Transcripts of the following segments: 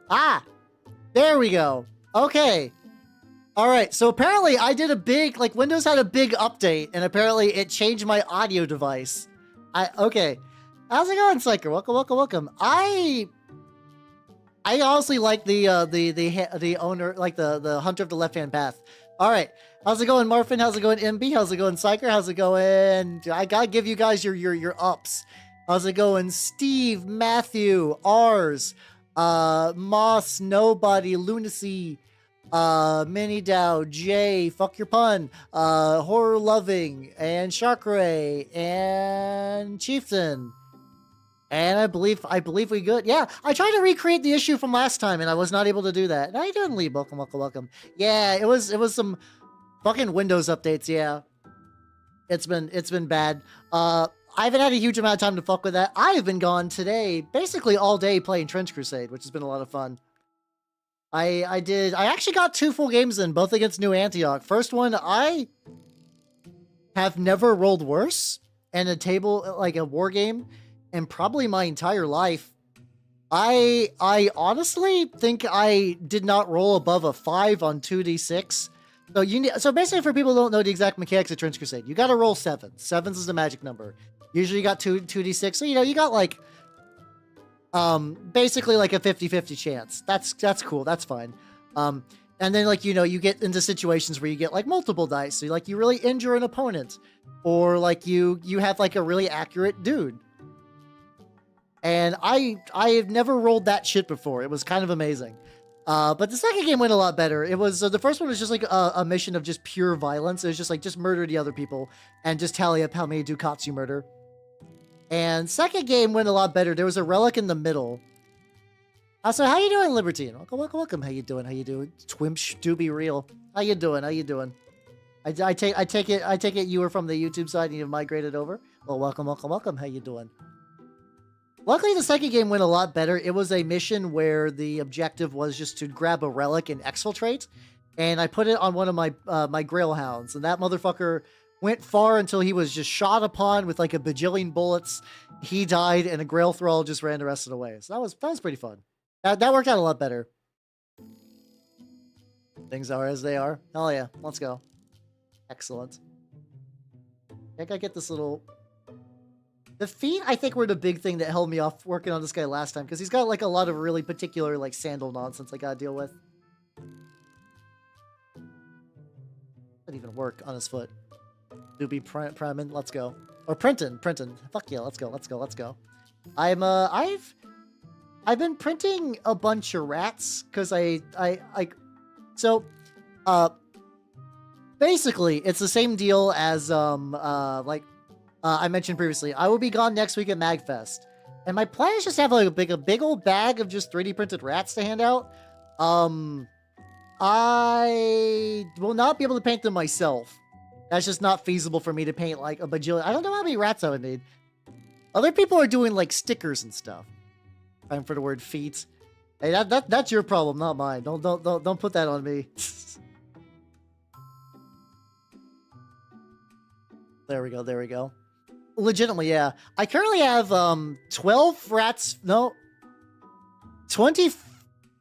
Ah, there we go. Okay. All right. So apparently I did a big, like Windows had a big update and apparently it changed my audio device. Okay. How's it going, Psyker? Welcome, welcome, welcome. I honestly like the owner, like the hunter of the left-hand path. All right. How's it going, Marfin? How's it going, MB? How's it going, Psyker? How's it going? I gotta give you guys your ups. How's it going, Steve, Matthew, Rs, Moss, Nobody, Lunacy, Mini Dow, Jay, Fuck Your Pun, Horror Loving, and Sharkray, and Chieftain. And I believe we good. Yeah, I tried to recreate the issue from last time, and I was not able to do that. How you doing, Lee? Welcome, welcome, welcome. Yeah, it was some fucking Windows updates. Yeah, it's been bad. I haven't had a huge amount of time to fuck with that. I've been gone today, basically all day playing Trench Crusade, which has been a lot of fun. I actually got 2 full games in, both against New Antioch. First one, I have never rolled worse in a table, like a war game, in probably my entire life. I honestly think I did not roll above a 5 on 2d6. So basically, for people who don't know the exact mechanics of Trench Crusade, you got to roll 7. 7s is the magic number. Usually you got 2d6, so you got like basically like a 50-50 chance. That's cool. That's fine. And then like you get into situations where you get like multiple dice. So like you really injure an opponent, or like you have like a really accurate dude. And I have never rolled that shit before. It was kind of amazing. But the second game went a lot better. It was the first one was just like a mission of just pure violence. It was just like just murder the other people and just tally up how many ducats you murder. And second game went a lot better. There was a relic in the middle. So how you doing, Libertine? Welcome, welcome, welcome. How you doing? How you doing? Twimsh do be real. How you doing? How you doing? I take it you were from the YouTube side and you migrated over. Well, welcome, welcome, welcome. How you doing? Luckily, the second game went a lot better. It was a mission where the objective was just to grab a relic and exfiltrate, and I put it on one of my my Grail Hounds, and that motherfucker went far until he was just shot upon with like a bajillion bullets. He died, and a Grail Thrall just ran the rest of the way. So that was pretty fun. That worked out a lot better. Things are as they are. Hell yeah, let's go. Excellent. I think I get this little... The feet, I think, were the big thing that held me off working on this guy last time, because he's got, like, a lot of really particular, like, sandal nonsense I gotta deal with. Doesn't even work on his foot. Doobie Primin, let's go. Or Printin. Fuck yeah, let's go, let's go, let's go. I've been printing a bunch of rats, because basically, it's the same deal as, I mentioned previously, I will be gone next week at MagFest. And my plan is just to have like a big old bag of just 3D printed rats to hand out. I will not be able to paint them myself. That's just not feasible for me to paint like a bajillion. I don't know how many rats I would need. Other people are doing like stickers and stuff. Time for the word feet. Hey, that's your problem, not mine. Don't put that on me. There we go, there we go. Legitimately, yeah. I currently have 12 rats. No, 20.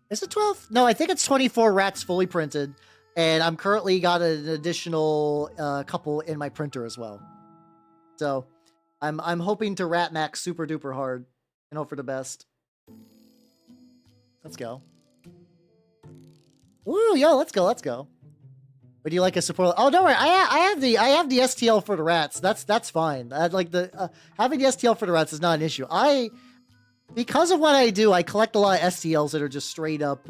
Is it 12? No, I think it's 24 rats fully printed, and I'm currently got an additional couple in my printer as well. So I'm hoping to rat max super duper hard and hope for the best. Let's go. Woo, yo, let's go, let's go. Would you like a support? Oh, don't worry. I have the STL for the rats. That's fine. Like the having the STL for the rats is not an issue. Because of what I do, I collect a lot of STLs that are just straight up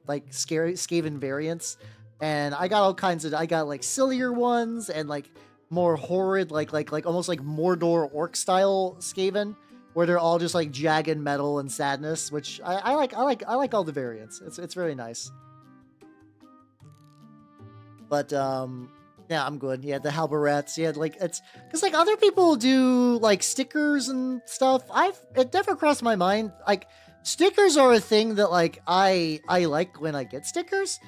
like Skaven variants, and I got all kinds of. I got like sillier ones and like more horrid, like almost like Mordor orc style Skaven, where they're all just like jagged metal and sadness, which I like all the variants. It's really nice. But, yeah, I'm good. Yeah, the Halberats. Yeah, like, it's... Because, like, other people do, like, stickers and stuff. It never crossed my mind. Like, stickers are a thing that, like, I like when I get stickers.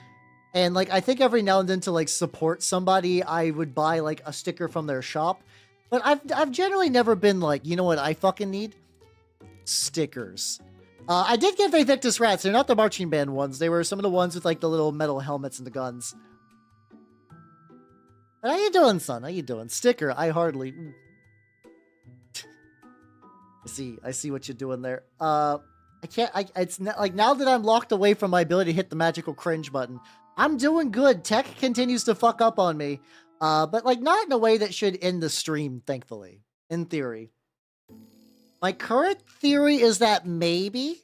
And, like, I think every now and then to, like, support somebody, I would buy, like, a sticker from their shop. But I've generally never been like, you know what I fucking need? Stickers. I did get Vtuber rats. They're not the marching band ones. They were some of the ones with like the little metal helmets and the guns. But how you doing, son? How you doing? Sticker, I hardly... I see what you're doing there. It's not, like, now that I'm locked away from my ability to hit the magical cringe button, I'm doing good. Tech continues to fuck up on me. But like not in a way that should end the stream, thankfully. In theory. My current theory is that maybe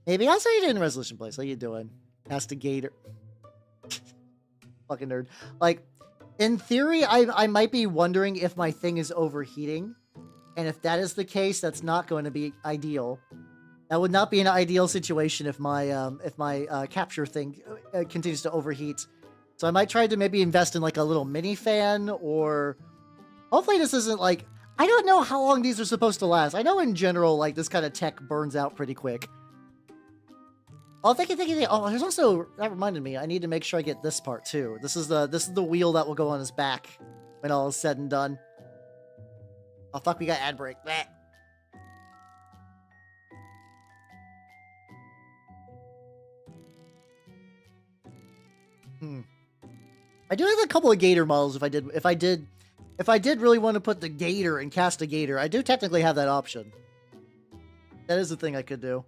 I'll say you in resolution place. How you doing? Castigator. Fucking nerd. Like, in theory, I might be wondering if my thing is overheating. And if that is the case, that's not going to be ideal. That would not be an ideal situation if my capture thing continues to overheat. So I might try to maybe invest in like a little mini fan, or hopefully this isn't like, I don't know how long these are supposed to last. I know in general, like this kind of tech burns out pretty quick. Oh, thank you. Oh, there's also, that reminded me, I need to make sure I get this part too. This is the wheel that will go on his back when all is said and done. Oh fuck, we got ad break. Bleh. I do have a couple of Gator models if I did really want to put the Gator and Castigator. I do technically have that option. That is the thing I could do.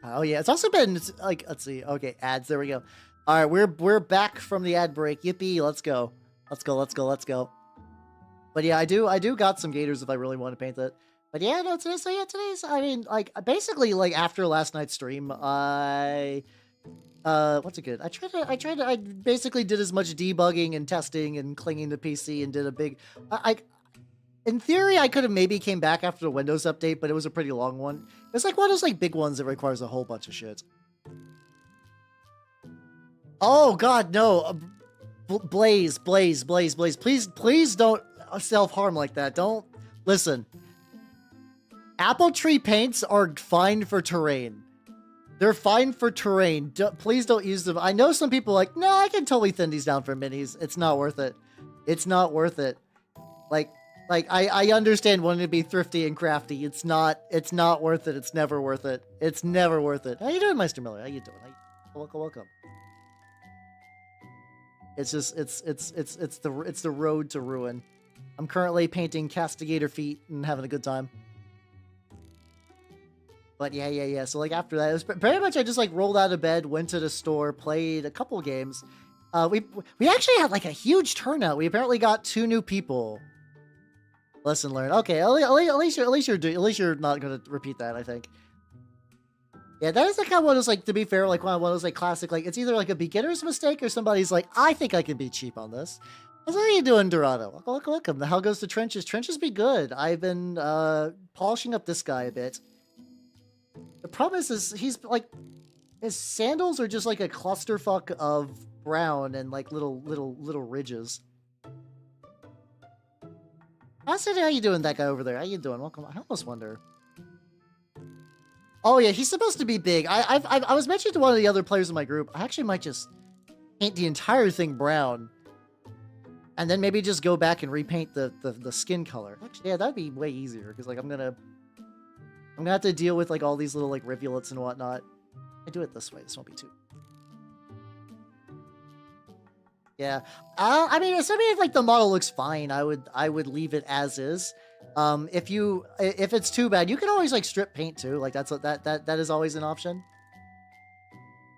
Oh yeah, it's also been like, let's see. Okay, ads. There we go. All right, we're back from the ad break. Yippee! Let's go. Let's go. But yeah, I do got some Gators if I really want to paint it. But yeah, no, today's, I mean, like, basically, like, after last night's stream, what's it good? I basically did as much debugging and testing and clinging to PC and did a big, in theory, I could have maybe came back after the Windows update, but it was a pretty long one. It's like one of those, like, big ones that requires a whole bunch of shit. Oh, God, no. Blaze. Please don't self-harm like that. Don't, listen. Apple tree paints are fine for terrain. They're fine for terrain. Please don't use them. I know some people are like, no, I can totally thin these down for minis. It's not worth it. It's not worth it. Like I understand wanting to be thrifty and crafty. It's not worth it. It's never worth it. It's never worth it. How you doing, Meister Miller? How you doing? Welcome. It's just it's the road to ruin. I'm currently painting Castigator feet and having a good time. But yeah. So like after that, it was pretty much I just like rolled out of bed, went to the store, played a couple games. We actually had like a huge turnout. We apparently got 2 new people. Lesson learned. Okay, at least you're not gonna repeat that, I think. Yeah, that is the kind of one that's like, to be fair, like one of those like classic, like it's either like a beginner's mistake or somebody's like, I think I can be cheap on this. How are you doing, Dorado? Welcome. How goes the trenches? Trenches be good. I've been polishing up this guy a bit. The problem is he's like, his sandals are just like a clusterfuck of brown and like little ridges. How you doing, that guy over there? How you doing? Welcome. I almost wonder. Oh yeah, he's supposed to be big. I was mentioning to one of the other players in my group, I actually might just paint the entire thing brown, and then maybe just go back and repaint the skin color. Actually, yeah, that'd be way easier because like I'm gonna have to deal with like all these little like rivulets and whatnot. I do it this way. This won't be too. Yeah. I mean, assuming if like the model looks fine, I would leave it as is. If it's too bad, you can always like strip paint too. Like that is always an option.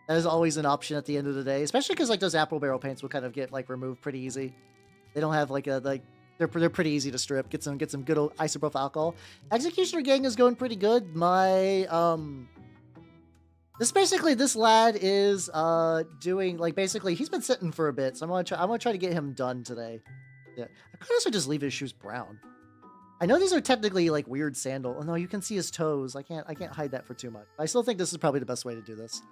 That is always an option at the end of the day, especially because like those apple barrel paints will kind of get like removed pretty easy. They don't have like they're pretty easy to strip. Get some good old isopropyl alcohol. Executioner gang is going pretty good. My this lad is doing like basically he's been sitting for a bit, so I'm gonna try to get him done today. Yeah, I could also just leave his shoes brown. I know these are technically like weird sandal. Oh no, you can see his toes. I can't hide that for too much. I still think this is probably the best way to do this.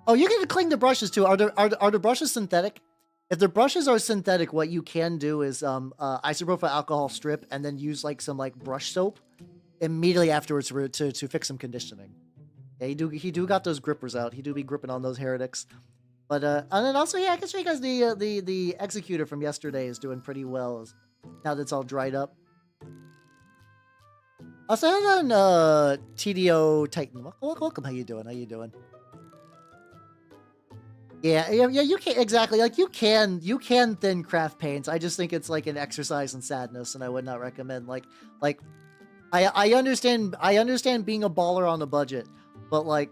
Oh, you can clean the brushes too. Are the brushes synthetic? If the brushes are synthetic, what you can do is isopropyl alcohol strip and then use like some like brush soap immediately afterwards to fix some conditioning. Yeah, he do got those grippers out. He do be gripping on those heretics. But and then also, yeah, I can show you guys the executor from yesterday is doing pretty well now that it's all dried up. Also, on TDO Titan. Welcome. How you doing? How you doing? Yeah, you can't exactly like you can thin craft paints. I just think it's like an exercise in sadness, and I would not recommend like I understand being a baller on a budget, but like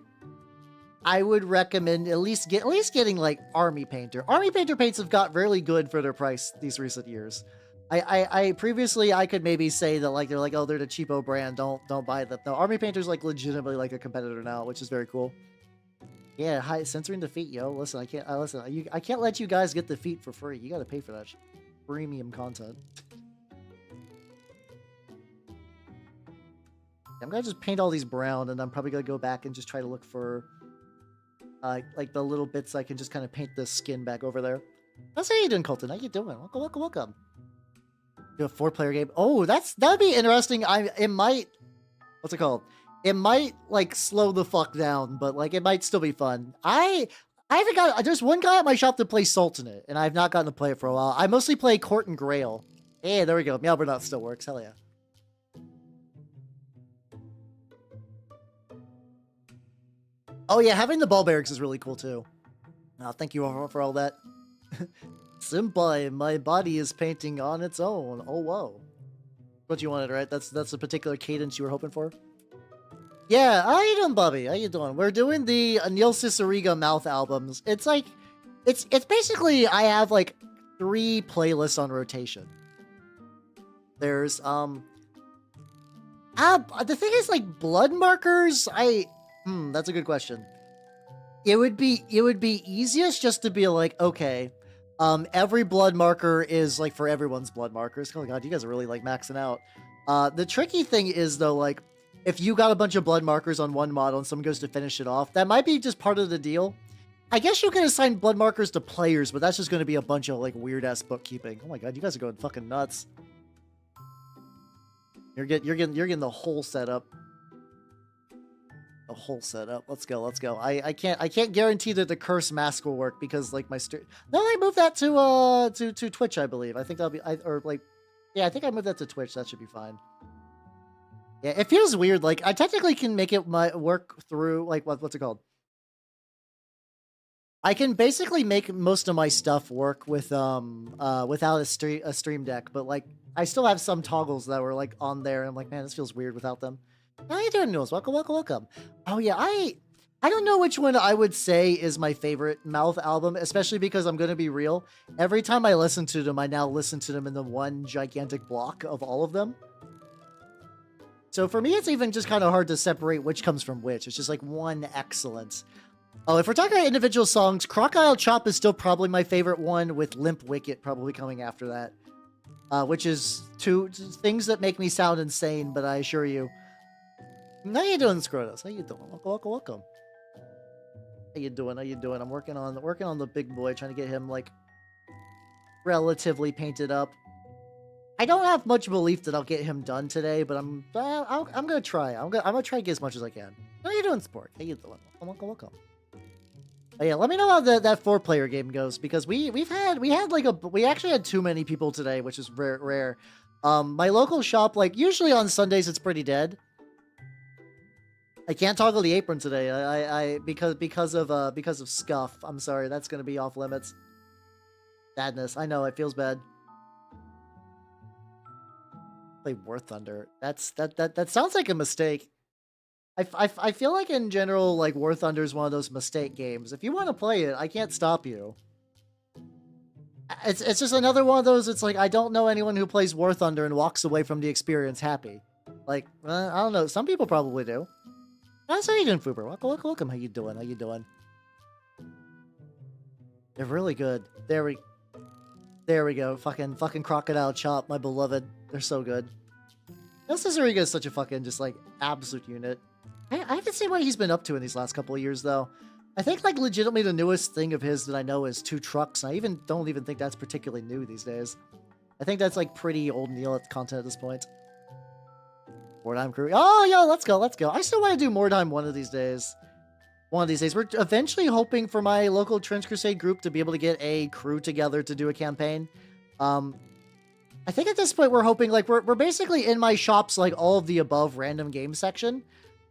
I would recommend at least getting like army painter. Army painter paints have got really good for their price these recent years. I previously I could maybe say that like they're like, oh, they're the cheapo brand, don't buy them. No, army painter's like legitimately like a competitor now, which is very cool. Yeah, hi, censoring defeat, yo. Listen, I can't let you guys get defeat for free. You got to pay for that premium content. I'm gonna just paint all these brown, and I'm probably gonna go back and just try to look for like the little bits I can just kind of paint the skin back over there. How's you doing, Colton? How you doing? Welcome. Do a 4-player game. Oh, that'd be interesting. It might, what's it called? It might like slow the fuck down, but like it might still be fun. I haven't got. There's one guy at my shop that plays Salt in it, and I've not gotten to play it for a while. I mostly play Court and Grail. Hey, there we go. Meowbernot still works. Hell yeah. Oh yeah, having the ball barracks is really cool too. Oh, thank you all for all that. Senpai, my body is painting on its own. Oh whoa. What you wanted, right? That's a particular cadence you were hoping for. Yeah, how you doing, Bobby? How you doing? We're doing the Neil Cicierega mouth albums. It's like, it's basically, I have like 3 playlists on rotation. There's, the thing is like blood markers, that's a good question. It would be easiest just to be like, okay, every blood marker is like for everyone's blood markers. Oh my god, you guys are really like maxing out. The tricky thing is though, like, if you got a bunch of blood markers on one model and someone goes to finish it off, that might be just part of the deal. I guess you can assign blood markers to players, but that's just going to be a bunch of like weird-ass bookkeeping. Oh my god, you guys are going fucking nuts. You're getting the whole setup. The whole setup. Let's go. I can't guarantee that the curse mask will work because like my no, I moved that to Twitch, I believe. I think that'll be yeah, I think I moved that to Twitch. That should be fine. Yeah, it feels weird. Like, I technically can make it work through, like, what's it called? I can basically make most of my stuff work with, without a stream deck, but, like, I still have some toggles that were, like, on there, and I'm like, man, this feels weird without them. How you doing, Nils? Welcome. Oh, yeah, I don't know which one I would say is my favorite mouth album, especially because I'm going to be real. Every time I listen to them, I now listen to them in the one gigantic block of all of them. So for me, it's even just kind of hard to separate which comes from which. It's just like one excellence. Oh, if we're talking about individual songs, Crocodile Chop is still probably my favorite one, with Limp Wicket probably coming after that. Which is 2 things that make me sound insane, but I assure you. How you doing, Scrotus? How you doing? Welcome. How you doing? I'm working on the big boy, trying to get him like relatively painted up. I don't have much belief that I'll get him done today, but I'm gonna try. I'm gonna try to get as much as I can. How you doing, Sport? How you doing? Welcome. Oh, yeah, let me know how that 4-player game goes, because we actually had too many people today, which is rare. My local shop, like usually on Sundays, it's pretty dead. I can't toggle the apron today. Because of scuff. I'm sorry, that's gonna be off limits. Sadness. I know, it feels bad. Play War Thunder. That sounds like a mistake. I feel like in general, like, War Thunder is one of those mistake games. If you want to play it, I can't stop you. It's just another one of those. It's like, I don't know anyone who plays War Thunder and walks away from the experience happy. Like, I don't know. Some people probably do. How you doing, Fuber? Welcome. How you doing? They're really good. There we go. Fucking Crocodile Chop, my beloved. They're so good. Cicierega is such a fucking just like absolute unit. I haven't seen what he's been up to in these last couple of years though. I think like legitimately the newest thing of his that I know is 2 trucks. And I don't even think that's particularly new these days. I think that's like pretty old Neil content at this point. Mordheim crew. Oh, yo, let's go. I still want to do Mordheim one of these days. one of these days. We're eventually hoping for my local Trench Crusade group to be able to get a crew together to do a campaign. I think at this point we're hoping, like, we're basically in my shop's, like, all of the above random game section,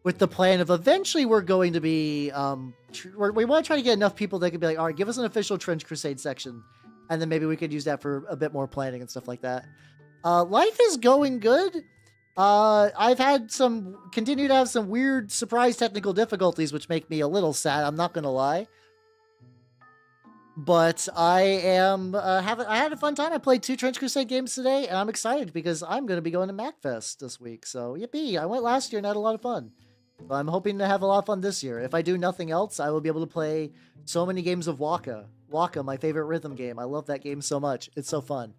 with the plan of eventually we're going to be, we want to try to get enough people that could be like, all right, give us an official Trench Crusade section, and then maybe we could use that for a bit more planning and stuff like that. Life is going good. I've had continue to have some weird surprise technical difficulties, which make me a little sad, I'm not gonna lie. But I am, I had a fun time. I played 2 Trench Crusade games today, and I'm excited because I'm gonna be going to MacFest this week, so yippee! I went last year and had a lot of fun. So I'm hoping to have a lot of fun this year. If I do nothing else, I will be able to play so many games of Waka. Waka, my favorite rhythm game. I love that game so much. It's so fun.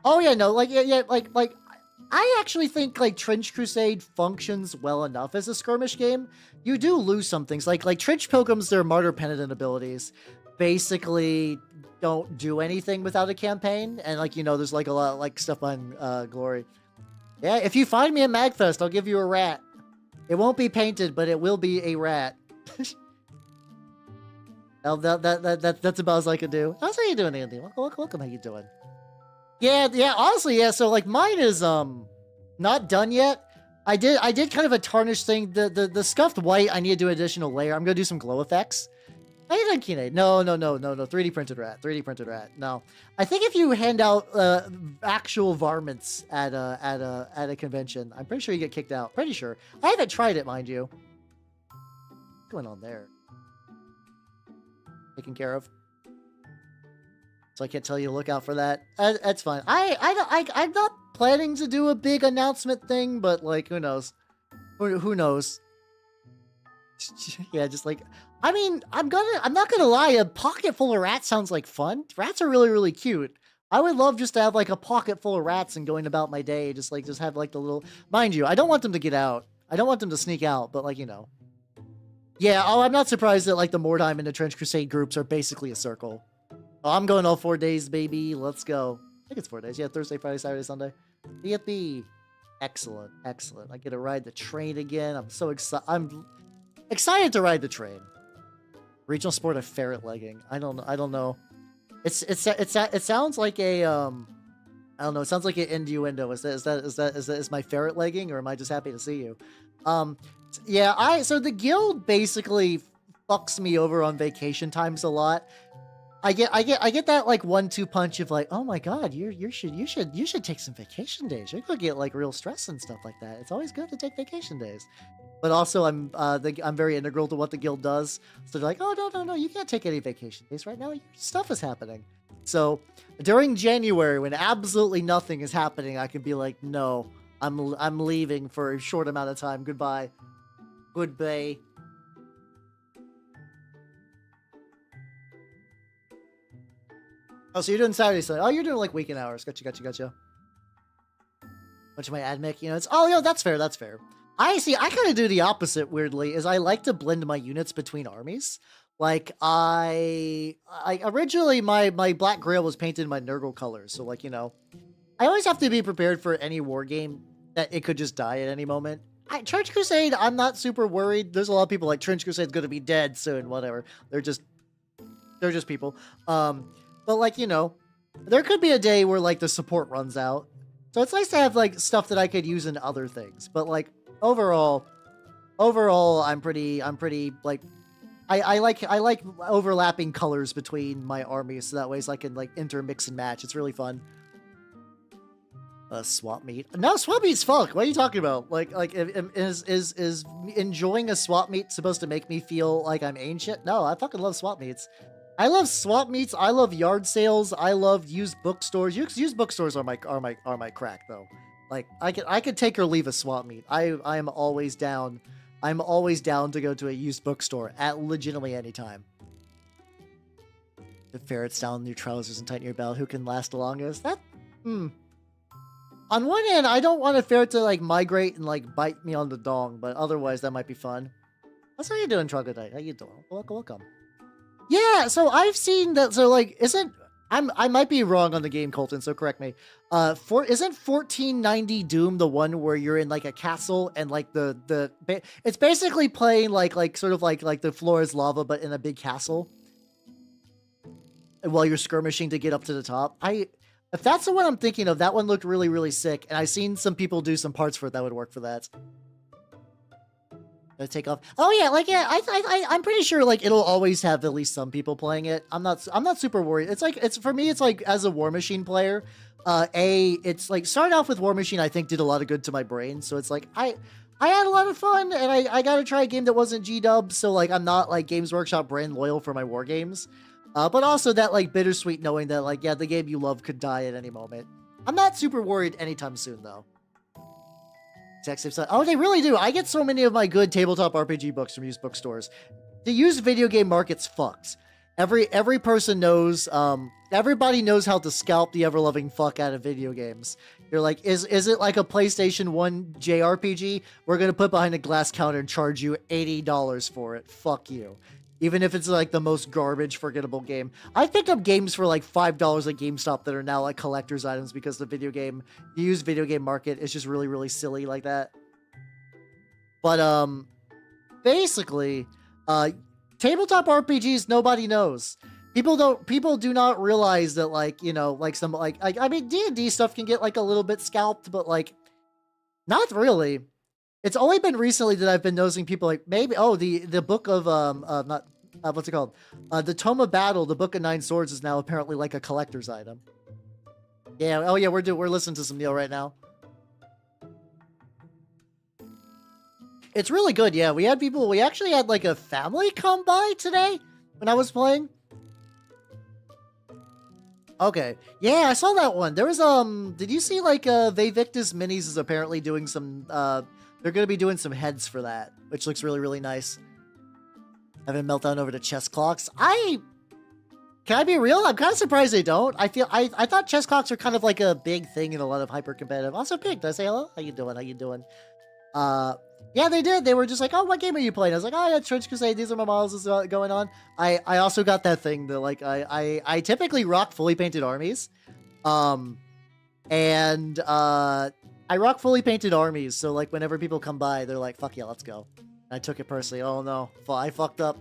Oh yeah, no, like, like, I actually think, like, Trench Crusade functions well enough as a skirmish game. You do lose some things, like Trench Pilgrims, their Martyr Penitent abilities basically don't do anything without a campaign, and, like, you know, there's, like, a lot, like, stuff on Glory. Yeah, if you find me at MagFest, I'll give you a rat. It won't be painted, but it will be a rat. That's about as I can do. How's how you doing, Andy? Welcome, how you doing? Yeah, honestly, yeah, so, like, mine is, not done yet. I did kind of a tarnished thing. The scuffed white, I need to do an additional layer. I'm gonna do some glow effects. How you doing, Kine? No. 3D printed rat. No. I think if you hand out actual varmints at a convention, I'm pretty sure you get kicked out. Pretty sure. I haven't tried it, mind you. What's going on there? Taken care of. So I can't tell you to look out for that. That's fine. I'm not planning to do a big announcement thing, but, like, who knows? Who knows? Yeah, just like, I mean, I'm not gonna lie, a pocket full of rats sounds like fun. Rats are really, really cute. I would love just to have, like, a pocket full of rats and going about my day, just have, like, the little, mind you, I don't want them to get out. I don't want them to sneak out, but, like, you know. Yeah, oh, I'm not surprised that, like, the Mordheim and the Trench Crusade groups are basically a circle. Oh, I'm going all 4 days, baby. Let's go. I think it's 4 days. Yeah, Thursday, Friday, Saturday, Sunday. Yippee. Excellent. I get to ride the train again. I'm so excited. I'm excited to ride the train. Regional sport of ferret legging. I don't know. It sounds like a I don't know. It sounds like an innuendo. Is my ferret legging, or am I just happy to see you? Yeah. So the guild basically fucks me over on vacation times a lot. I get that, like, 1-2 punch of, like, oh my god, you should take some vacation days. You're gonna get, like, real stress and stuff like that. It's always good to take vacation days. But also, I'm very integral to what the guild does. So they're like, oh no, you can't take any vacation days right now. Your stuff is happening. So during January, when absolutely nothing is happening, I can be like, no, I'm leaving for a short amount of time. Goodbye. Oh, so you're doing Saturday, Sunday. Oh, you're doing, like, weekend hours. Gotcha. Much of my admic, you know, it's, oh, yeah, that's fair. I kind of do the opposite, weirdly, is I like to blend my units between armies. Like, I originally, my Black Grail was painted in my Nurgle colors, so, like, you know, I always have to be prepared for any war game that it could just die at any moment. Trench Crusade, I'm not super worried. There's a lot of people like, Trench Crusade's gonna be dead soon, whatever. They're just people. But, like, you know, there could be a day where, like, the support runs out. So it's nice to have, like, stuff that I could use in other things. But, like, overall, I'm pretty, like, I like overlapping colors between my armies, so that way I can, like, intermix and match. It's really fun. Swap meet? No, swap meet's fuck. What are you talking about? Like, is enjoying a swap meet supposed to make me feel like I'm ancient? No, I fucking love swap meets. I love swap meets. I love yard sales. I love used bookstores. Used bookstores are my crack, though. Like, I could take or leave a swap meet. I am always down. I'm always down to go to a used bookstore at legitimately any time. The ferrets down your trousers and tighten your belt. Who can last the longest? That, On one hand, I don't want a ferret to, like, migrate and, like, bite me on the dong, but otherwise that might be fun. How you doing, Troglodyte? How you doing? Welcome. Yeah, so I've seen that, so, like, isn't I might be wrong on the game, Colton, so correct me. Isn't 1490 Doom the one where you're in like a castle and like it's basically playing like sort of like the floor is lava but in a big castle while you're skirmishing to get up to the top. If that's the one I'm thinking of, that one looked really, really sick, and I've seen some people do some parts for it that would work for that. Take off. Oh yeah, like yeah, I'm pretty sure like it'll always have at least some people playing it. I'm not super worried. It's for me, it's like as a War Machine player, it's like starting off with War Machine I think did a lot of good to my brain. So it's like I had a lot of fun, and I got to try a game that wasn't G-dub, so like I'm not like Games Workshop brand loyal for my war games. But also that like bittersweet knowing that like yeah, the game you love could die at any moment. I'm not super worried anytime soon though. Oh, they really do. I get so many of my good tabletop RPG books from used bookstores. The used video game market's fucked. Every person knows, everybody knows how to scalp the ever-loving fuck out of video games. You're like, is it like a PlayStation 1 JRPG? We're gonna put behind a glass counter and charge you $80 for it. Fuck you. Even if it's like the most garbage, forgettable game. I picked up games for like $5 at GameStop that are now like collector's items because the used video game market is just really, really silly like that. But, basically, tabletop RPGs, nobody knows. People do not realize that like, you know, like some, like I mean, D&D stuff can get like a little bit scalped, but like, not really. It's only been recently that I've been noticing people like maybe the book of not what's it called? The Tome of Battle, the Book of Nine Swords is now apparently like a collector's item. Yeah, oh yeah, we're listening to some Neil right now. It's really good, yeah. We actually had like a family come by today when I was playing. Okay. Yeah, I saw that one. There was did you see like Vtuber Minis is apparently doing some they're going to be doing some heads for that, which looks really, really nice. Having meltdown over the chess clocks. Can I be real? I'm kind of surprised they don't. I thought chess clocks are kind of like a big thing in a lot of hyper-competitive. Also, Pig, did I say hello? How you doing? How you doing? Yeah, they did. They were just like, oh, what game are you playing? I was like, oh, yeah, Trench Crusade. These are my models. This is going on. I also got that thing that, like, I typically rock fully painted armies. I rock fully painted armies, so like whenever people come by, they're like, fuck yeah, let's go. And I took it personally. Oh no, I fucked up.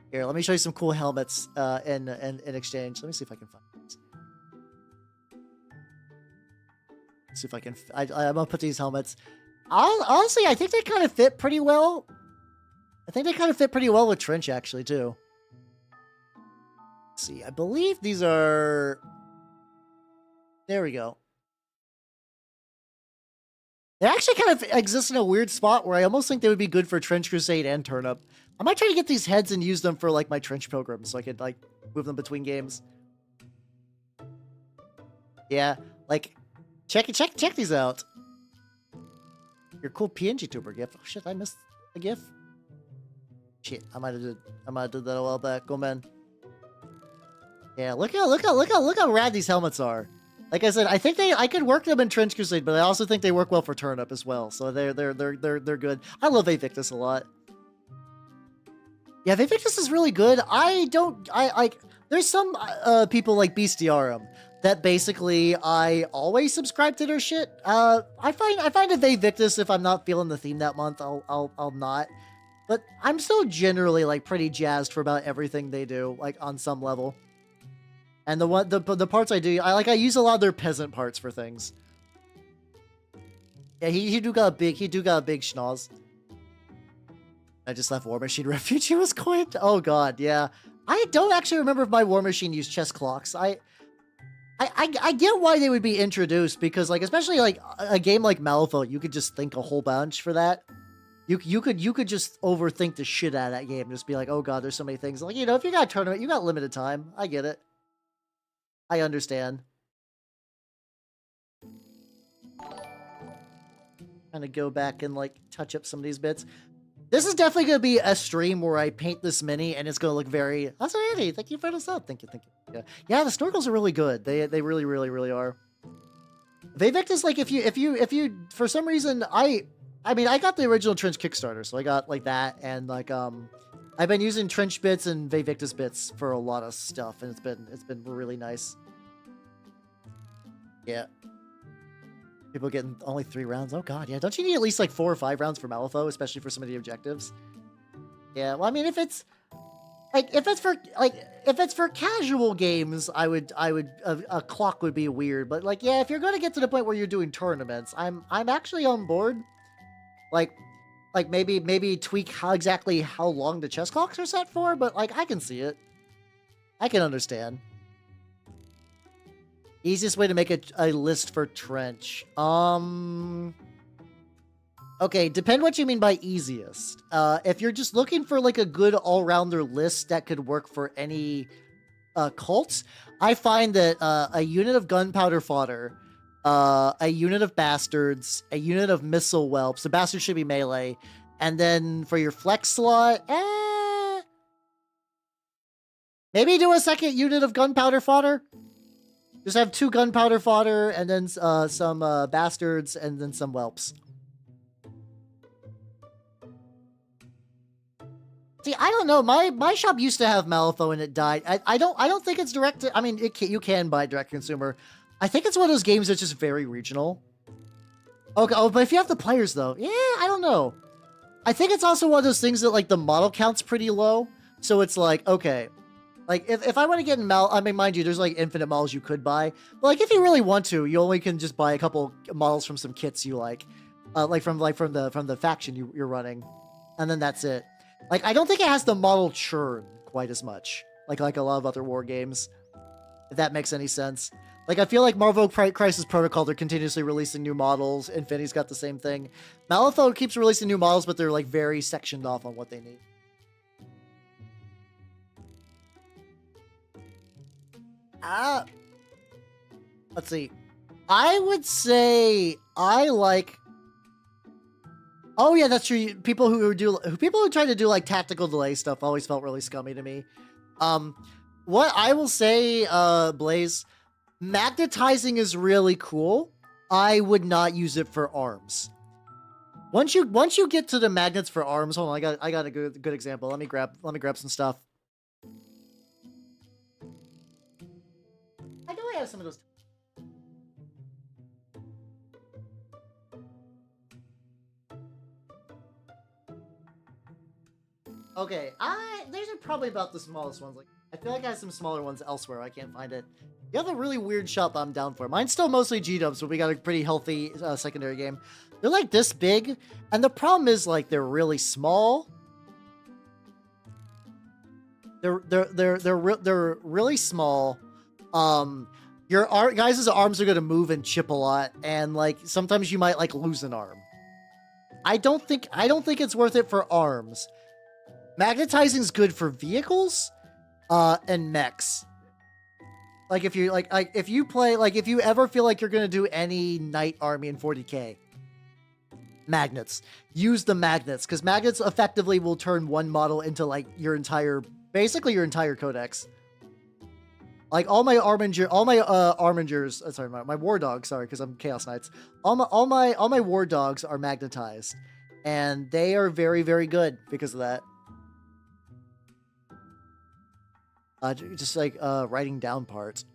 Here, let me show you some cool helmets in exchange. Let me see if I can find these. See if I can. I'm gonna put these helmets. Honestly, I think they kind of fit pretty well. I think they kind of fit pretty well with Trench actually too. Let's see, I believe these are. There we go. They actually kind of exist in a weird spot where I almost think they would be good for Trench Crusade and Turnip. I might try to get these heads and use them for like my Trench Pilgrims so I could like move them between games. Yeah, like check these out. Your cool PNG tuber gift. Oh shit, I missed a GIF. Shit, I might have did that a while back. Go man. Yeah, look how rad these helmets are. Like I said, I think I could work them in Trench Crusade, but I also think they work well for Turnip as well. So they're good. I love Vtuber a lot. Yeah, Vtuber is really good. There's some people like Bestiarum that basically I always subscribe to their shit. I find a Vtuber if I'm not feeling the theme that month, I'll not. But I'm still generally like pretty jazzed for about everything they do, like on some level. And the parts I do, I use a lot of their peasant parts for things. Yeah, he do got a big schnoz. I just left War Machine Refugee was coined. Oh god, yeah. I don't actually remember if my War Machine used chess clocks. I get why they would be introduced because like especially like a game like Malifaux, you could just think a whole bunch for that. You could just overthink the shit out of that game. Just be like, oh god, there's so many things. Like, you know, if you got a tournament, you got limited time. I get it. I understand. Kind of go back and like touch up some of these bits. This is definitely going to be a stream where I paint this mini and it's going to look very... That's Andy. Thank you for the sub. Thank you. Yeah, the snorkels are really good. They really, really, really are. Vtuber like if you for some reason I mean I got the original Trench Kickstarter, so I got like that and like I've been using Trench bits and Vtuber bits for a lot of stuff, and it's been really nice. Yeah. People getting only 3 rounds. Oh god, yeah. Don't you need at least like 4 or 5 rounds for Malifaux, especially for some of the objectives? Yeah, well, I mean, if it's for casual games, a clock would be weird. But like, yeah, if you're going to get to the point where you're doing tournaments, I'm actually on board. Like maybe tweak exactly how long the chess clocks are set for, but like I can see it. I can understand. Easiest way to make a list for Trench. Okay, depend what you mean by easiest. If you're just looking for like a good all-rounder list that could work for any cults, I find that a unit of gunpowder fodder, a unit of bastards, a unit of missile whelps. The bastards should be melee, and then for your flex slot, maybe do a second unit of gunpowder fodder. Just have 2 gunpowder fodder, and then some bastards, and then some whelps. See, I don't know. My shop used to have Malifaux and it died. I don't think it's direct to, I mean, you can buy direct consumer. I think it's one of those games that's just very regional. Okay, oh, but if you have the players though, yeah, I don't know. I think it's also one of those things that like the model count's pretty low. So it's like, okay, like if I want to get in I mean, mind you, there's like infinite models you could buy. But like if you really want to, you only can just buy a couple models from some kits you like from the faction you're running, and then that's it. Like, I don't think it has the model churn quite as much, like a lot of other war games, if that makes any sense. Like, I feel like Marvel Crisis Protocol, they're continuously releasing new models. Infinity's got the same thing. Malifaux keeps releasing new models, but they're, like, very sectioned off on what they need. Let's see. I would say I like... Oh yeah, that's true. People who try to do like tactical delay stuff always felt really scummy to me. What I will say, Blaze, magnetizing is really cool. I would not use it for arms. Once you get to the magnets for arms, hold on, I got a good example. Let me grab some stuff. I know I have some of those. Okay, these are probably about the smallest ones. Like, I feel like I have some smaller ones elsewhere. I can't find it. You have a really weird shop that I'm down for. Mine's still mostly G-dubs, but we got a pretty healthy secondary game. They're like this big, and the problem is like they're really small. They're really small. Your guys' arms are gonna move and chip a lot, and like sometimes you might like lose an arm. I don't think it's worth it for arms. Magnetizing is good for vehicles, and mechs. Like if you if you ever feel like you're gonna do any knight army in 40k, magnets. Use the magnets, because magnets effectively will turn one model into like basically your entire codex. Like all my Armingers, sorry, my war dogs, sorry, because I'm Chaos Knights. All my war dogs are magnetized, and they are very, very good because of that. Just like writing down parts.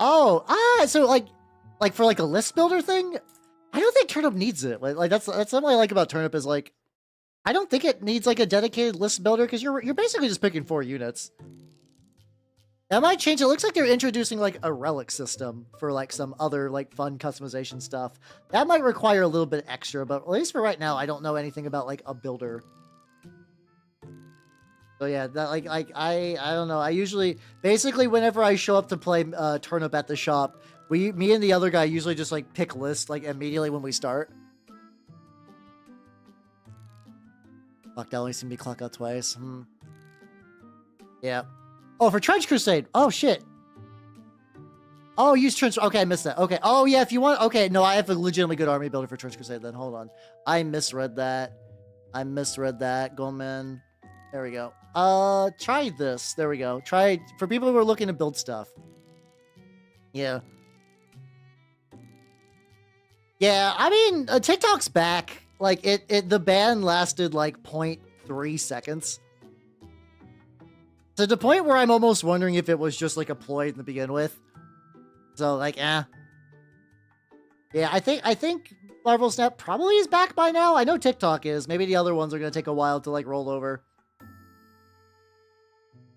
Oh, so like for like a list builder thing, I don't think Turnip needs it. Like that's something I like about Turnip is like, I don't think it needs like a dedicated list builder, because you're basically just picking 4 units. That might change. It looks like they're introducing like a relic system for like some other like fun customization stuff. That might require a little bit extra, but at least for right now, I don't know anything about like a builder. So yeah, that I don't know. I usually basically whenever I show up to play Turnip at the shop, me and the other guy usually just like pick lists like immediately when we start. Fuck, that only seemed to be clock out twice. Yeah. Oh, for Trench Crusade. Oh shit. Oh, use Trench. Okay, I missed that. Okay. Oh yeah, if you want. Okay, no, I have a legitimately good army builder for Trench Crusade. Then hold on. I misread that. Goldman. There we go. Try this. There we go. Try for people who are looking to build stuff. Yeah. Yeah, I mean, TikTok's back. Like the ban lasted like 0.3 seconds. To the point where I'm almost wondering if it was just like a ploy to begin with. So like, Yeah, I think Marvel Snap probably is back by now. I know TikTok is. Maybe the other ones are gonna take a while to like roll over.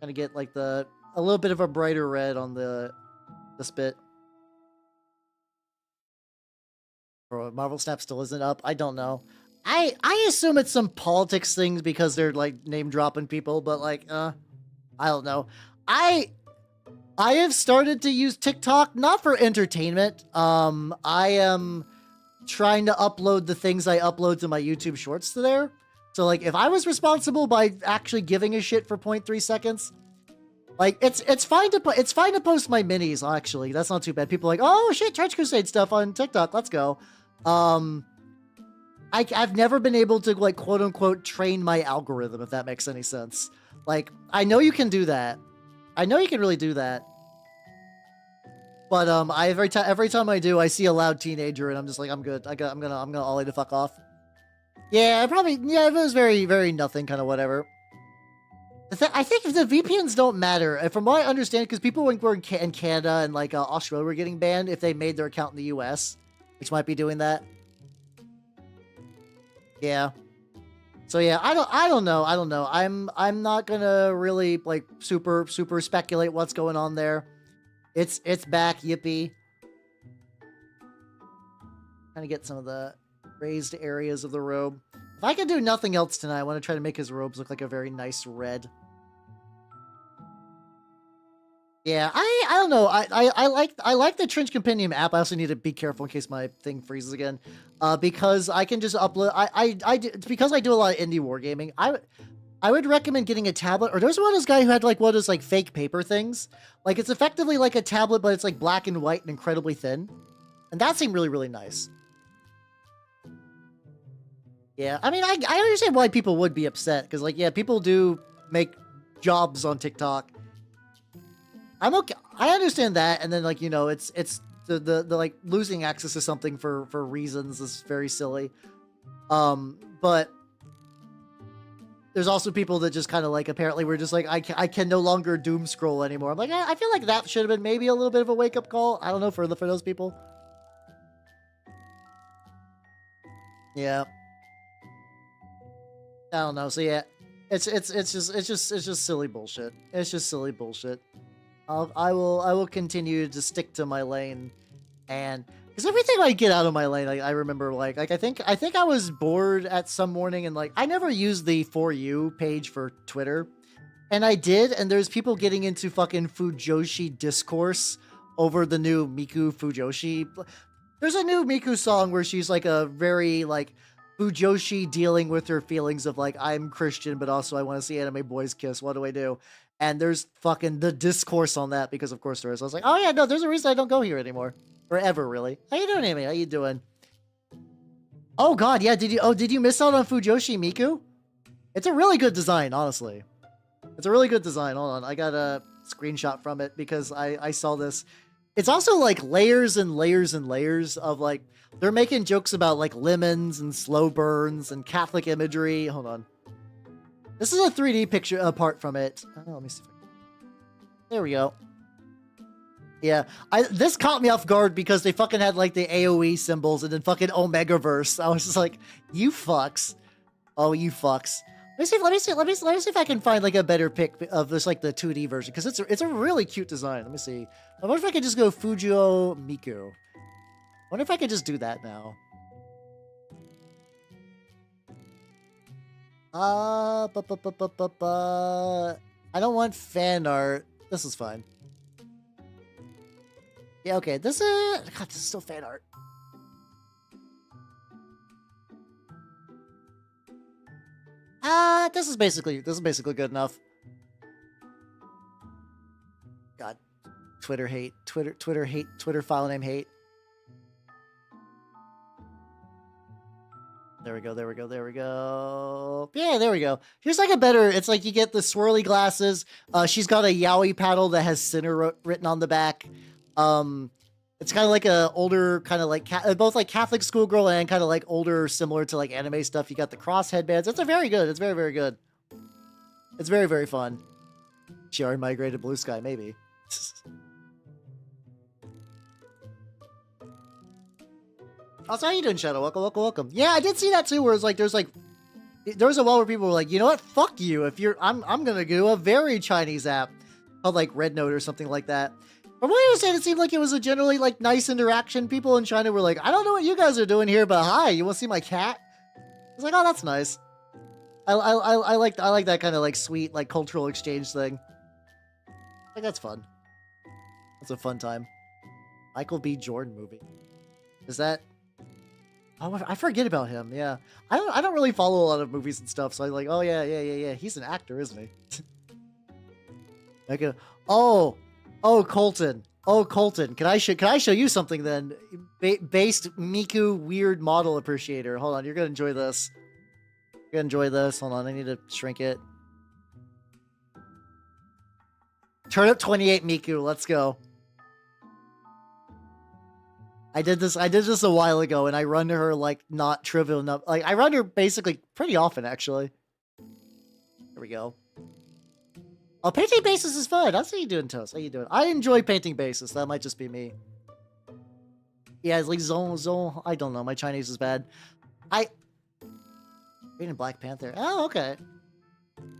Kind of get like a little bit of a brighter red on the spit. Or Marvel Snap still isn't up. I don't know. I assume it's some politics things because they're like name dropping people, but like I don't know. I have started to use TikTok not for entertainment. I am trying to upload the things I upload to my YouTube Shorts to there. So like if I was responsible by actually giving a shit for 0.3 seconds, like it's fine to post my minis. Actually, that's not too bad. People are like, oh shit, Trench Crusade stuff on TikTok. Let's go. I've never been able to like quote unquote train my algorithm, if that makes any sense. Like I know you can do that. I know you can really do that. But every time I do, I see a loud teenager and I'm just like, I'm good. I'm gonna ollie the fuck off. Yeah, it was very, very nothing, kind of whatever. I think if the VPNs don't matter, from what I understand, because people were in Canada and like Australia were getting banned if they made their account in the US, which might be doing that. Yeah. So yeah, I don't know. I'm not gonna really like super speculate what's going on there. It's back, yippee. Kind of get some of the raised areas of the robe. If I can do nothing else tonight, I want to try to make his robes look like a very nice red. Yeah, I don't know. I like the Trench Compendium app. I also need to be careful in case my thing freezes again. Because I can just upload. Because I do a lot of indie wargaming. I would recommend getting a tablet. Or there's one of those guy who had like one of those like fake paper things. Like it's effectively like a tablet, but it's like black and white and incredibly thin. And that seemed really, really nice. Yeah, I mean, I understand why people would be upset because, like, yeah, people do make jobs on TikTok. I'm okay. I understand that, and then like you know, it's the like losing access to something for reasons is very silly. But there's also people that just kind of like apparently we're just like I can no longer doom scroll anymore. I'm like I feel like that should have been maybe a little bit of a wake up call. I don't know for those people. Yeah. I don't know. So yeah, it's just silly bullshit. It's just silly bullshit. I will continue to stick to my lane, and because everything I get out of my lane, I remember like I think I was bored at some morning and like I never used the For You page for Twitter, and I did, and there's people getting into fucking Fujoshi discourse over the new Miku Fujoshi. There's a new Miku song where she's like a very like Fujoshi dealing with her feelings of like I'm Christian, but also I want to see anime boys kiss. What do I do? And there's fucking the discourse on that because of course there is. I was like, oh yeah, no, there's a reason I don't go here anymore, or ever really. How you doing, Amy? How you doing? Oh god, yeah. Did you miss out on Fujoshi Miku? It's a really good design, honestly. It's a really good design. Hold on, I got a screenshot from it because I saw this. It's also like layers and layers and layers of like they're making jokes about like lemons and slow burns and Catholic imagery. Hold on. This is a 3D picture apart from it. Oh, let me see. There we go. Yeah, this caught me off guard because they fucking had like the AOE symbols and then fucking Omegaverse. I was just like, you fucks. Oh, you fucks. Let me see if I can find like a better pic of this like the 2D version because it's a really cute design. Let me see. I wonder if I could just go Fujo Miku. I wonder if I could just do that now. I don't want fan art. This is fine. Yeah, okay. This is still fan art. This is basically good enough. God, Twitter hate, Twitter hate, Twitter file name hate. There we go. Yeah, there we go. Here's like a better, it's like you get the swirly glasses. She's got a yaoi paddle that has Sinner written on the back. It's kind of like a older, kind of like, both like Catholic schoolgirl and kind of like older, similar to like anime stuff. You got the cross headbands. It's very good. It's very, very good. It's very, very fun. She already migrated Blue Sky, maybe. Also, how you doing, Shadow? Welcome, welcome, welcome. Yeah, I did see that too, where it's like, there was a while where people were like, you know what? Fuck you. If you're, I'm gonna do a very Chinese app called like Red Note or something like that. From what I understand, it seemed like it was a generally like nice interaction. People in China were like, I don't know what you guys are doing here, but hi, you want to see my cat? I was like, oh, that's nice. I like that kind of like sweet like cultural exchange thing. Like that's fun. That's a fun time. Michael B. Jordan movie. Is that? Oh, I forget about him. Yeah, I don't really follow a lot of movies and stuff, so I'm like, oh yeah. He's an actor, isn't he? Like oh, Colton. Oh, Colton. Can I show you something then? Based Miku weird model appreciator. Hold on, you're gonna enjoy this. You're gonna enjoy this. Hold on, I need to shrink it. Turnip 28 Miku. Let's go. I did this a while ago, and I run to her like not trivial enough. Like I run her basically pretty often, actually. Here we go. Oh, painting bases is fun. That's how you doing, Toast. How you doing? I enjoy painting bases. That might just be me. Yeah, it's like zone. I don't know. My Chinese is bad. Reading Black Panther. Oh, okay.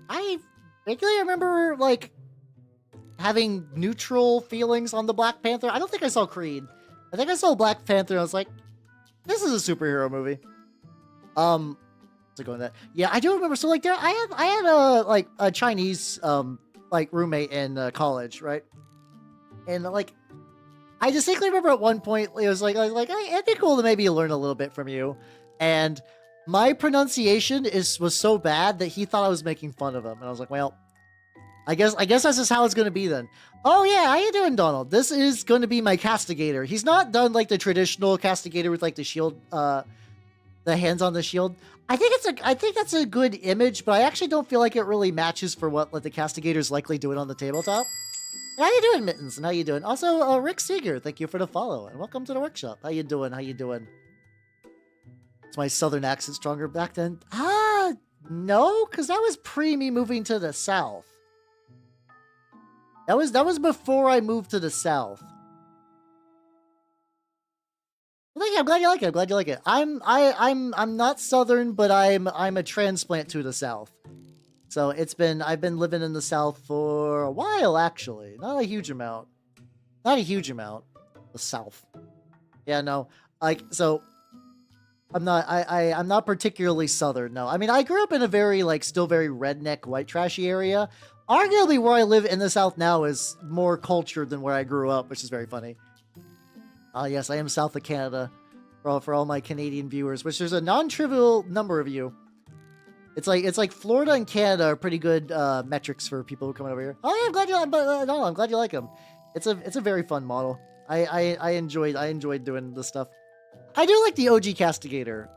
I vaguely remember like having neutral feelings on the Black Panther. I don't think I saw Creed. I think I saw Black Panther and I was like, this is a superhero movie. So going that. Yeah, I do remember. So like I had a Chinese like roommate in college, right? And like I distinctly remember at one point it was like hey, it'd be cool to maybe learn a little bit from you. And my pronunciation was so bad that he thought I was making fun of him. And I was like, well, I guess that's just how it's going to be then. Oh yeah, how you doing, Donald? This is going to be my Castigator. He's not done like the traditional Castigator with like the shield, the hands on the shield. I think that's a good image, but I actually don't feel like it really matches for what like the Castigator's likely doing on the tabletop. How you doing, Mittens? And how you doing? Also, Rick Seeger, thank you for the follow and welcome to the workshop. How you doing? How you doing? Is my southern accent stronger back then? No, because that was pre me moving to the south. That was before I moved to the south. I'm glad you like it. I'm glad you like it. I'm not southern, but I'm a transplant to the south. So I've been living in the south for a while actually. Not a huge amount. Not a huge amount. The south. Yeah, no. Like so I'm not particularly southern, no. I mean, I grew up in a very like still very redneck white trashy area. Arguably where I live in the south now is more cultured than where I grew up, which is very funny. Yes, I am south of Canada for all my Canadian viewers, which there's a non-trivial number of you. It's like Florida and Canada are pretty good metrics for people who come over here. Oh yeah, I'm glad you like them. It's a very fun model. I enjoyed doing this stuff. I do like the OG Castigator.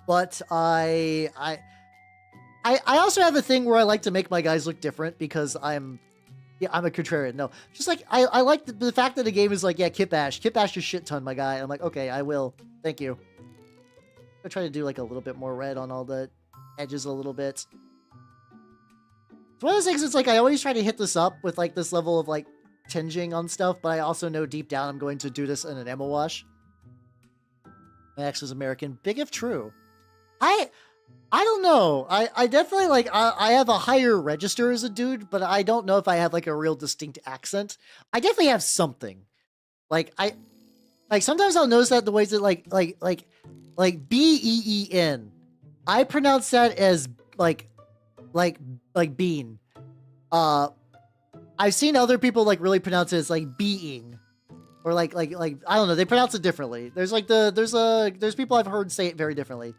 But I also have a thing where I like to make my guys look different because I'm a contrarian. No, just like I like the fact that the game is like, yeah, Kip Ash a shit ton, my guy. And I'm like, okay, I will. Thank you. I'm gonna try to do like a little bit more red on all the edges a little bit. It's one of those things. It's like I always try to hit this up with like this level of like tinging on stuff, but I also know deep down I'm going to do this in an ammo wash. My ex was American. Big if true. I don't know. I definitely like I have a higher register as a dude, but I don't know if I have like a real distinct accent. I definitely have something. Like sometimes I'll notice that the ways that like B-E-E-N. I pronounce that as like bean. I've seen other people like really pronounce it as like being. Or like I don't know, they pronounce it differently. There's people I've heard say it very differently.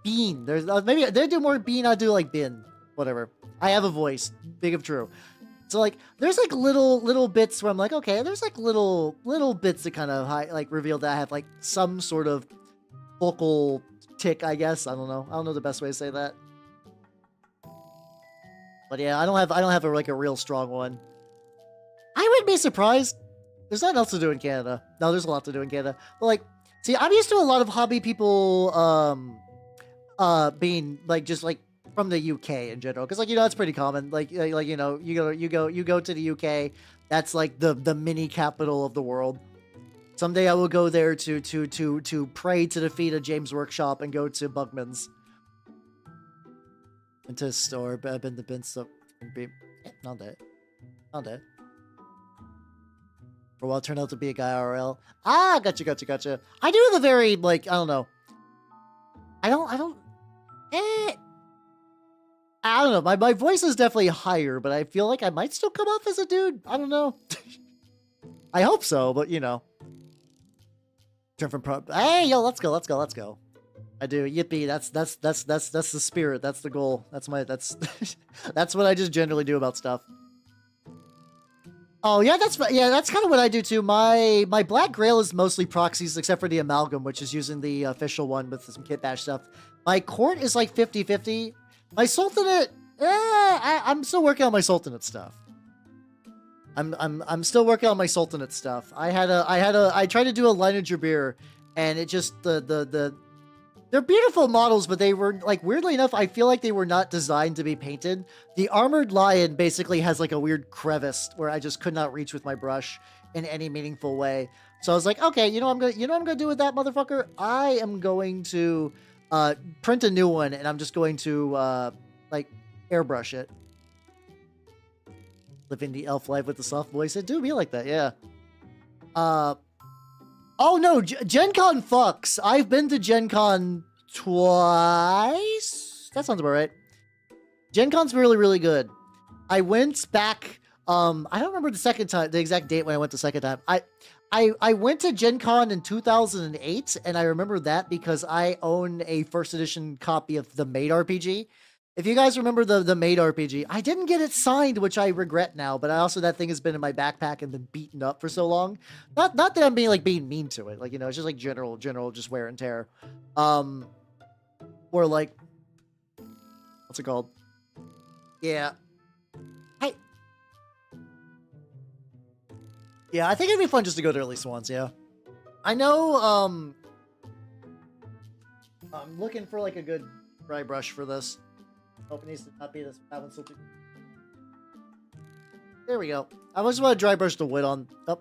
Bean. There's maybe they do more bean. I do like bin. Whatever. I have a voice. Big if true. So like, there's like little bits where I'm like, okay, there's like little bits that kind of like reveal that I have like some sort of vocal tick. I guess I don't know the best way to say that. But yeah, I don't have a real strong one. I wouldn't be surprised. There's nothing else to do in Canada. No, there's a lot to do in Canada. But like, see, I'm used to a lot of hobby people being like just like from the UK in general, because like it's pretty common. Like you know, you go to the UK. That's like the mini capital of the world. Someday I will go there to pray to defeat a James Workshop and go to Bugman's. Into a store, but I've been to bin stuff. Not that. Not that. For a while, turned out to be a guy IRL. Ah, gotcha. I do the very, like, I don't know. I don't know. My voice is definitely higher, but I feel like I might still come off as a dude. I don't know. I hope so, but you know. Turn from pro. Hey, yo, let's go. I do. Yippee. That's the spirit. That's the goal. That's what I just generally do about stuff. Oh yeah, that's kind of what I do too. My Black Grail is mostly proxies, except for the Amalgam, which is using the official one with some kit bash stuff. My Court is like 50-50. My Sultanate, I'm still working on my Sultanate stuff. I'm still working on my Sultanate stuff. I tried to do a Lineager beer, and it just they're beautiful models, but they were, like, weirdly enough, I feel like they were not designed to be painted. The Armored Lion basically has, like, a weird crevice where I just could not reach with my brush in any meaningful way. So I was like, okay, you know what I'm gonna do with that motherfucker? I am going to print a new one, and I'm just going to, like, airbrush it. Living the elf life with the soft voice. It do be like that, yeah. Oh no, Gen Con fucks. I've been to Gen Con twice. That sounds about right. Gen Con's really, really good. I went back, I don't remember the exact date when I went the second time. I went to Gen Con in 2008, and I remember that because I own a first edition copy of the Made RPG. If you guys remember the Made RPG, I didn't get it signed, which I regret now, but that thing has been in my backpack and been beaten up for so long. Not that I'm being mean to it. Like, you know, it's just like general just wear and tear. Or like, what's it called? Yeah. Yeah, I think it'd be fun just to go there at least once, yeah. I know, I'm looking for like a good dry brush for this. Hope it needs to not be this. That one's still too. There we go. I just want to dry brush the wood on. Oh,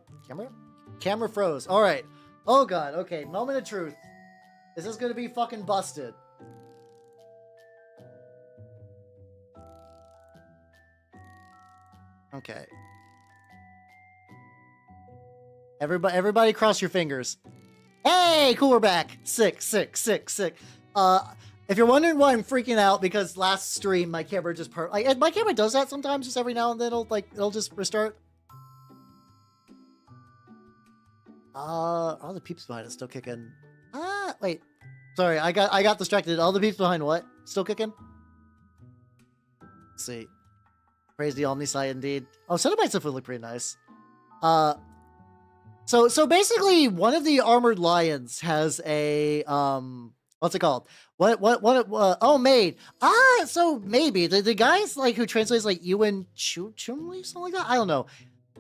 camera froze. All right. Oh god. Okay. Moment of truth. Is this gonna be fucking busted? Okay. Everybody, cross your fingers. Hey, cool. We're back. Sick. If you're wondering why I'm freaking out, because last stream my camera just my camera does that sometimes, just every now and then it'll just restart. All the peeps behind us still kicking. Wait. Sorry, I got distracted. All the peeps behind what? Still kicking? Let's see. Praise the Omnisci indeed. Oh, Cenobites definitely look pretty nice. So basically one of the Armored Lions has a what's it called? Oh, Made. So maybe the guys like who translates like Ewan Chumley, something like that. I don't know.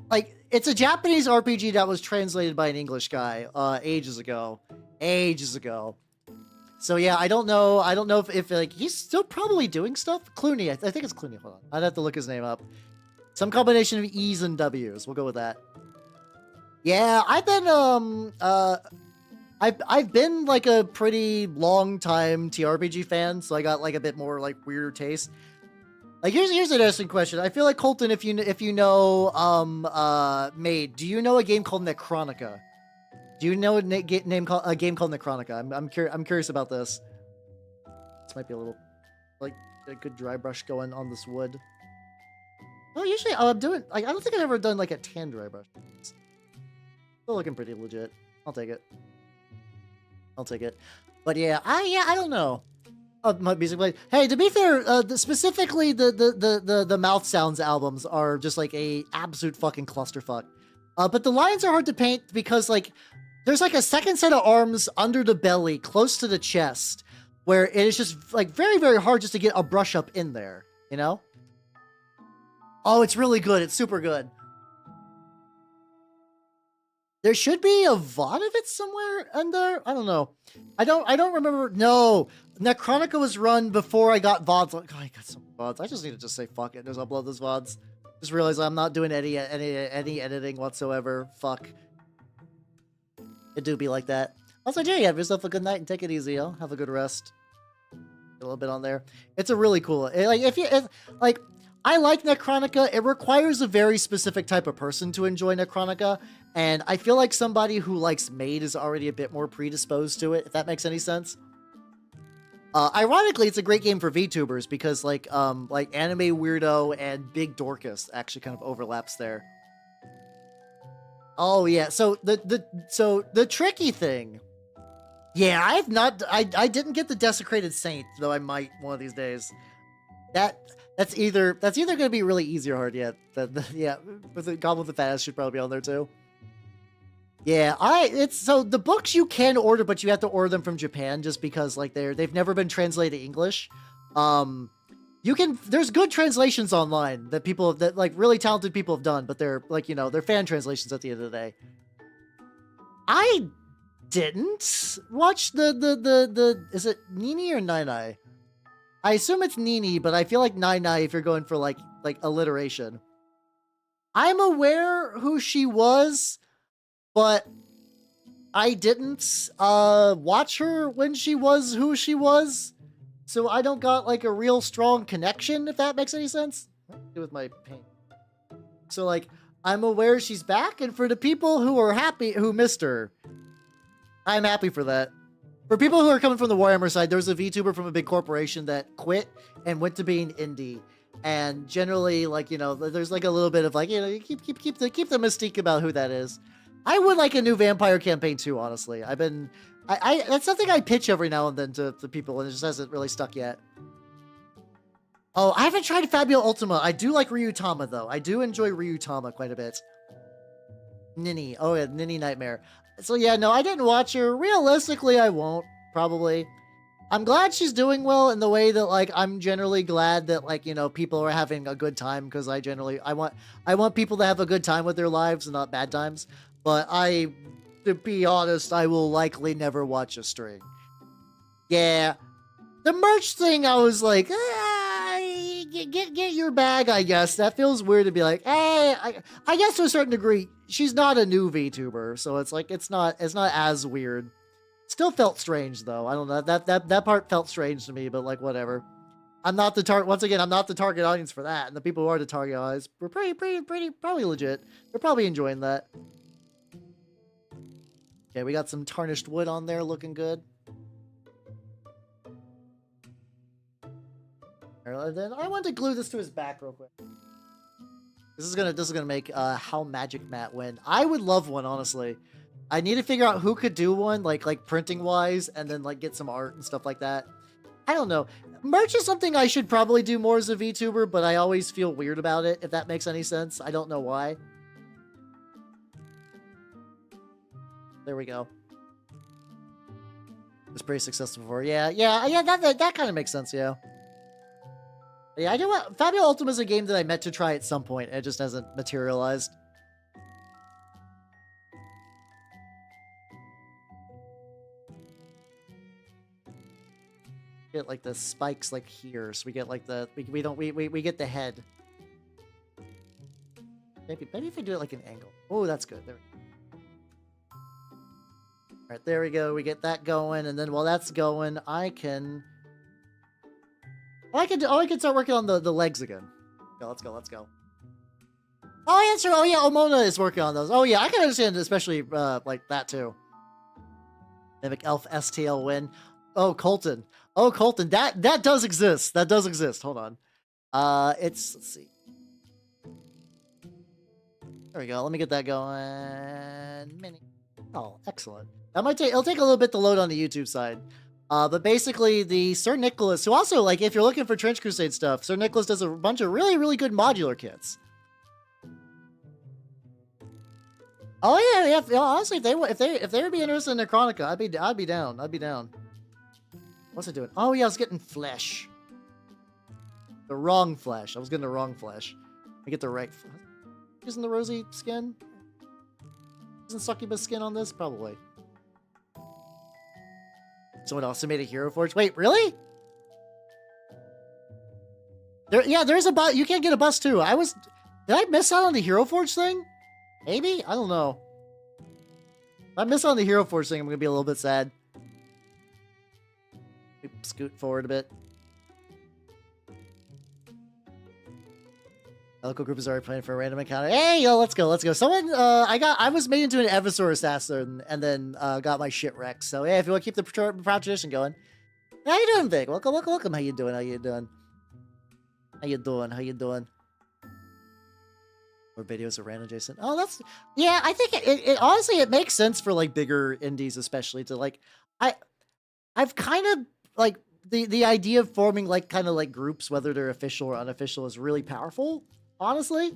Like, it's a Japanese RPG that was translated by an English guy ages ago. So yeah, I don't know if like he's still probably doing stuff. Clooney, I think it's Clooney. Hold on, I'd have to look his name up. Some combination of E's and W's. We'll go with that. Yeah, I've been I've been like a pretty long time TRPG fan, so I got like a bit more like weirder taste. Like here's an interesting question. I feel like Colton, if you know Made, do you know a game called Necronica? Do you know a game called Necronica? I'm curious about this. This might be a little like a good dry brush going on this wood. Well, usually I'm doing like I don't think I've ever done like a tan dry brush. Still looking pretty legit. I'll take it. But yeah, I don't know. My music play. Hey, to be fair, specifically the Mouth Sounds albums are just like a absolute fucking clusterfuck. But the lions are hard to paint because like there's like a second set of arms under the belly, close to the chest, where it is just like very, very hard just to get a brush up in there, you know? Oh, it's really good. It's super good. There should be a VOD of it somewhere in there. I don't know. I don't remember. No, Necronica was run before I got VODs. Like, I got some VODs. I just need to just say fuck it. Just upload those VODs. Just realize I'm not doing any editing whatsoever. Fuck. It do be like that. Also, Jerry, have yourself a good night and take it easy, yo. Have a good rest. A little bit on there. It's a really cool. Like, I like Necronica. It requires a very specific type of person to enjoy Necronica, and I feel like somebody who likes Maid is already a bit more predisposed to it. If that makes any sense. Ironically, it's a great game for VTubers because like Anime Weirdo and Big Dorcas actually kind of overlaps there. Oh yeah, so the tricky thing. Yeah, I didn't get the Desecrated Saint, though I might one of these days. That's either going to be really easy or hard yet. Yeah, with the Goblin with the Fat Ass should probably be on there too. Yeah, so the books you can order, but you have to order them from Japan just because like they've never been translated to English. There's good translations online that like really talented people have done, but they're like, they're fan translations at the end of the day. I didn't watch the is it Nini or Nai? I assume it's Nini, but I feel like Nai if you're going for like alliteration. I'm aware who she was, but I didn't watch her when she was who she was, so I don't got like a real strong connection, if that makes any sense. What do I do with my paint? So like, I'm aware she's back, and for the people who are happy, who missed her, I'm happy for that. For people who are coming from the Warhammer side, there's a VTuber from a big corporation that quit and went to being indie. And generally, like, there's like a little bit of like, keep the mystique about who that is. I would like a new vampire campaign too, honestly. That's something I pitch every now and then to people, and it just hasn't really stuck yet. Oh, I haven't tried Fabio Ultima. I do like Ryutama, though. I do enjoy Ryutama quite a bit. Nini. Oh, yeah, Nini Nightmare. So, yeah, no, I didn't watch her. Realistically, I won't, probably. I'm glad she's doing well in the way that, like, I'm generally glad that, like, people are having a good time, because I want people to have a good time with their lives and not bad times. But to be honest, I will likely never watch a string. Yeah. The merch thing, I was like, get your bag, I guess. That feels weird to be like, hey, I guess to a certain degree, she's not a new VTuber, so it's like, it's not as weird. Still felt strange, though. I don't know, that part felt strange to me, but like, whatever. I'm not the target, once again, I'm not the target audience for that, and the people who are the target audience were probably legit. They're probably enjoying that. Okay, we got some tarnished wood on there, looking good. Then I want to glue this to his back real quick. This is gonna make How Magic Matt win. I would love one, honestly. I need to figure out who could do one, like printing wise, and then like get some art and stuff like that. I don't know. Merch is something I should probably do more as a VTuber, but I always feel weird about it, if that makes any sense. I don't know why. There we go. It's pretty successful before. Yeah, that kind of makes sense, yeah. Yeah, I do want... Fabio Ultima is a game that I meant to try at some point, and it just hasn't materialized. Get like the spikes like here, so we get like the... We get the head. Maybe if I do it like an angle. Oh, that's good. There we go. Alright, there we go. We get that going, and then while that's going, I can start working on the legs again. Let's go. Oh, yeah, sure. Oh, yeah, Omona is working on those. Oh, yeah, I can understand, especially, like, that, too. Mimic Elf STL win. Oh, Colton. That does exist. That does exist. Hold on. Let's see. There we go. Let me get that going. Mini. Oh, excellent. It'll take a little bit to load on the YouTube side. But basically, the Sir Nicholas, who also, like, if you're looking for Trench Crusade stuff, Sir Nicholas does a bunch of really, really good modular kits. Oh yeah. Honestly, if they would be interested in Necronica, I'd be down. What's it doing? Oh yeah, I was getting flesh. The wrong flesh. I was getting the wrong flesh. I get the right. Isn't the rosy skin? Isn't Succubus skin on this? Probably. Someone also made a Hero Forge. Wait, really? There's a bus. You can't get a bus too. Did I miss out on the Hero Forge thing? Maybe? I don't know. If I miss on the Hero Forge thing, I'm gonna be a little bit sad. Scoot forward a bit. The local group is already planning for a random encounter. Hey, yo, let's go, let's go. Someone, I was made into an Evisor assassin and then got my shit wrecked. So yeah, if you want to keep the proud tradition going. How you doing, Vic? Welcome, welcome, welcome. How you doing? How you doing? How you doing? How you doing? More videos of random Jason. Oh, that's yeah. I think it honestly it makes sense for like bigger indies, especially to like I've kind of like the idea of forming like kind of like groups, whether they're official or unofficial, is really powerful. Honestly,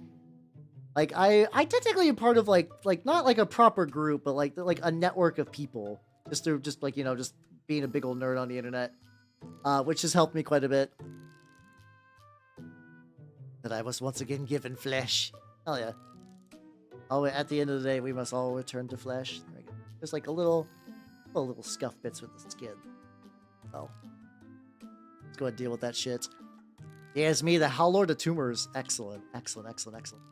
like I technically am part of like not like a proper group, but like a network of people just through just like just being a big old nerd on the internet, which has helped me quite a bit. That I was once again given flesh. Hell yeah. Oh, at the end of the day, we must all return to flesh. There we go. There's like a little scuff bits with the skin. Oh. Let's go ahead and deal with that shit. Yeah, it's me, the Howlord of Tumors. Excellent, excellent, excellent, excellent.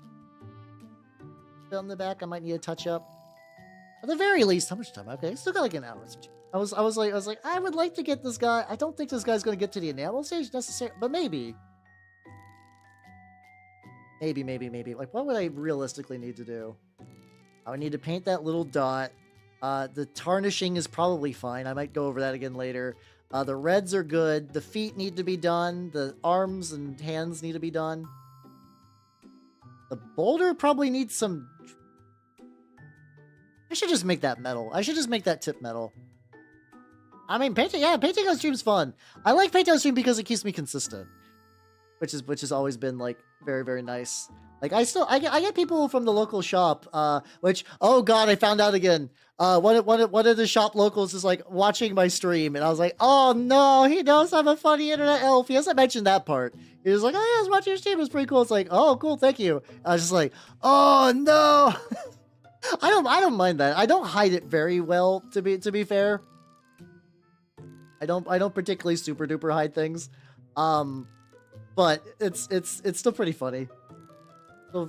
On the back, I might need a touch up. At the very least, how much time? Okay, still got like an hour or two. I was like, I would like to get this guy. I don't think this guy's gonna get to the enamel stage necessarily, but maybe. Maybe. Like, what would I realistically need to do? I would need to paint that little dot. The tarnishing is probably fine. I might go over that again later. The reds are good. The feet need to be done. The arms and hands need to be done. The boulder probably needs some... I should just make that metal. I should just make that tip metal. I mean, painting on stream is fun. I like painting on stream because it keeps me consistent. Which has always been like very, very nice. Like I get people from the local shop, which, oh god, I found out again. One of the shop locals is like watching my stream, and I was like, oh no, he knows I'm a funny internet elf. He hasn't mentioned that part. He was like, oh yeah, I was watching your stream, it's pretty cool. It's like, oh cool, thank you. I was just like, oh no. I don't mind that. I don't hide it very well, to be fair. I don't particularly super duper hide things. But it's still pretty funny.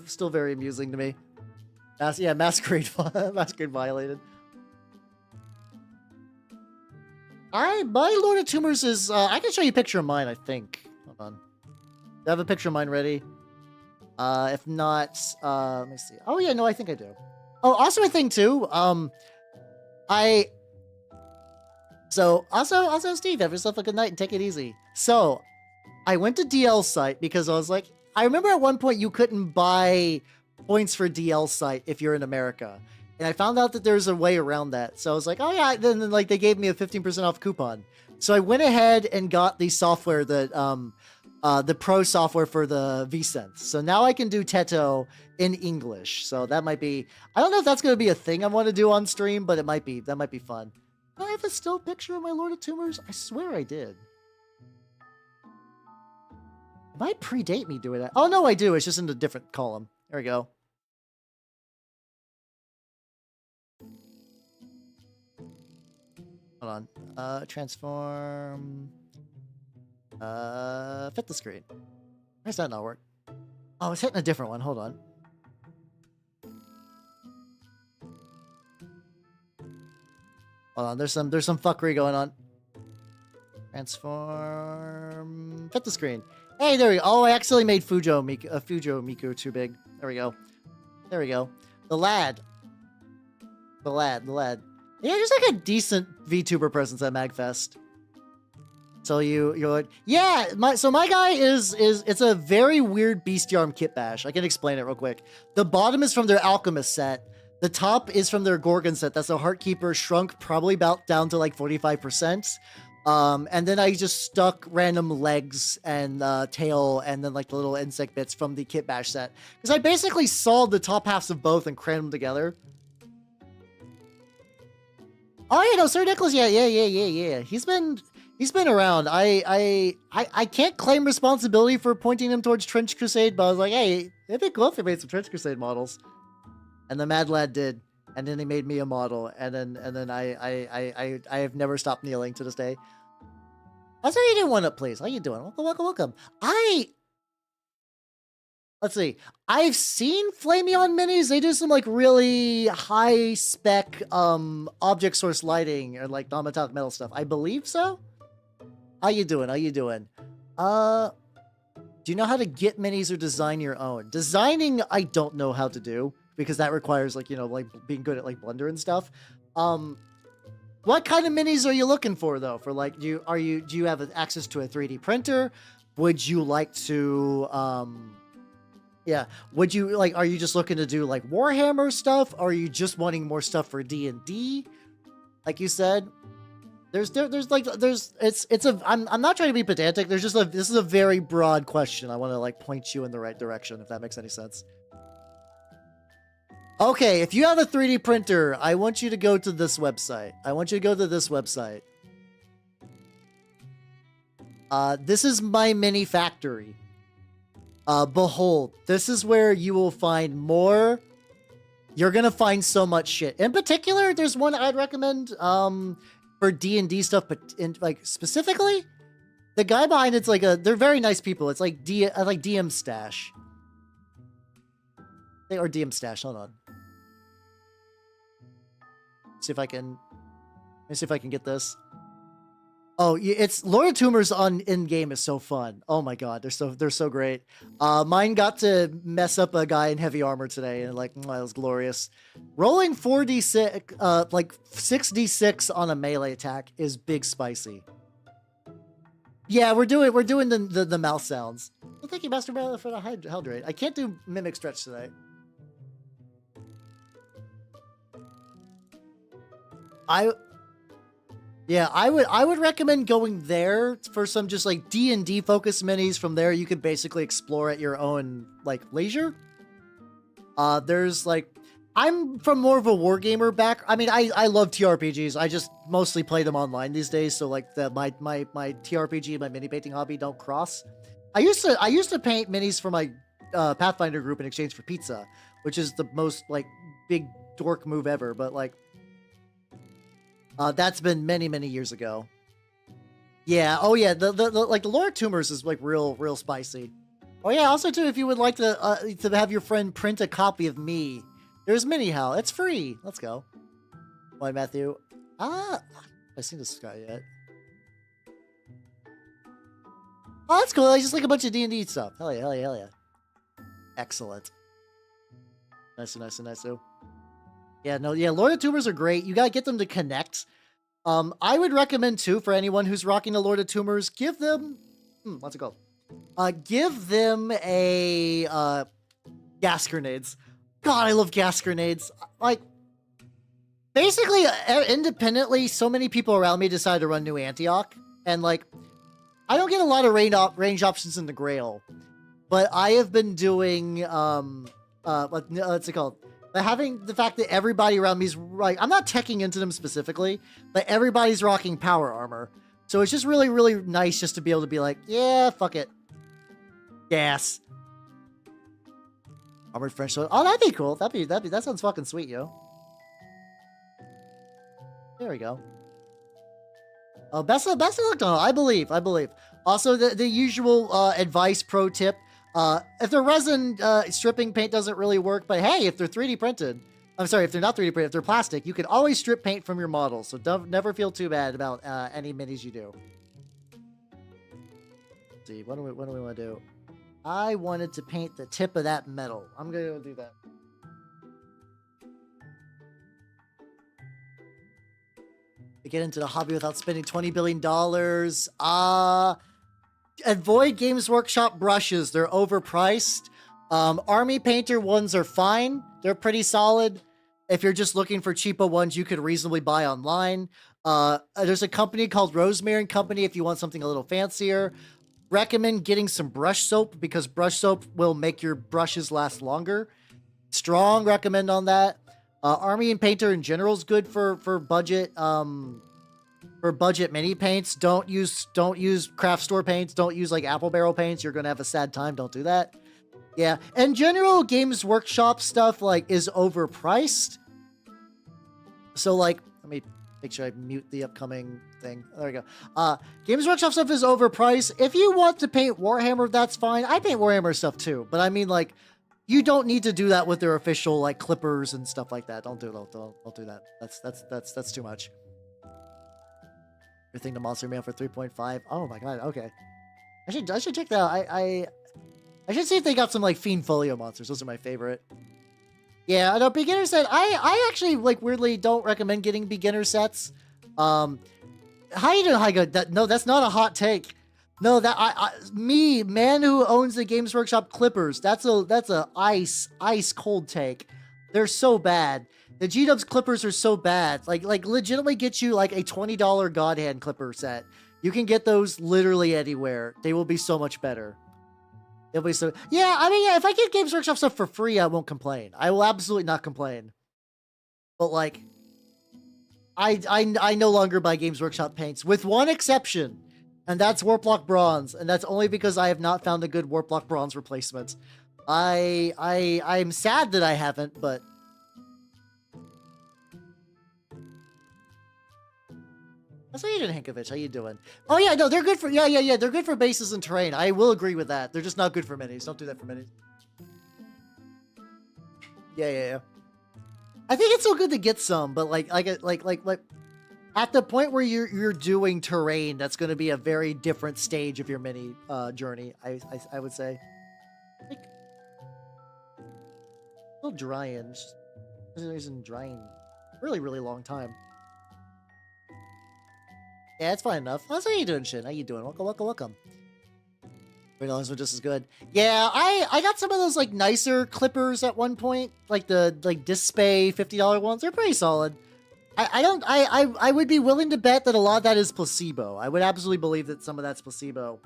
Still very amusing to me. Yeah, masquerade violated. My Lord of Tumors is I can show you a picture of mine, I think. Hold on. Do I have a picture of mine ready? If not, let me see. Oh yeah, no, I think I do. Oh, also a thing too. Also Steve, have yourself a good night and take it easy. So I went to DL site because I was like, I remember at one point you couldn't buy points for DL site if you're in America. And I found out that there's a way around that. So I was like, oh yeah, then like they gave me a 15% off coupon. So I went ahead and got the software that, the pro software for the vSynth. So now I can do Teto in English. So that might be, I don't know if that's going to be a thing I want to do on stream, but it might be, that might be fun. Do I have a still picture of my Lord of Tumors? I swear I did. It might predate me doing that. Oh, no, I do. It's just in a different column. There we go. Hold on. Transform. Fit the screen. Why does that not work? Oh, it's hitting a different one. Hold on. Hold on. There's some fuckery going on. Transform. Fit the screen. Hey, there we go. Oh, I accidentally made Fujo Miku too big. There we go. There we go. The lad. Yeah, just like a decent VTuber presence at MagFest. So you're yeah, my guy is it's a very weird bestiarm kit bash. I can explain it real quick. The bottom is from their Alchemist set. The top is from their Gorgon set. That's a Heartkeeper shrunk probably about down to like 45%. And then I just stuck random legs and tail and then like the little insect bits from the Kit Bash set. Because I basically sawed the top halves of both and crammed them together. Oh, yeah, no, Sir Nicholas, yeah. He's been around. I can't claim responsibility for pointing him towards Trench Crusade, but I was like, hey, it'd be cool if they made some Trench Crusade models. And the Mad Lad did. And then he made me a model, and then I have never stopped kneeling to this day. How's you doing, one up, please? How you doing? Welcome. let's see. I've seen Flameon minis. They do some like really high spec object source lighting or like non-metallic metal stuff. I believe so. How you doing? How you doing? Do you know how to get minis or design your own? Designing, I don't know how to do because that requires like, you know, like being good at like Blender and stuff. What kind of minis are you looking for though? For like, do you have access to a 3D printer? Would you like to, yeah, would you like, are you just looking to do like Warhammer stuff? Or are you just wanting more stuff for D&D? Like you said, I'm not trying to be pedantic. This is a very broad question. I want to like point you in the right direction, if that makes any sense. Okay, if you have a 3D printer, I want you to go to this website. This is my mini factory. Behold, this is where you will find more. You're gonna find so much shit. In particular, there's one I'd recommend for D&D stuff, but like specifically, the guy behind it's like they're very nice people. It's like DM Stash. Or DM Stash. Hold on. Let me see if I can get this. Oh, it's Lord of Tumors on in-game is so fun. Oh my god, they're so great. Mine got to mess up a guy in heavy armor today, and like, that was glorious. Rolling 4d6, like 6d6 on a melee attack is big spicy. Yeah, we're doing the mouth sounds. Well, thank you, Master Bella, for the hydrate. I can't do mimic stretch today. I would recommend going there for some just like D&D focused minis. From there, you can basically explore at your own like leisure. There's like, I'm from more of a wargamer back. I mean, I love TRPGs. I just mostly play them online these days. So like my TRPG and my mini painting hobby don't cross. I used to paint minis for my Pathfinder group in exchange for pizza, which is the most like big dork move ever. But like, that's been many, many years ago. Yeah. Oh yeah. The like the Lord of Tumors is like real spicy. Oh yeah. Also too, if you would like to have your friend print a copy of me, there's Minihal. It's free. Let's go. Why, Matthew? I've seen this guy yet. Oh, that's cool. I just like a bunch of D&D stuff. Hell yeah. Hell yeah. Hell yeah. Excellent. Nice. Yeah, no, yeah, Lord of Tumors are great. You gotta get them to connect. I would recommend, too, for anyone who's rocking the Lord of Tumors, give them... what's it called? Give them a... gas grenades. God, I love gas grenades. Like, basically, independently, so many people around me decided to run New Antioch. And, like, I don't get a lot of range options in the Grail. But I have been doing, what's it called? But having the fact that everybody around me is like, I'm not teching into them specifically, but everybody's rocking power armor. So it's just really, really nice just to be able to be like, yeah, fuck it. Gas. Armored French sword. Oh, that'd be cool. That sounds fucking sweet, yo. There we go. Oh, best of luck, Donald. I believe. Also, the usual advice pro tip. If the resin stripping paint doesn't really work, but hey, if they're 3D printed, I'm sorry, if they're not 3D printed, if they're plastic, you can always strip paint from your models. So never feel too bad about any minis you do. Let's see, what do we want to do? I wanted to paint the tip of that metal. I'm going to go do that. To get into the hobby without spending $20 billion. Avoid Games Workshop brushes. They're overpriced. Army Painter ones are fine. They're pretty solid. If you're just looking for cheaper ones, you could reasonably buy online. There's a company called Rosemary & Company if you want something a little fancier. Recommend getting some brush soap because brush soap will make your brushes last longer. Strong recommend on that. Army and Painter in general is good for budget. For budget mini paints, don't use craft store paints. Don't use like apple barrel paints. You're gonna have a sad time. Don't do that. Yeah, in general, Games Workshop stuff like is overpriced. So like, let me Make sure I mute the upcoming thing. There we go. Games Workshop stuff is overpriced. If you want to paint Warhammer, that's fine. I paint Warhammer stuff too, but I mean, like, you don't need to do that with their official like clippers and stuff like that. Don't do that. That's too much. Everything to Monster Man for 3.5. Oh my god. Okay. I should check that out. I should see if they got some like Fiend Folio monsters. Those are my favorite. Yeah, no, beginner set. I actually like weirdly don't recommend getting beginner sets. How you doing, Hi Good? No, that's not a hot take. No, me, man who owns the Games Workshop Clippers. That's a ice cold take. They're so bad. The G-Dubs Clippers are so bad. Like legitimately get you like a $20 God Hand Clipper set. You can get those literally anywhere. They will be so much better. It'll be so... Yeah, I mean, yeah, if I get Games Workshop stuff for free, I won't complain. I will absolutely not complain. But, like, I no longer buy Games Workshop paints, with one exception, and that's Warplock Bronze, and that's only because I have not found a good Warplock Bronze replacement. I'm sad that I haven't, but... That's how you doing, Hankovich. How you doing? Oh yeah, no, they're good for yeah. They're good for bases and terrain. I will agree with that. They're just not good for minis. Don't do that for minis. Yeah. I think it's so good to get some, but like at the point where you're doing terrain, that's going to be a very different stage of your mini journey. I would say. Like, still drying. Just reason drying. Really long time. Yeah, it's fine enough. How's you doing, Shin? How you doing? Welcome. Wait, no, those are just as good. Yeah, I got some of those like nicer clippers at one point, like the Display $50 ones. They're pretty solid. I would be willing to bet that a lot of that is placebo. I would absolutely believe that some of that's placebo.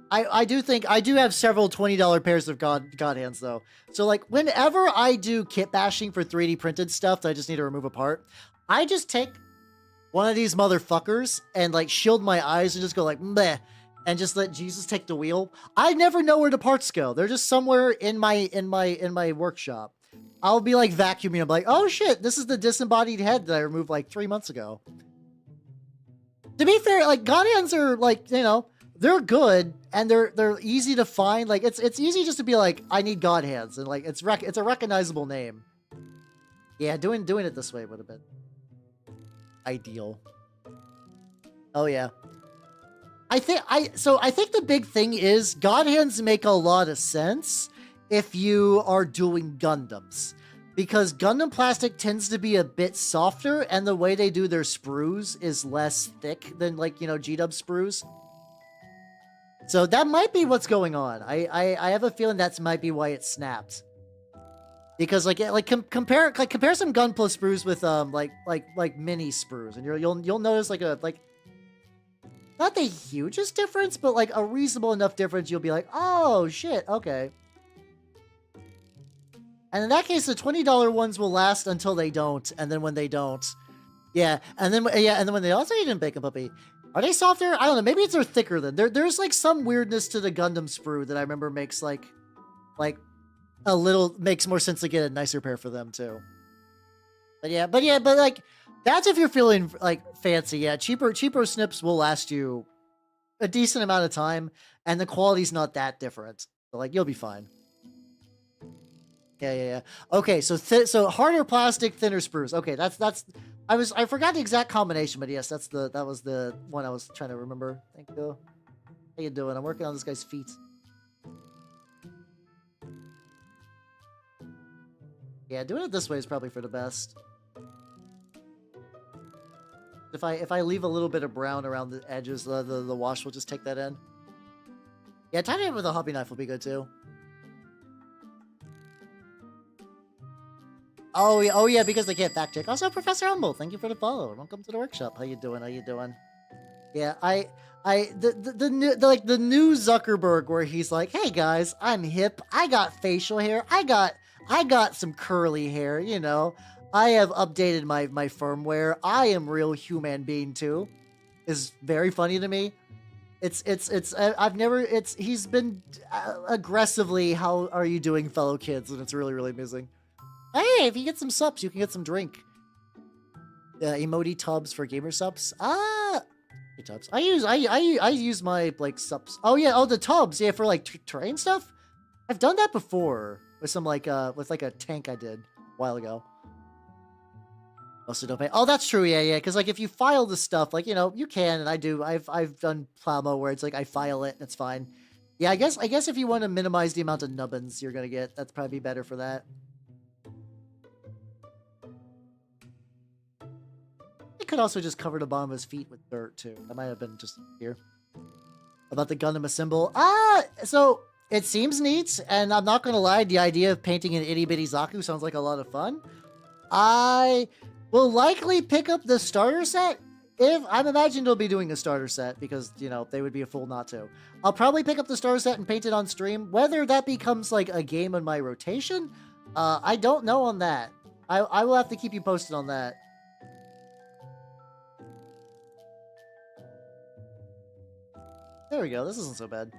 I do think I do have several $20 pairs of God Hands though. So like whenever I do kit bashing for 3D printed stuff that I just need to remove a part, I just take one of these motherfuckers and like shield my eyes and just go like meh and just let Jesus take the wheel. I never know where the parts go. They're just somewhere in my workshop. I'll be like vacuuming. I'm like, oh shit, this is the disembodied head that I removed like 3 months ago. To be fair, like God Hands are like, you know, they're good and they're easy to find. Like it's easy just to be like, I need God Hands, and like it's a recognizable name. Yeah, doing it this way would have been ideal. Oh yeah. I think the big thing is God Hands make a lot of sense if you are doing Gundams, because Gundam plastic tends to be a bit softer and the way they do their sprues is less thick than like, you know, G-Dub sprues. So that might be what's going on. I have a feeling that's might be why it snapped. Because compare some Gunpla sprues with like mini sprues, and you'll notice like not the hugest difference, but like a reasonable enough difference. You'll be like, oh shit, okay. And in that case, the $20 ones will last until they don't, and then when they don't, and then when they also, you didn't bake a puppy. Are they softer? I don't know. Maybe they're thicker than there's like some weirdness to the Gundam sprue that I remember makes like a little makes more sense to get a nicer pair for them too. But like that's if you're feeling like fancy. Yeah, cheaper snips will last you a decent amount of time, and the quality's not that different. So like you'll be fine. Yeah. Okay, so harder plastic, thinner sprues. Okay, that's I forgot the exact combination, but yes, that was the one I was trying to remember. Thank you. How you doing? I'm working on this guy's feet. Yeah, doing it this way is probably for the best. If I leave a little bit of brown around the edges, the wash will just take that in. Yeah, tying it with a hobby knife will be good too. Oh yeah, because they can't fact check. Also, Professor Humble, thank you for the follow. Welcome to the workshop. How you doing? Yeah, the new Zuckerberg where he's like, hey guys, I'm hip. I got facial hair. I got some curly hair, you know. I have updated my firmware. I am real human being too. Is very funny to me. He's been aggressively, how are you doing, fellow kids? And it's really amusing. Hey, if you get some subs, you can get some drink. emoji tubs for gamer subs. Tubs. I use my like subs. Oh yeah, oh the tubs, yeah, for like terrain stuff. I've done that before with some like with like a tank I did a while ago. Mostly don't pay. Oh, that's true. Yeah. Because like if you file the stuff, like you can, and I do. I've done Plamo where it's like I file it and it's fine. Yeah, I guess if you want to minimize the amount of nubbins you're gonna get, that's probably better for that. He could also just cover the bottom of his feet with dirt too. That might have been just here. About the Gundam assemble. So it seems neat, and I'm not gonna lie, the idea of painting an itty bitty Zaku sounds like a lot of fun. I will likely pick up the starter set. If I'm imagining they'll be doing a starter set because they would be a fool not to. I'll probably pick up the starter set and paint it on stream. Whether that becomes like a game in my rotation, I don't know on that. I will have to keep you posted on that. There we go. This isn't so bad.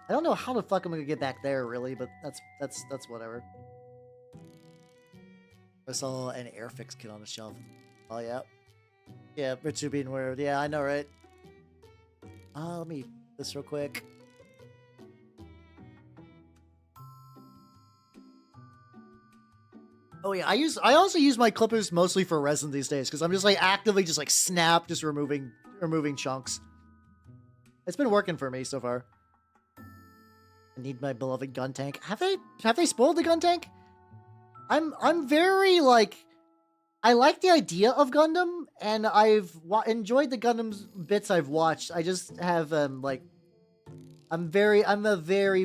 I don't know how the fuck I'm gonna get back there really, but that's whatever. I saw an Airfix kit on the shelf. Oh yeah. Yeah, Richard being weird. Yeah, I know, right? Let me this real quick. Oh yeah, I also use my clippers mostly for resin these days because I'm just like actively just like snap, just removing chunks. It's been working for me so far. I need my beloved gun tank. Have they spoiled the gun tank? I'm very like, I like the idea of Gundam, and I've enjoyed the Gundam bits I've watched. I just have like, I'm a very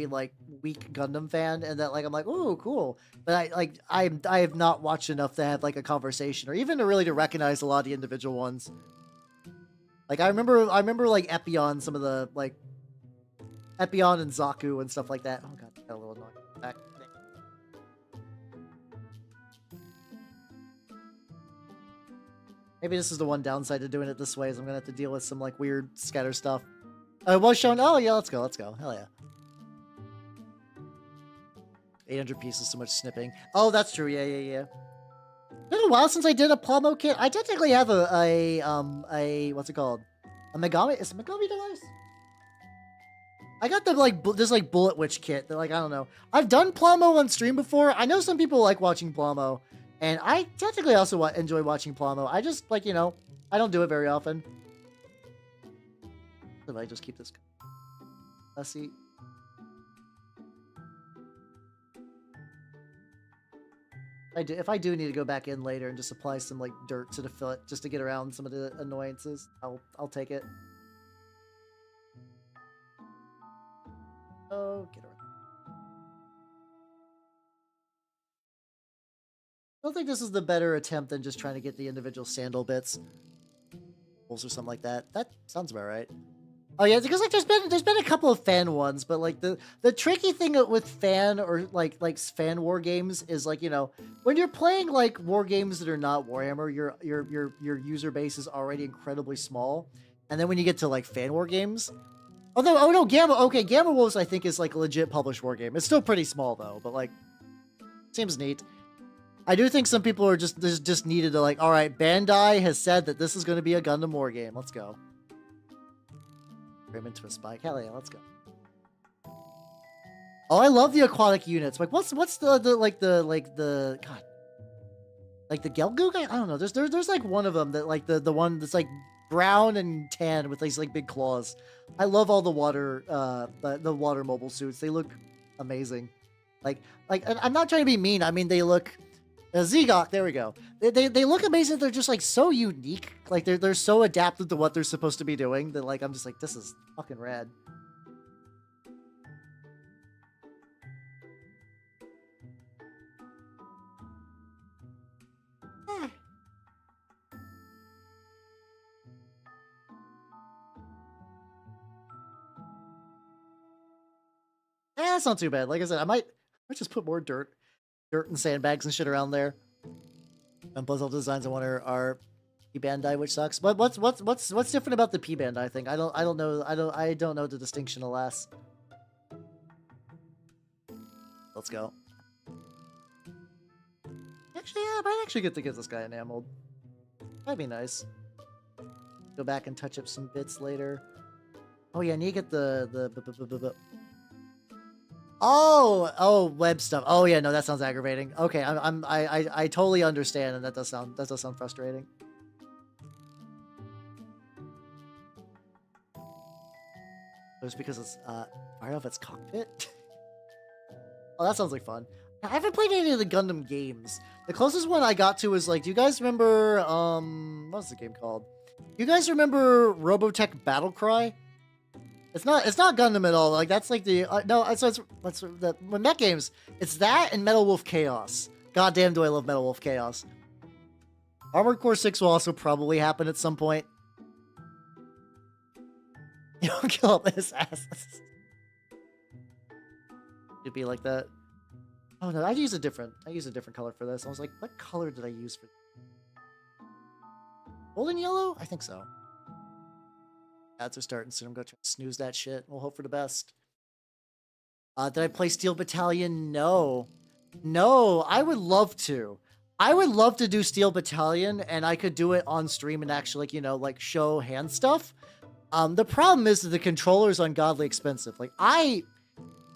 like weak Gundam fan, and that like I'm like, oh cool, but I have not watched enough to have like a conversation or even to recognize a lot of the individual ones. Like I remember like Epion, some of the like Epion and Zaku and stuff like that. Oh god, got a little annoying. Back. Maybe this is the one downside to doing it this way is I'm gonna have to deal with some like weird scatter stuff. It was shown. Oh yeah, let's go. Hell yeah. 800 pieces, so much snipping. Oh, that's true. Yeah. It's been a while since I did a Plamo kit. I technically have a what's it called? A Megami? Is it Megami device? I got the like this like Bullet Witch kit that like I don't know. I've done Plamo on stream before. I know some people like watching Plamo, and I technically also enjoy watching Plamo. I just like I don't do it very often. If I just keep this, let's see. If I do need to go back in later and just apply some like dirt to the foot just to get around some of the annoyances, I'll take it. Oh, get around. I don't think this is the better attempt than just trying to get the individual sandal bits, or something like that. That sounds about right. Oh yeah, because like there's been a couple of fan ones, but like the tricky thing with fan or like fan war games is like when you're playing like war games that are not Warhammer, your user base is already incredibly small, and then when you get to like fan war games, although Gamma Wolves I think is like a legit published war game. It's still pretty small though, but like seems neat. I do think some people are just needed to like, all right, Bandai has said that this is going to be a Gundam war game. Let's go. Into a spike. Hell yeah, let's go. Oh, I love the aquatic units. Like, what's the god, like the Gelgoog? I don't know. There's like one of them that like the one that's like brown and tan with these like big claws. I love all the water water mobile suits. They look amazing. Like I'm not trying to be mean. I mean they look. Zegok, there we go. They look amazing. They're just like so unique. Like they're so adapted to what they're supposed to be doing that like I'm just like this is fucking rad. That's not too bad. Like I said, I might just put more dirt and sandbags and shit around there. And puzzle designs I want are P Bandai, which sucks. But what's different about the P Bandai thing? I don't know the distinction, alas. Let's go. Actually, yeah, I might actually get to get this guy enameled. That'd be nice. Go back and touch up some bits later. Oh yeah, I need to get the oh web stuff. Oh yeah, no, that sounds aggravating. Okay, I totally understand, and that does sound frustrating. Just because it's I don't know if it's cockpit. Oh, that sounds like fun. I haven't played any of the Gundam games. The closest one I got to was like, do you guys remember what's the game called? You guys remember Robotech Battle Cry? It's not Gundam at all. Like that's like the no. It's the mech games. It's that and Metal Wolf Chaos. Goddamn, do I love Metal Wolf Chaos. Armored Core 6 will also probably happen at some point. You don't kill up his ass. It'd be like that. Oh no, I use a different color for this. I was like, what color did I use for? Golden yellow? I think so. Ads are starting soon. I'm gonna try to snooze that shit. We'll hope for the best. Did I play Steel Battalion? No. No, I would love to. I would love to do Steel Battalion, and I could do it on stream and actually, like, you know, like show hand stuff. The problem is that the controller is ungodly expensive. Like, I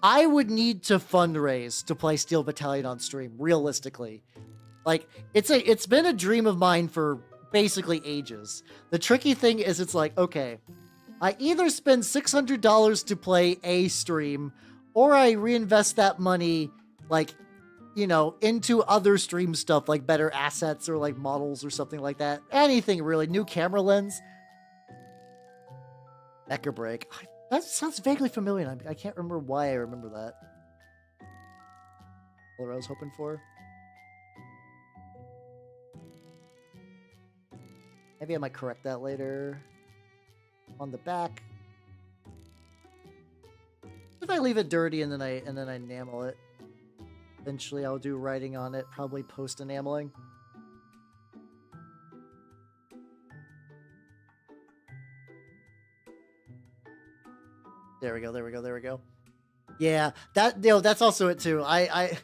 would need to fundraise to play Steel Battalion on stream, realistically. Like, it's been a dream of mine for basically ages. The tricky thing is it's like, okay, I either spend $600 to play a stream, or I reinvest that money, like, you know, into other stream stuff, like better assets or like models or something like that. Anything really. New camera lens. Echo break. That sounds vaguely familiar. I can't remember why I remember that. What I was hoping for. Maybe I might correct that later. On the back. If I leave it dirty and then I enamel it. Eventually I'll do writing on it, probably post enameling. There we go. Yeah, that's also it too. I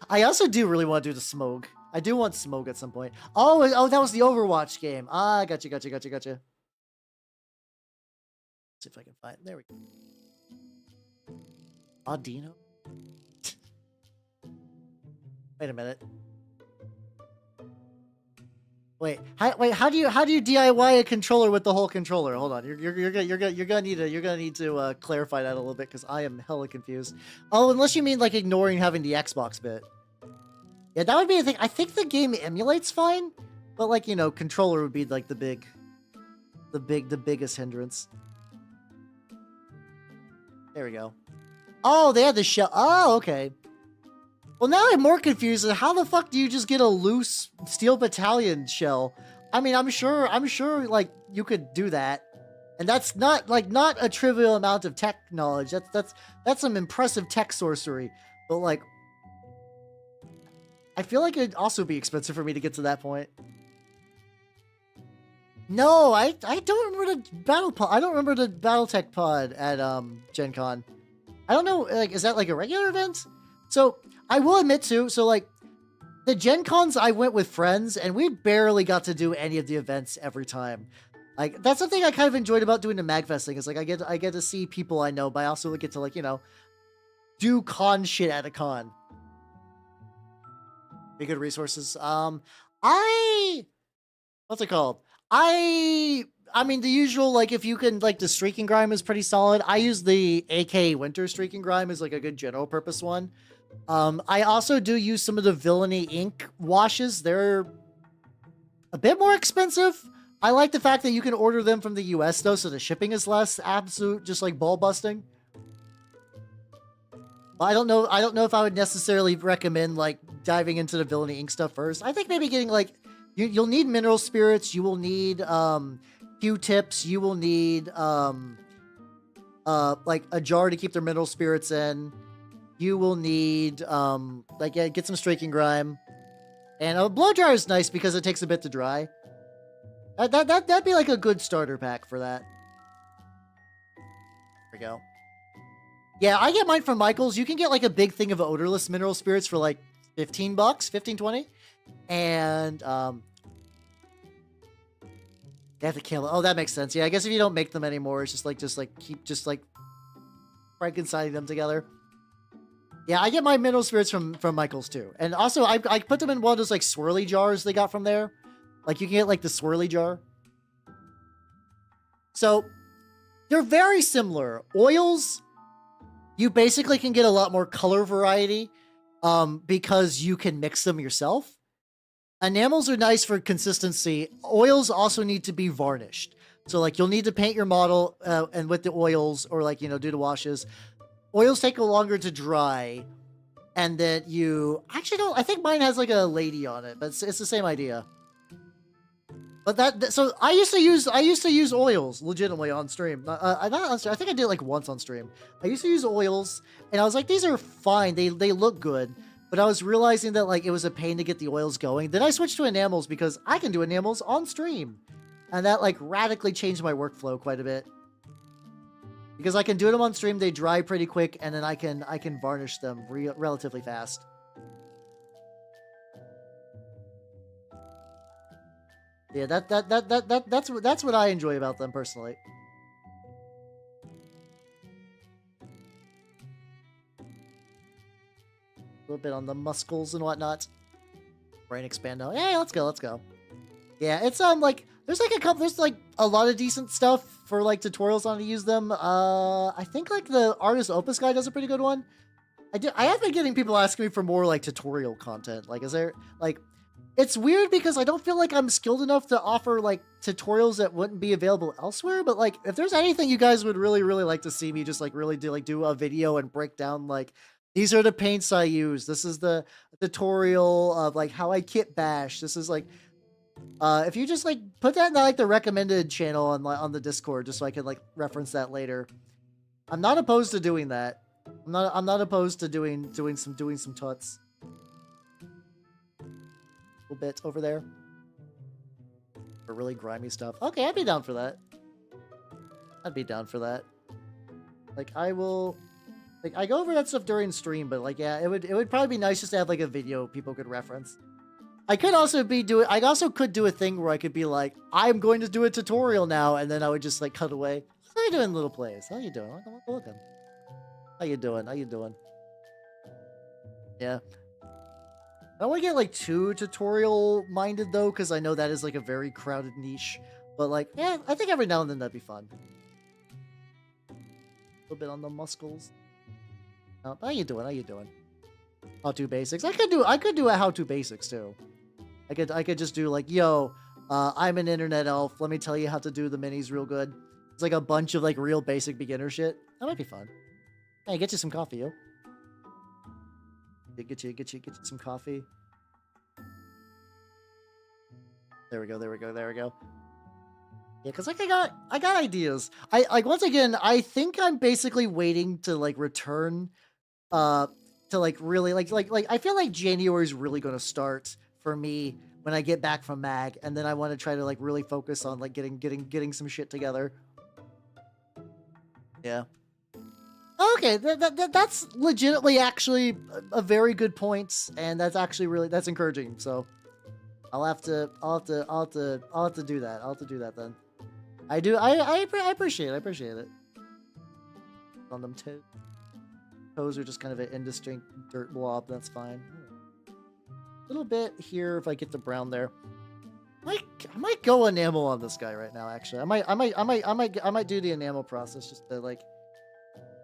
also do really want to do the Smoke. I do want Smoke at some point. Oh, that was the Overwatch game. Ah, gotcha. Let's see if I can find. There we go. Audino. Wait a minute. Wait, how do you DIY a controller with the whole controller? Hold on, you're gonna need to clarify that a little bit because I am hella confused. Oh, unless you mean like ignoring having the Xbox bit. Yeah, that would be a thing. I think the game emulates fine, but like, you know, controller would be like the biggest hindrance. There we go. Oh, they had the shell. Oh, okay. Well, now I'm more confused. How the fuck do you just get a loose Steel Battalion shell? I mean, I'm sure, like, you could do that. And that's not a trivial amount of tech knowledge. That's some impressive tech sorcery. But, like, I feel like it'd also be expensive for me to get to that point. No, I don't remember the battle pod. I don't remember the BattleTech pod at Gen Con. I don't know, like, is that like a regular event? So, I will admit too, so like, the Gen Cons I went with friends, and we barely got to do any of the events every time. Like, that's the thing I kind of enjoyed about doing the MagFest thing, is like, I get to see people I know, but I also get to, like, you know, do con shit at a con. Be good resources. What's it called? I mean, the usual, like, if you can, like, the Streaking Grime is pretty solid. I use the AK Winter Streaking Grime as, like, a good general purpose one. I also do use some of the Villainy ink washes. They're a bit more expensive. I like the fact that you can order them from the US, though, so the shipping is less absolute, just, like, ball busting. I don't know if I would necessarily recommend, like, diving into the Villainy ink stuff first. I think maybe getting, like, you'll need mineral spirits, you will need, Q-tips, you will need, like, a jar to keep their mineral spirits in. You will need, like, yeah, get some Streaking Grime. And a blow dryer is nice because it takes a bit to dry. That'd be like a good starter pack for that. There we go. Yeah, I get mine from Michael's. You can get like a big thing of odorless mineral spirits for like 15 bucks, 15, 20. And, They have to kill it. Oh, that makes sense. Yeah, I guess if you don't make them anymore, it's just like keep Frankensteining them together. Yeah, I get my mineral spirits from Michael's too. And also I put them in one of those like swirly jars they got from there. Like you can get like the swirly jar. So they're very similar. Oils, you basically can get a lot more color variety because you can mix them yourself. Enamels are nice for consistency. Oils also need to be varnished. So like you'll need to paint your model and with the oils or like, do the washes. Oils take longer to dry. And then you actually don't, I think mine has like a lady on it, but it's the same idea. But so I used to use oils legitimately on stream. Not on stream. I think I did it like once on stream. I used to use oils and I was like, these are fine. They look good. But I was realizing that like it was a pain to get the oils going. Then I switched to enamels because I can do enamels on stream. And that like radically changed my workflow quite a bit. Because I can do them on stream, they dry pretty quick, and then I can varnish them relatively fast. Yeah, that's what I enjoy about them personally. A little bit on the muscles and whatnot. Brain expando. Yeah, let's go. Yeah, it's like there's like a lot of decent stuff for like tutorials on how to use them. I think like the Artist Opus guy does a pretty good one. I have been getting people asking me for more like tutorial content. Like, is there like, it's weird because I don't feel like I'm skilled enough to offer like tutorials that wouldn't be available elsewhere. But like, if there's anything you guys would really like to see me just like really do a video and break down like, these are the paints I use. This is the tutorial of like how I kit bash. This is like, if you just like put that in like the recommended channel on the Discord, just so I can like reference that later. I'm not opposed to doing that. I'm not opposed to doing some tuts. A little bit over there. For really grimy stuff. Okay, I'd be down for that. Like I will. Like, I go over that stuff during stream, but like, yeah, it would probably be nice just to have like a video people could reference. I also could do a thing where I could be like, I'm going to do a tutorial now, and then I would just like cut away. How you doing, little plays? How you doing? Welcome. How you doing? Yeah. I don't want to get like too tutorial minded though, because I know that is like a very crowded niche. But like, yeah, I think every now and then that'd be fun. A little bit on the muscles. Oh, how you doing? How-to basics. I could do a how-to basics too. I could just do like, yo, I'm an internet elf. Let me tell you how to do the minis real good. It's like a bunch of like real basic beginner shit. That might be fun. Hey, get you some coffee, yo. Get you some coffee. There we go. Yeah, because like I got ideas. I like once again, I think I'm basically waiting to like return to like really like I feel like January is really gonna start for me when I get back from MAG, and then I want to try to like really focus on like getting some shit together. Yeah. Okay, that's legitimately actually a very good point, and that's actually that's encouraging. So I'll have to do that. I'll have to do that then. I appreciate it. On them toes. Toes are just kind of an indistinct dirt blob. That's fine. A little bit here if I get the brown there. I might go enamel on this guy right now. Actually, I might do the enamel process just to like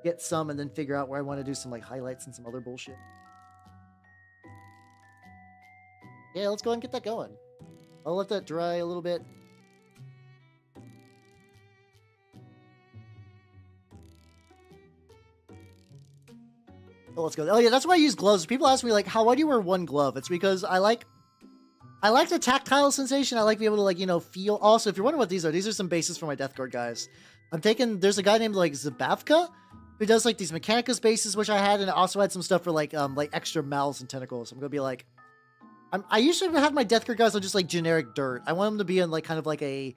get some and then figure out where I want to do some like highlights and some other bullshit. Yeah, let's go ahead and get that going. I'll let that dry a little bit. Oh, let's go. Oh yeah, that's why I use gloves. People ask me like, why do you wear one glove? It's because I like the tactile sensation. I like to be able to like, feel. Also, if you're wondering what these are some bases for my Death Guard guys. There's a guy named like Zabavka who does like these Mechanicus bases, which I had, and I also had some stuff for like extra mouths and tentacles. I'm gonna be like, I usually have my Death Guard guys on just like generic dirt. I want them to be in like kind of like a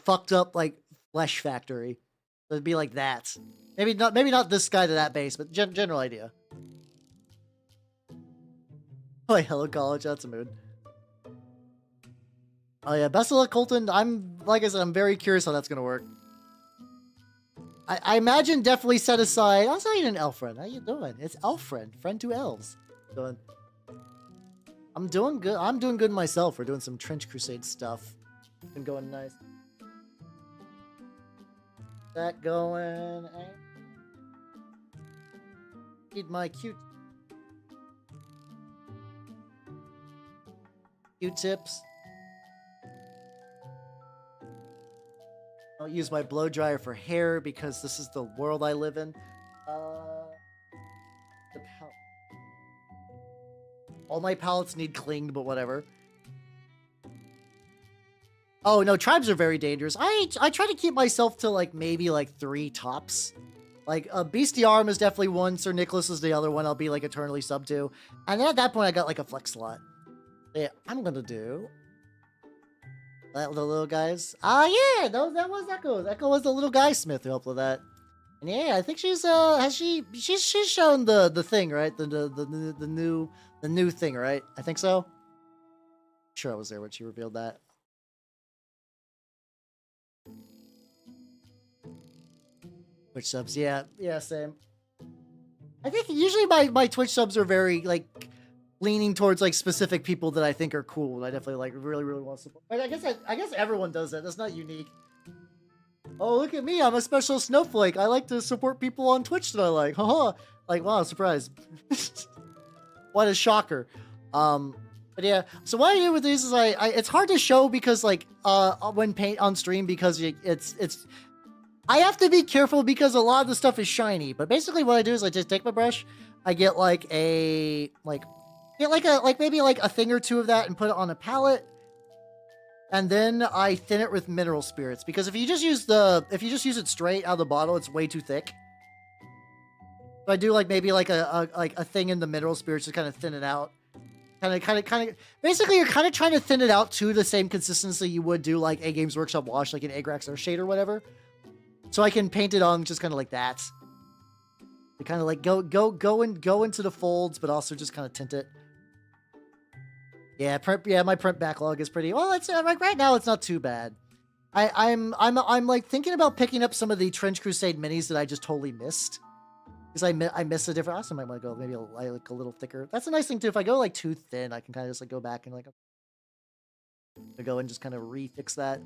fucked up like flesh factory. So it'd be like that. Maybe not this guy to that base, but general idea. Oh, hello college. That's a mood. Oh yeah, best of luck, Colton. Like I said, I'm very curious how that's gonna work. I imagine definitely set aside. I was not even an elf friend. How you doing? It's elf friend to elves. Doing. I'm doing good. I'm doing good myself. We're doing some Trench Crusade stuff. Been going nice. That going. Need my Q-tips. I'll use my blow dryer for hair because this is the world I live in. The palette. All my palettes need cleaned, but whatever. Oh no, tribes are very dangerous. I try to keep myself to like maybe like 3 tops. Like Bestiarum is definitely one. Sir Nicholas is the other one. I'll be like eternally sub to, and then at that point I got like a flex slot. Yeah, I'm gonna do the little guys. Yeah, that was Echo. Echo was the little guy smith who helped with that. And yeah, I think she's she's shown the thing, right? The new thing, right? I think so. Sure, I was there when she revealed that. Twitch subs, yeah, same. I think usually my Twitch subs are very like leaning towards like specific people that I think are cool. And I definitely like really want to support. But I guess everyone does that. That's not unique. Oh, look at me! I'm a special snowflake. I like to support people on Twitch that I like. Haha! Like wow, surprise! What a shocker. But yeah. So what I do with these is it's hard to show because like when paint on stream because it's. I have to be careful because a lot of the stuff is shiny, but basically what I do is I just take my brush, I get like maybe a thing or 2 of that and put it on a palette, and then I thin it with mineral spirits because if you just use it straight out of the bottle, it's way too thick. So I do like maybe like a thing in the mineral spirits to kind of thin it out. Kind of. Basically, you're kind of trying to thin it out to the same consistency you would do like a Games Workshop wash, like an Agrax or Shade or whatever. So I can paint it on just kind of like that. To kind of like go into the folds, but also just kind of tint it. Yeah, my print backlog is pretty well. It's like right now it's not too bad. I'm like thinking about picking up some of the Trench Crusade minis that I just totally missed. Because I missed a different. I also might want to go maybe like a little thicker. That's a nice thing too. If I go like too thin, I can kind of just like go back and like go and just kind of refix that.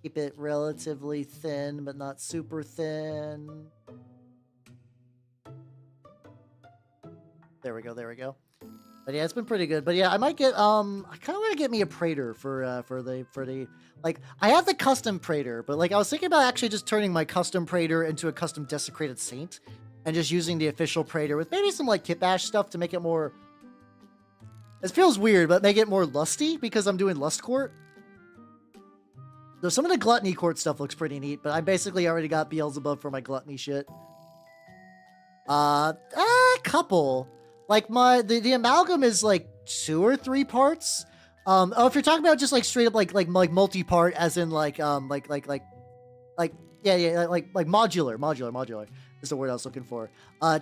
Keep it relatively thin, but not super thin. There we go. But yeah, it's been pretty good. But yeah, I might get I kind of want to get me a Praetor for the like I have the custom Praetor, but like I was thinking about actually just turning my custom Praetor into a custom Desecrated Saint and just using the official Praetor with maybe some like Kit Bash stuff to make it more. It feels weird, but make it more lusty because I'm doing Lust Court. So some of the Gluttony Court stuff looks pretty neat, but I basically already got Beelzebub for my Gluttony shit. A couple. Like the Amalgam is like 2 or 3 parts. Oh, if you're talking about just like straight up like multi-part, as in like modular is the word I was looking for.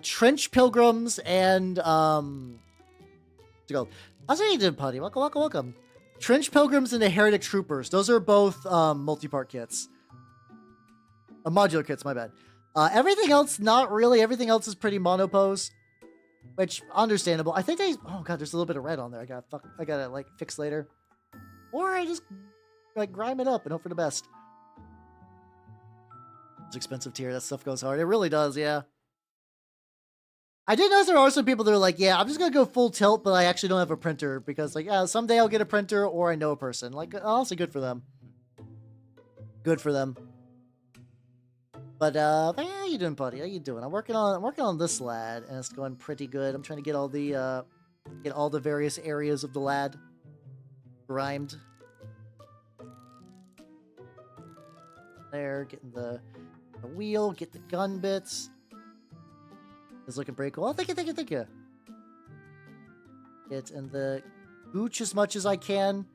Trench Pilgrims and what's it called? How's it you doing, Putty? Welcome. Trench Pilgrims and the Heretic Troopers. Those are both multi-part kits. Modular kits, my bad. Everything else, not really. Everything else is pretty monopose. Which, understandable. I think oh god, there's a little bit of red on there. I gotta like fix later. Or I just like grime it up and hope for the best. It's expensive tier. That stuff goes hard. It really does, yeah. I did notice there are some people that are like, yeah, I'm just gonna go full tilt, but I actually don't have a printer because like, yeah, someday I'll get a printer or I know a person. Like, honestly, good for them. Good for them. But how you doing, buddy? How you doing? I'm working on this lad, and it's going pretty good. I'm trying to get all the various areas of the lad grimed. There, getting the wheel, get the gun bits. It's looking pretty cool. Oh, thank you. Get in the gooch as much as I can.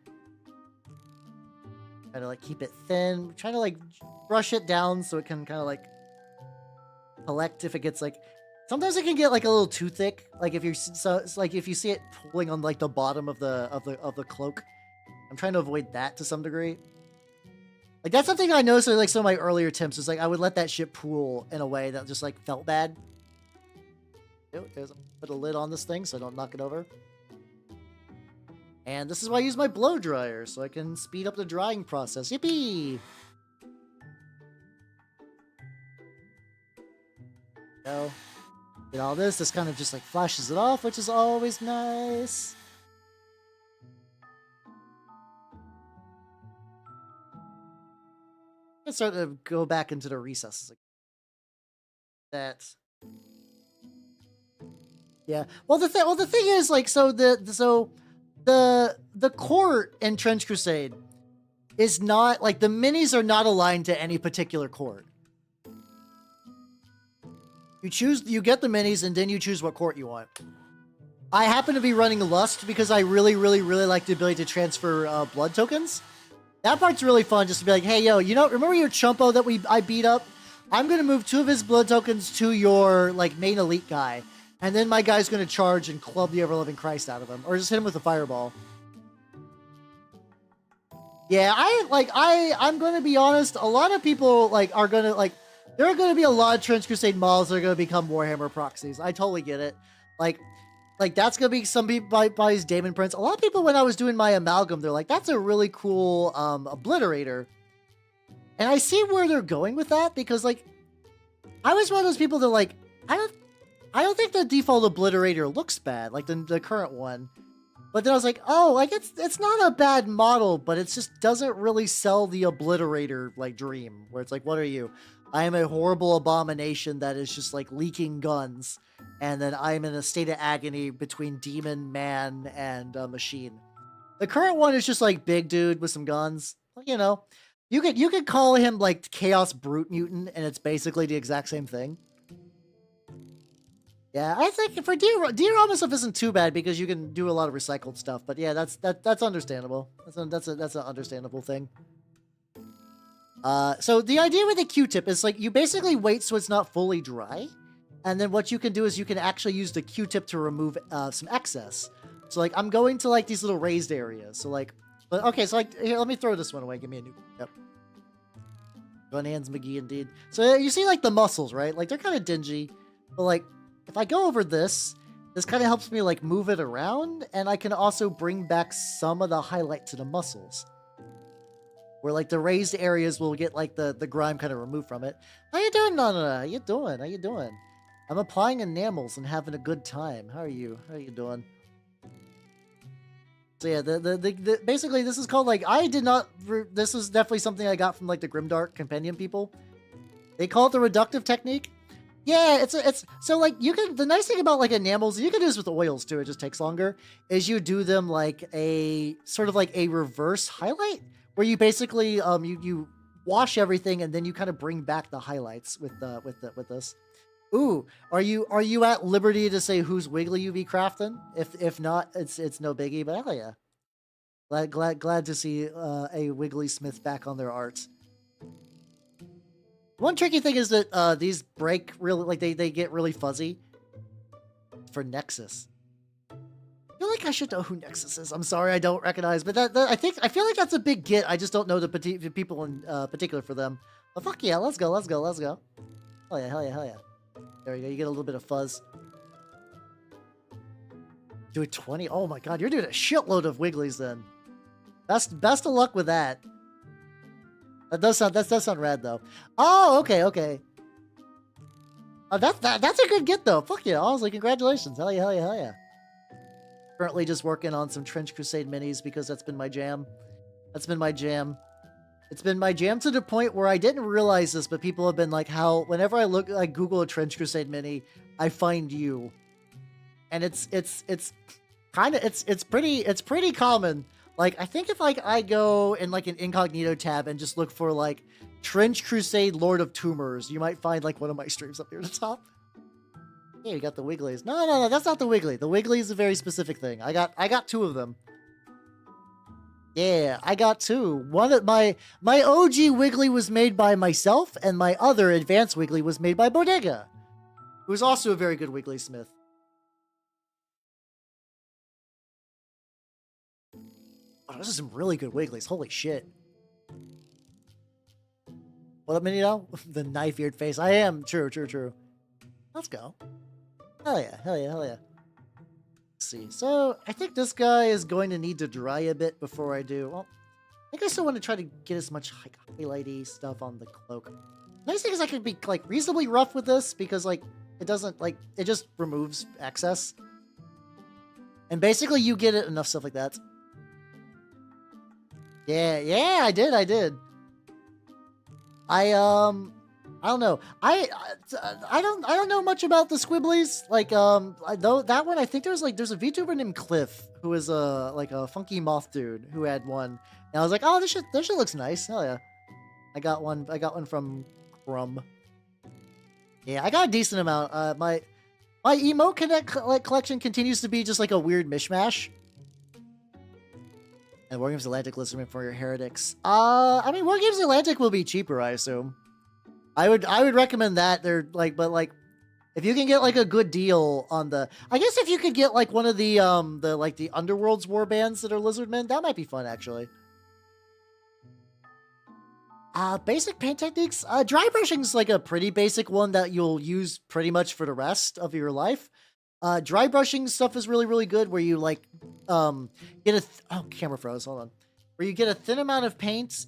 Try to like keep it thin. Try to like brush it down so it can kind of like collect if it gets like. Sometimes it can get like a little too thick. Like if you're it's like if you see it pulling on like the bottom of the cloak, I'm trying to avoid that to some degree. Like, that's something I noticed in, like, some of my earlier attempts, is like, I would let that shit pool in a way that just, like, felt bad. Put a lid on this thing so I don't knock it over. And this is why I use my blow dryer, so I can speed up the drying process. Yippee! Go. Get all this. This kind of just, like, flashes it off, which is always nice. I'm starting to go back into the recesses. That. Yeah. Well, the thing is, like, so the court in Trench Crusade is not, like, the minis are not aligned to any particular court. You get the minis, and then you choose what court you want. I happen to be running Lust because I really like the ability to transfer blood tokens. That part's really fun, just to be like, hey, yo, you know, remember your Chumpo that I beat up? I'm gonna move 2 of his blood tokens to your, like, main elite guy. And then my guy's gonna charge and club the ever-living Christ out of him. Or just hit him with a fireball. Yeah, I'm gonna be honest, a lot of people, like, are gonna, like, there are gonna be a lot of Trench Crusade models that are gonna become Warhammer proxies. I totally get it. Like, that's gonna be some people by his Daemon Prince. A lot of people, when I was doing my amalgam, they're like, that's a really cool obliterator. And I see where they're going with that, because, like, I was one of those people that, like, I don't think the default obliterator looks bad, like the current one. But then I was like, oh, like, it's not a bad model, but it just doesn't really sell the obliterator, like, dream, where it's like, what are you? I am a horrible abomination that is just, like, leaking guns. And then I'm in a state of agony between demon, man, and machine. The current one is just, like, big dude with some guns. You know, you could call him, like, Chaos Brute Mutant, and it's basically the exact same thing. Yeah, I think for DRAM stuff isn't too bad because you can do a lot of recycled stuff. But yeah, that's understandable. That's an understandable thing. So the idea with the Q-tip is, like, you basically wait so it's not fully dry. And then what you can do is you can actually use the Q-tip to remove some excess. So, like, I'm going to, like, these little raised areas. So, like, but okay, so, like, here, let me throw this one away. Give me a new. Yep. Gun hands McGee, indeed. So you see, like, the muscles, right? Like, they're kind of dingy. But, like, if I go over this kind of helps me, like, move it around. And I can also bring back some of the highlight to the muscles. Where, like, the raised areas will get, like, the grime kind of removed from it. How you doing, Nana? How you doing? How you doing? I'm applying enamels and having a good time. How are you? How are you doing? So yeah, basically this is called, like, this is definitely something I got from, like, the Grimdark Compendium people. They call it the reductive technique. Yeah, it's so, like, you can, the nice thing about, like, enamels, you can do this with oils too, it just takes longer, is you do them like a sort of like a reverse highlight, where you basically you wash everything and then you kind of bring back the highlights with this. Ooh, are you at liberty to say whose Wiggly you be crafting? If not, it's no biggie. But hell yeah, glad to see a Wiggly Smith back on their art. One tricky thing is that these break really, like, they get really fuzzy for Nexus. I feel like I should know who Nexus is. I'm sorry, I don't recognize, but I feel like that's a big get. I just don't know the people in particular for them. But fuck yeah, let's go. Hell yeah. There you go. You get a little bit of fuzz. Do a 20. Oh my god, you're doing a shitload of Wigglies then. Best of luck with that. That does sound rad though. Oh, okay. Oh, that's a good get though. Fuck yeah, honestly, congratulations. Hell yeah. Currently just working on some Trench Crusade minis because that's been my jam. It's been my jam to the point where I didn't realize this, but people have been like, how whenever I Google a Trench Crusade mini, I find you. And it's pretty common. Like, I think if, like, I go in, like, an incognito tab and just look for, like, Trench Crusade Lord of Tumors, you might find, like, one of my streams up here at the top. Yeah, you got the Wigglies. No, that's not the Wiggly. The Wiggly is a very specific thing. I got 2 of them. Yeah, I got 2. One of my OG Wiggly was made by myself, and my other advanced Wiggly was made by Bodega, who's also a very good Wiggly Smith. Oh, those are some really good wigglies. Holy shit. What up, Minio? The knife-eared face. I am. True. Let's go. Hell yeah. Let's see. So, I think this guy is going to need to dry a bit before I do. Well, I think I still want to try to get as much highlighty stuff on the cloak. Nice thing is I can be, like, reasonably rough with this because, like, it doesn't, like, it just removes excess. And basically you get it enough stuff like that. Yeah, I did. I don't know. I don't know much about the squibblies. Like, though that one, I think there's a VTuber named Cliff who is like a funky moth dude who had one. And I was like, oh, this shit looks nice. Hell yeah. I got one from Crumb. Yeah, I got a decent amount. My emote collection continues to be just like a weird mishmash. And Wargames Atlantic listening for your heretics. I mean, Wargames Atlantic will be cheaper, I assume. I would recommend that. They're like, but like, if you can get like a good deal on the, I guess if you could get like one of the Underworld's warbands that are Lizardmen, that might be fun actually. Basic paint techniques. Dry brushing is like a pretty basic one that you'll use pretty much for the rest of your life. Dry brushing stuff is really, really good where you like, get a, camera froze, hold on. Where you get a thin amount of paint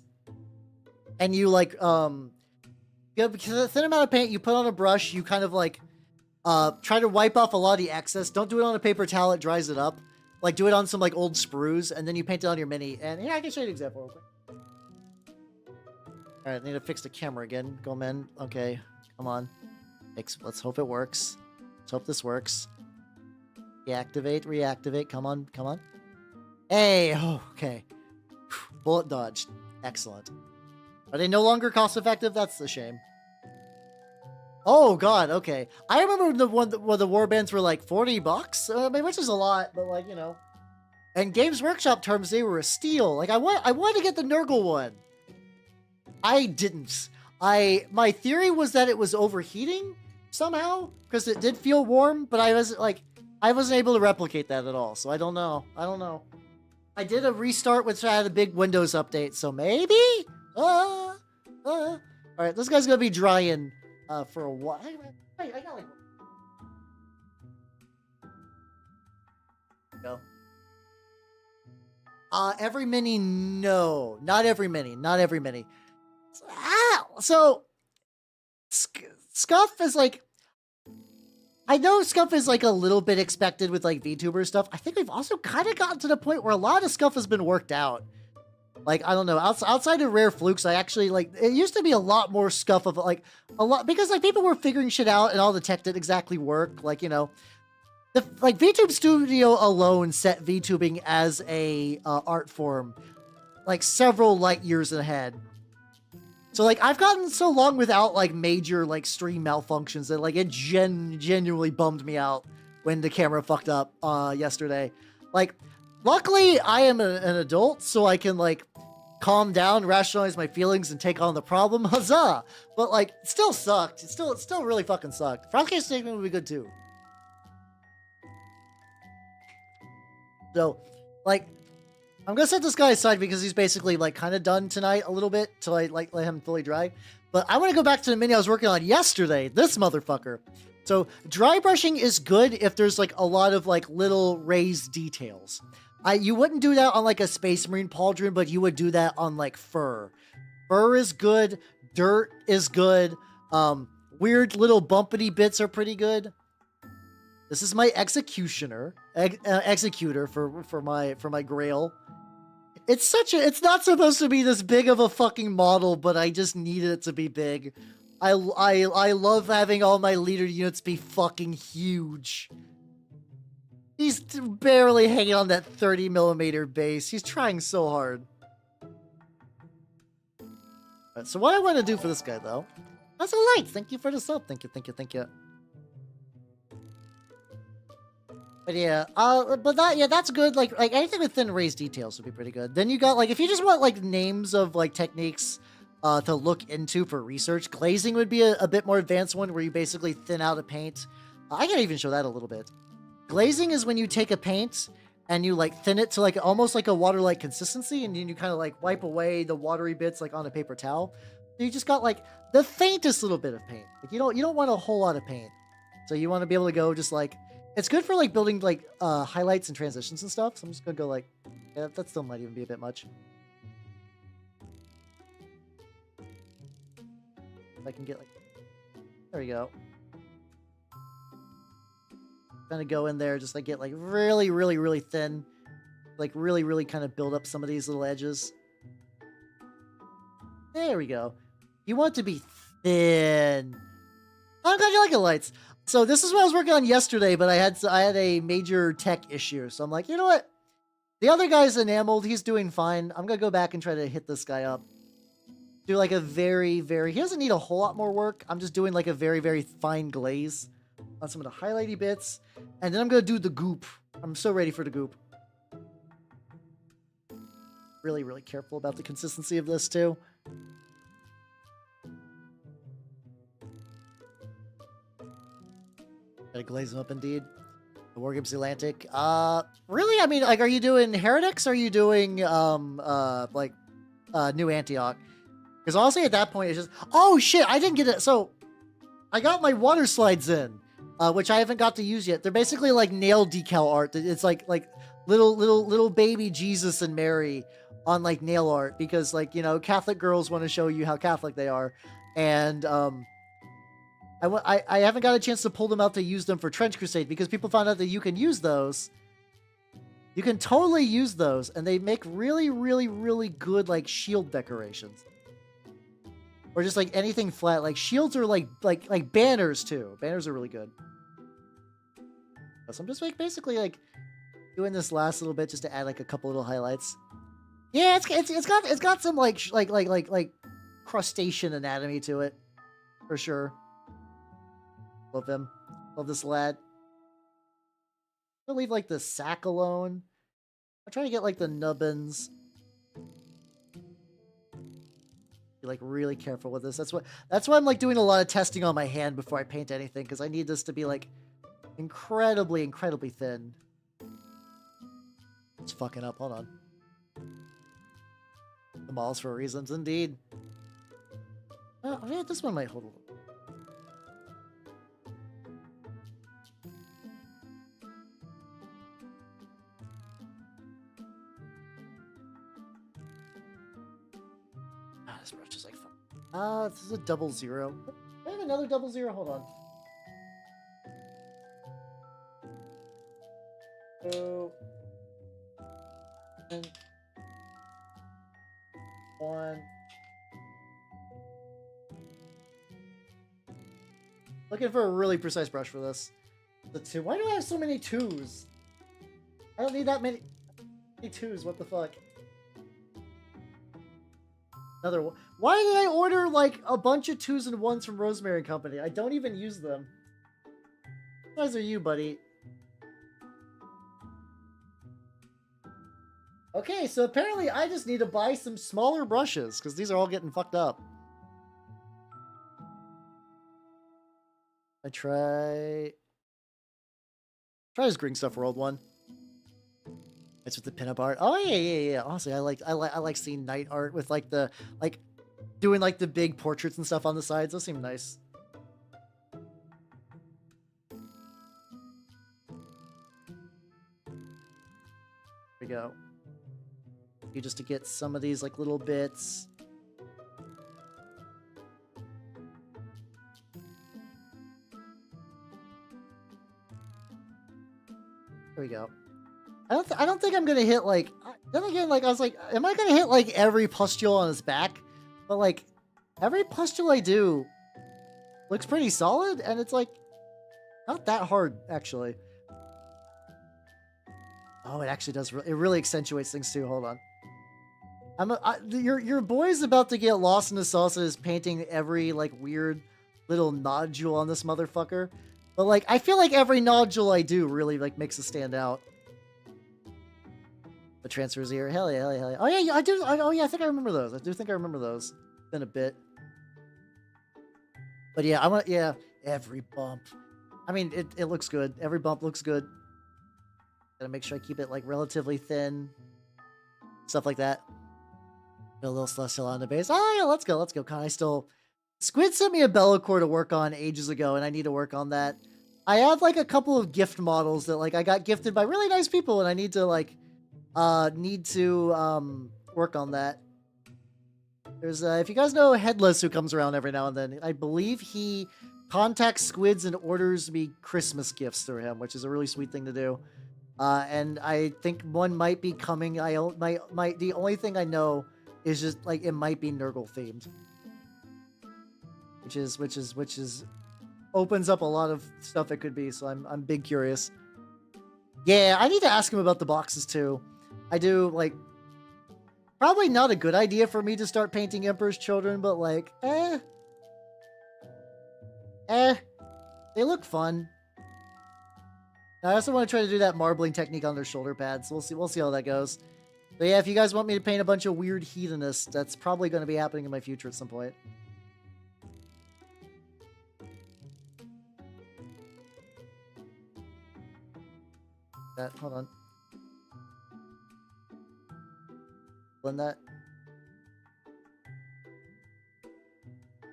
and you like, because a thin amount of paint you put on a brush, you kind of like, try to wipe off a lot of the excess. Don't do it on a paper towel, it dries it up. Like do it on some like old sprues and then you paint it on your mini. And yeah, I can show you an example real quick. All right, I need to fix the camera again. Go, man. Okay, come on. Let's hope it works. Let's hope this works. Reactivate. Come on. Hey, okay. Bullet dodged. Excellent. Are they no longer cost effective? That's a shame. Oh god, okay. I remember the one where the warbands were like $40. I mean, which is a lot, but like, you know. And Games Workshop terms, they were a steal. Like I wanted to get the Nurgle one. I didn't. My theory was that it was overheating somehow because it did feel warm, but I wasn't able to replicate that at all. So I don't know. I did a restart which had a big Windows update, so maybe. All right, this guy's gonna be drying for a while. I got like. Go. Every mini, no, not every mini. So Scuff is like, I know Scuff is like a little bit expected with like VTuber stuff. I think we've also kind of gotten to the point where a lot of Scuff has been worked out. Like, I don't know, outside of rare flukes, I actually like, it used to be a lot more Scuff of like a lot, because like people were figuring shit out and all the tech didn't exactly work. Like, you know, like VTube Studio alone set VTubing as a art form like several light years ahead. So, like, I've gotten so long without, like, major, like, stream malfunctions that, like, it genuinely bummed me out when the camera fucked up yesterday. Like, luckily, I am an adult, so I can, like, calm down, rationalize my feelings, and take on the problem. Huzzah! But, like, it still sucked. It still really fucking sucked. Frostcase statement would be good, too. So, like, I'm gonna set this guy aside because he's basically like kind of done tonight a little bit till I like let him fully dry. But I want to go back to the mini I was working on yesterday. This motherfucker. So dry brushing is good if there's like a lot of like little raised details. You wouldn't do that on like a Space Marine pauldron, but you would do that on like fur. Fur is good. Dirt is good. Weird little bumpity bits are pretty good. This is my executioner, executor for my Grail. It's not supposed to be this big of a fucking model, but I just needed it to be big. I love having all my leader units be fucking huge. He's barely hanging on that 30mm base. He's trying so hard. Alright, so what I want to do for this guy, though... That's a light! Thank you for the sub. Thank you. But yeah, that's good. Like anything with thin raised details would be pretty good. Then you got like, if you just want like names of like techniques to look into for research, glazing would be a bit more advanced one where you basically thin out a paint. I can even show that a little bit. Glazing is when you take a paint and you like thin it to like almost like a water-like consistency, and then you kind of like wipe away the watery bits like on a paper towel. So you just got like the faintest little bit of paint. Like you don't want a whole lot of paint. So you want to be able to go just like, it's good for like building like highlights and transitions and stuff. So I'm just gonna go like, yeah, that still might even be a bit much. If I can get like, there we go. Gonna go in there, just like get like really, really, really thin, like really, really kind of build up some of these little edges. There we go. You want it to be thin. I'm glad you like the lights. So this is what I was working on yesterday, but I had a major tech issue. So I'm like, you know what? The other guy's enameled. He's doing fine. I'm gonna go back and try to hit this guy up. Do like a very, very. He doesn't need a whole lot more work. I'm just doing like a very, very fine glaze on some of the highlighty bits, and then I'm gonna do the goop. I'm so ready for the goop. Really, really careful about the consistency of this too. Gotta glaze them up indeed. The Wargaming Atlantic. Really? I mean, like, are you doing Heretics? Or are you doing New Antioch? Because honestly, at that point, it's just, oh shit, I didn't get it. So I got my water slides in, which I haven't got to use yet. They're basically like nail decal art. It's like little baby Jesus and Mary on like nail art, because like, you know, Catholic girls want to show you how Catholic they are, and I haven't got a chance to pull them out to use them for Trench Crusade, because people found out that you can use those. You can totally use those, and they make really, really, really good like shield decorations. Or just like anything flat. Like shields are like banners too. Banners are really good. So I'm just like basically like doing this last little bit just to add like a couple little highlights. Yeah, it's got some like crustacean anatomy to it, for sure. Love him. Love this lad. I'll leave like the sack alone. I'm trying to get like the nubbins. Be like really careful with this. That's why I'm like doing a lot of testing on my hand before I paint anything, because I need this to be like incredibly, incredibly thin. It's fucking up. Hold on. The malls for reasons, indeed. Oh yeah, this one might hold a little. This brush is like fun. This is a 00. I have another 00. Hold on. So, and 1. Looking for a really precise brush for this. The 2. Why do I have so many 2s? I don't need that many 2s. What the fuck? Another one. Why did I order like a bunch of 2s and 1s from Rosemary and Company? I don't even use them. What size are you, buddy? Okay, so apparently I just need to buy some smaller brushes, because these are all getting fucked up. I try this Green Stuff World one. It's with the pinup art. Oh yeah. Honestly, I like seeing night art with like the doing like the big portraits and stuff on the sides. Those seem nice. There we go. You just to get some of these like little bits. There we go. I don't think I'm gonna hit like. Then again, like I was like, am I gonna hit like every pustule on his back? But like, every pustule I do looks pretty solid, and it's like not that hard actually. Oh, it actually does. It really accentuates things too. Hold on. Your boy's about to get lost in the sauces painting every like weird little nodule on this motherfucker. But like, I feel like every nodule I do really like makes it stand out. The transfers here. Hell yeah. Oh yeah, I do. Oh yeah, I think I remember those. I do think I remember those. Been a bit. But yeah, every bump. I mean, it looks good. Every bump looks good. Gotta make sure I keep it like relatively thin. Stuff like that. Got a little celestial on the base. Oh yeah, let's go, let's go. Can I still... Squid sent me a Bellacore to work on ages ago, and I need to work on that. I have like a couple of gift models that like I got gifted by really nice people, and I need to like work on that. There's if you guys know Headless, who comes around every now and then, I believe he contacts squids and orders me Christmas gifts through him, which is a really sweet thing to do. And I think one might be coming. The only thing I know is just like it might be Nurgle themed. Which is opens up a lot of stuff it could be, so I'm big curious. Yeah, I need to ask him about the boxes too. I do, like, probably not a good idea for me to start painting Emperor's Children, but like, they look fun. I also want to try to do that marbling technique on their shoulder pads. So we'll see how that goes. But yeah, if you guys want me to paint a bunch of weird hedonists, that's probably going to be happening in my future at some point. Hold on. Blend that. I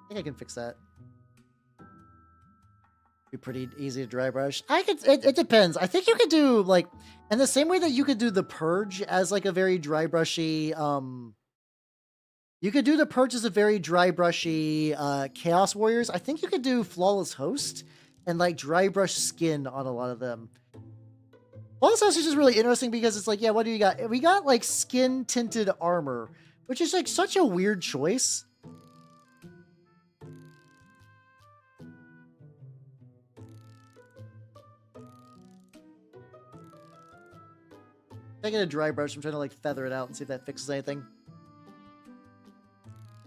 think I can fix that. Be pretty easy to dry brush. It depends. I think you could do like, in the same way that you could do the Purge as like a very dry brushy, you could do the Purge as a very dry brushy Chaos Warriors. I think you could do Flawless Host and like dry brush skin on a lot of them. Flawless Host is just really interesting because it's like, yeah, what do you got? We got like skin tinted armor, which is like such a weird choice. Taking a dry brush, I'm trying to like feather it out and see if that fixes anything.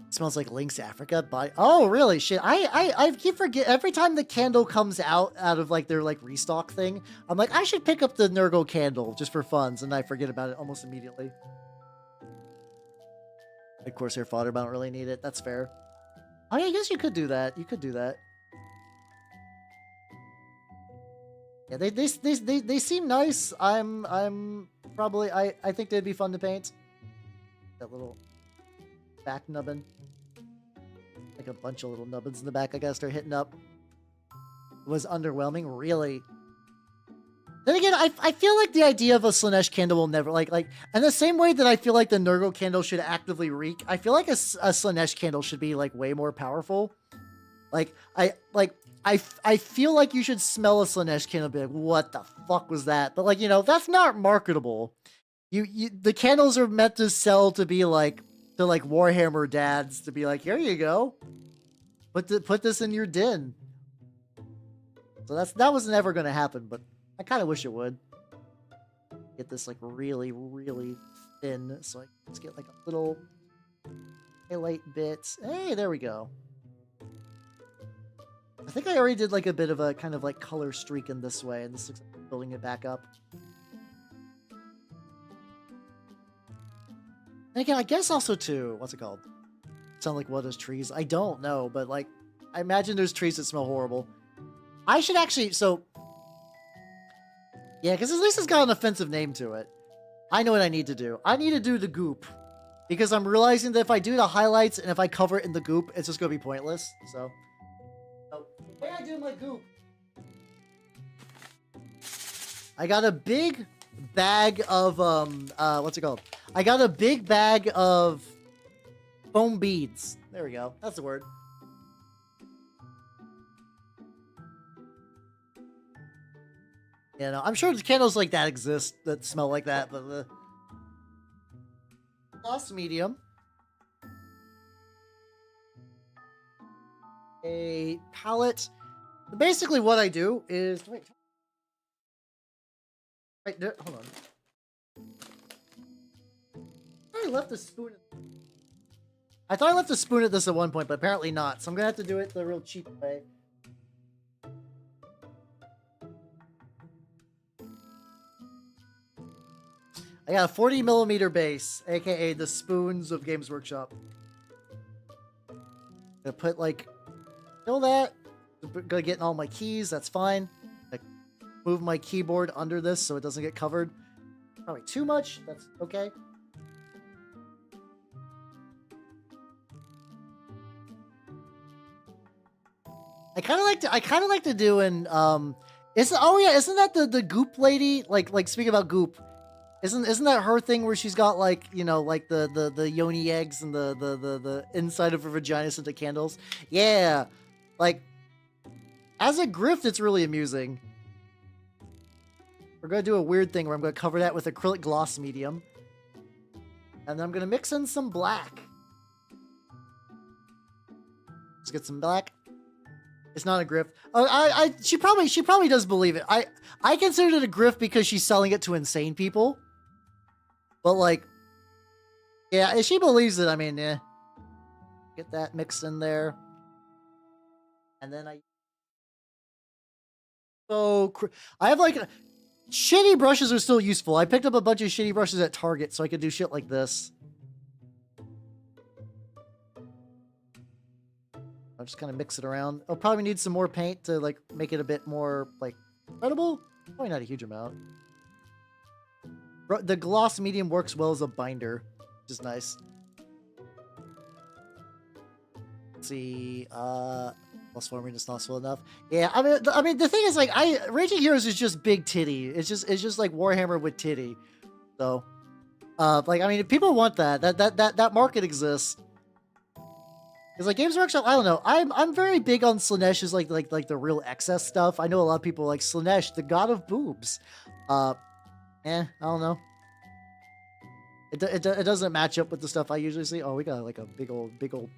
It smells like Lynx Africa. Oh, really? Shit. I keep forgetting every time the candle comes out of like their like restock thing. I'm like, I should pick up the Nurgle candle just for funs, and I forget about it almost immediately. Of course, Corsair fodder, but I don't really need it. That's fair. Oh yeah, I guess you could do that. You could do that. Yeah, they seem nice. I'm probably I think they'd be fun to paint. That little back nubbin. Like a bunch of little nubbins in the back I gotta start hitting up. It was underwhelming, really. Then again, I feel like the idea of a Slanesh candle will never like in the same way that I feel like the Nurgle candle should actively reek, I feel like a Slanesh candle should be like way more powerful. I feel like you should smell a Slanesh candle and be like, what the fuck was that? But like, you know, that's not marketable. The candles are meant to sell to be like, to like Warhammer dads to be like, here you go. Put this in your den. So that was never going to happen, but I kind of wish it would. Get this like really, really thin so I can just get like a little highlight bit. Hey, there we go. I think I already did like a bit of a kind of like color streak in this way, and this looks like building it back up. And again, I guess also too, what's it called? Sound like what is trees? I don't know, but like, I imagine there's trees that smell horrible. I should actually, so, yeah, because at least it's got an offensive name to it. I know what I need to do. I need to do the goop. Because I'm realizing that if I do the highlights and if I cover it in the goop, it's just going to be pointless, so. The way I do my goop, I got a big bag of, what's it called? I got a big bag of foam beads. There we go. That's the word. You know, I'm sure candles like that exist that smell like that, but the gloss medium. A palette. Basically what I do is wait there, hold on. I left the spoon. I thought I left a spoon at this at one point, but apparently not. So I'm gonna have to do it the real cheap way. I got a 40mm base, aka the spoons of Games Workshop. Gonna put like, fill that. Gonna get in all my keys. That's fine. Like, move my keyboard under this so it doesn't get covered. Probably too much. That's okay. I kind of like to do an isn't that the goop lady? Like speaking about goop, isn't that her thing where she's got like, you know, like the yoni eggs and the inside of her vagina into candles? Yeah. Like as a grift, it's really amusing. We're gonna do a weird thing where I'm gonna cover that with acrylic gloss medium. And then I'm gonna mix in some black. Let's get some black. It's not a grift. Oh, she probably does believe it. I considered it a grift because she's selling it to insane people. But like, yeah, if she believes it, I mean, yeah. Get that mixed in there. And then I have like, shitty brushes are still useful. I picked up a bunch of shitty brushes at Target so I could do shit like this. I'll just kind of mix it around. I'll probably need some more paint to like make it a bit more like credible. Probably not a huge amount. The gloss medium works well as a binder, which is nice. Let's see. +4 is not swell enough. Yeah, I mean the thing is like Raging Heroes is just big titty. It's just like Warhammer with titty. So like I mean if people want that market exists. Because like Games Workshop, I don't know. I'm very big on Slanesh as like the real excess stuff. I know a lot of people like Slanesh, the god of boobs. I don't know. It doesn't match up with the stuff I usually see. Oh, we got like a big old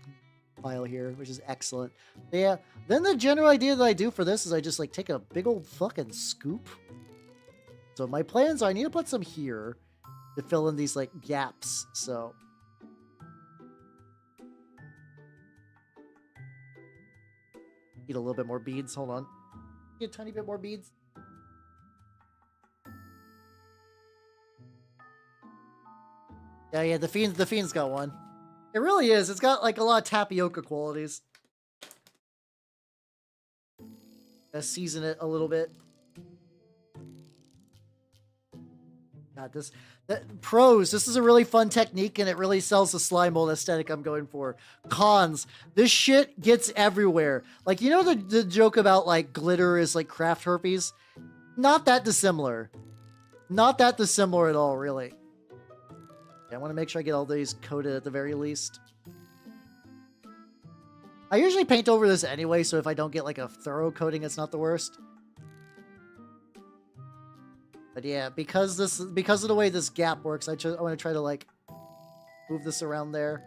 pile here, which is excellent. Yeah. Then the general idea that I do for this is I just like take a big old fucking scoop. So my plans are I need to put some here to fill in these like gaps. So. Need a little bit more beads. Hold on. Get a tiny bit more beads. Yeah, the Fiend's got one. It really is. It's got like a lot of tapioca qualities. Gotta season it a little bit. God, pros, this is a really fun technique and it really sells the slime mold aesthetic I'm going for. Cons, this shit gets everywhere. Like, you know the joke about like glitter is like craft herpes? Not that dissimilar. Not that dissimilar at all, really. Yeah, I want to make sure I get all these coated at the very least. I usually paint over this anyway, so if I don't get like a thorough coating, it's not the worst. But yeah, because of the way this gap works, I want to try to like move this around there.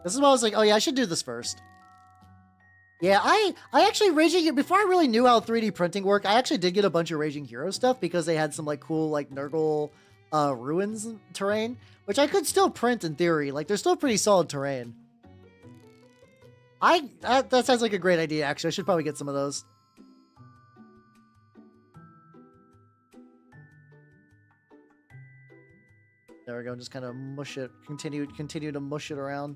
This is why I was like, oh yeah, I should do this first. Yeah, I actually before I really knew how 3D printing worked, I actually did get a bunch of Raging Hero stuff because they had some like cool like Nurgle ruins terrain, which I could still print in theory. Like they're still pretty solid terrain. That sounds like a great idea, actually. I should probably get some of those. There we go. Just kind of mush it. Continue to mush it around.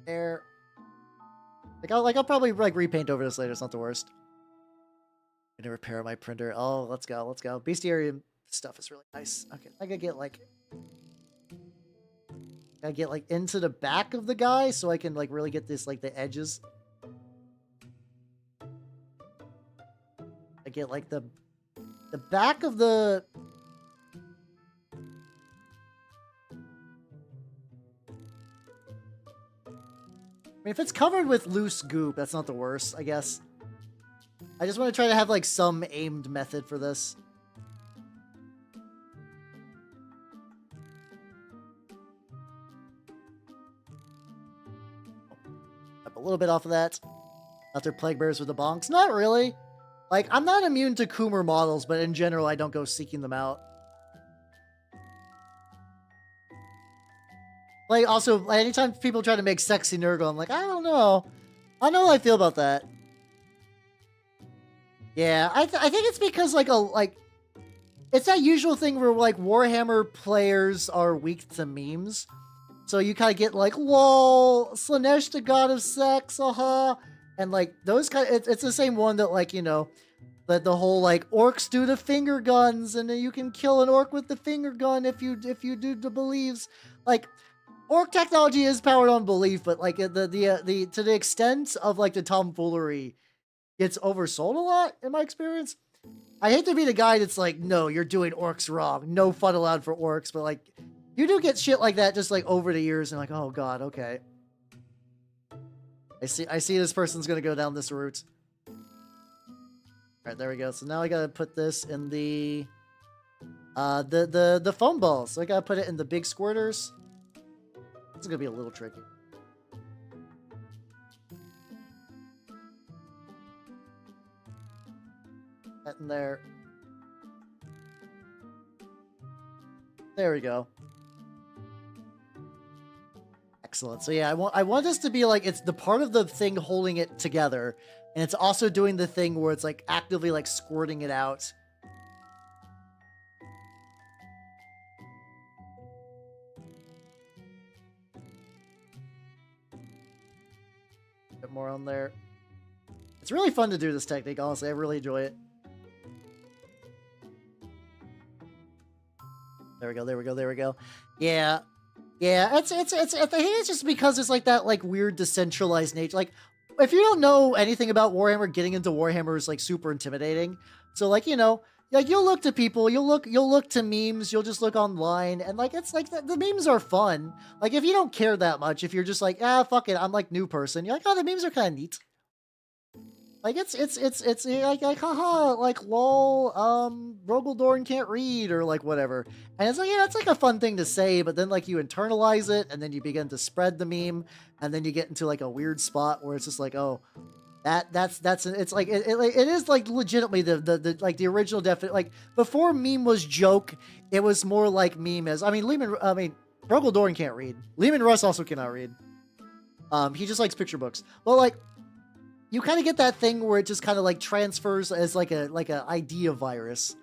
There. I'll probably like repaint over this later. It's not the worst. I'm gonna repair my printer. Oh, let's go. Bestiarium stuff is really nice. Okay, I gotta get like into the back of the guy so I can like really get this like the edges. I get like the back of the I mean, if it's covered with loose goop, that's not the worst, I guess. I just want to try to have like some aimed method for this. Up a little bit off of that. After Plague Bears with the bonks. Not really. Like, I'm not immune to Coomer models, but in general, I don't go seeking them out. Like, also, anytime people try to make sexy Nurgle, I'm like, I don't know. I don't know how I feel about that. Yeah, I think it's because, it's that usual thing where, like, Warhammer players are weak to memes. So you kind of get like, lol, Slanesh, the god of sex, and like those kind. It's the same one that like that the whole like orcs do the finger guns, and then you can kill an orc with the finger gun if you do the beliefs. Like orc technology is powered on belief, but like the to the extent of like the tomfoolery gets oversold a lot in my experience. I hate to be the guy that's like, no, you're doing orcs wrong. No fun allowed for orcs, but like you do get shit like that just like over the years and like, oh god, okay. I see this person's gonna go down this route. Alright, there we go. So now I gotta put this in the foam balls. So I gotta put it in the big squirters. It's gonna be a little tricky. That in there. There we go. Excellent. So yeah, I want this to be like it's the part of the thing holding it together, and it's also doing the thing where it's like actively like squirting it out. A bit more on there. It's really fun to do this technique, honestly. I really enjoy it. There we go, there we go, there we go. Yeah. Yeah, it's I think it's just because it's like that like weird decentralized nature. Like if you don't know anything about Warhammer, getting into Warhammer is like super intimidating. So like, like you'll look to people, you'll look to memes, you'll just look online, and like it's like the memes are fun. Like if you don't care that much, if you're just like, fuck it, I'm like new person, you're like, oh, the memes are kind of neat. Like it's like haha, like lol, Rogaldorn can't read or like whatever. And it's like, yeah, it's like a fun thing to say, but then like you internalize it and then you begin to spread the meme, and then you get into like a weird spot where it's just like, oh, that's it's like it is like legitimately the like the original definite, like before meme was joke, it was more like meme as Rogaldorn can't read. Lehman Russ also cannot read. He just likes picture books. Well, like you kind of get that thing where it just kind of like transfers as like a idea virus.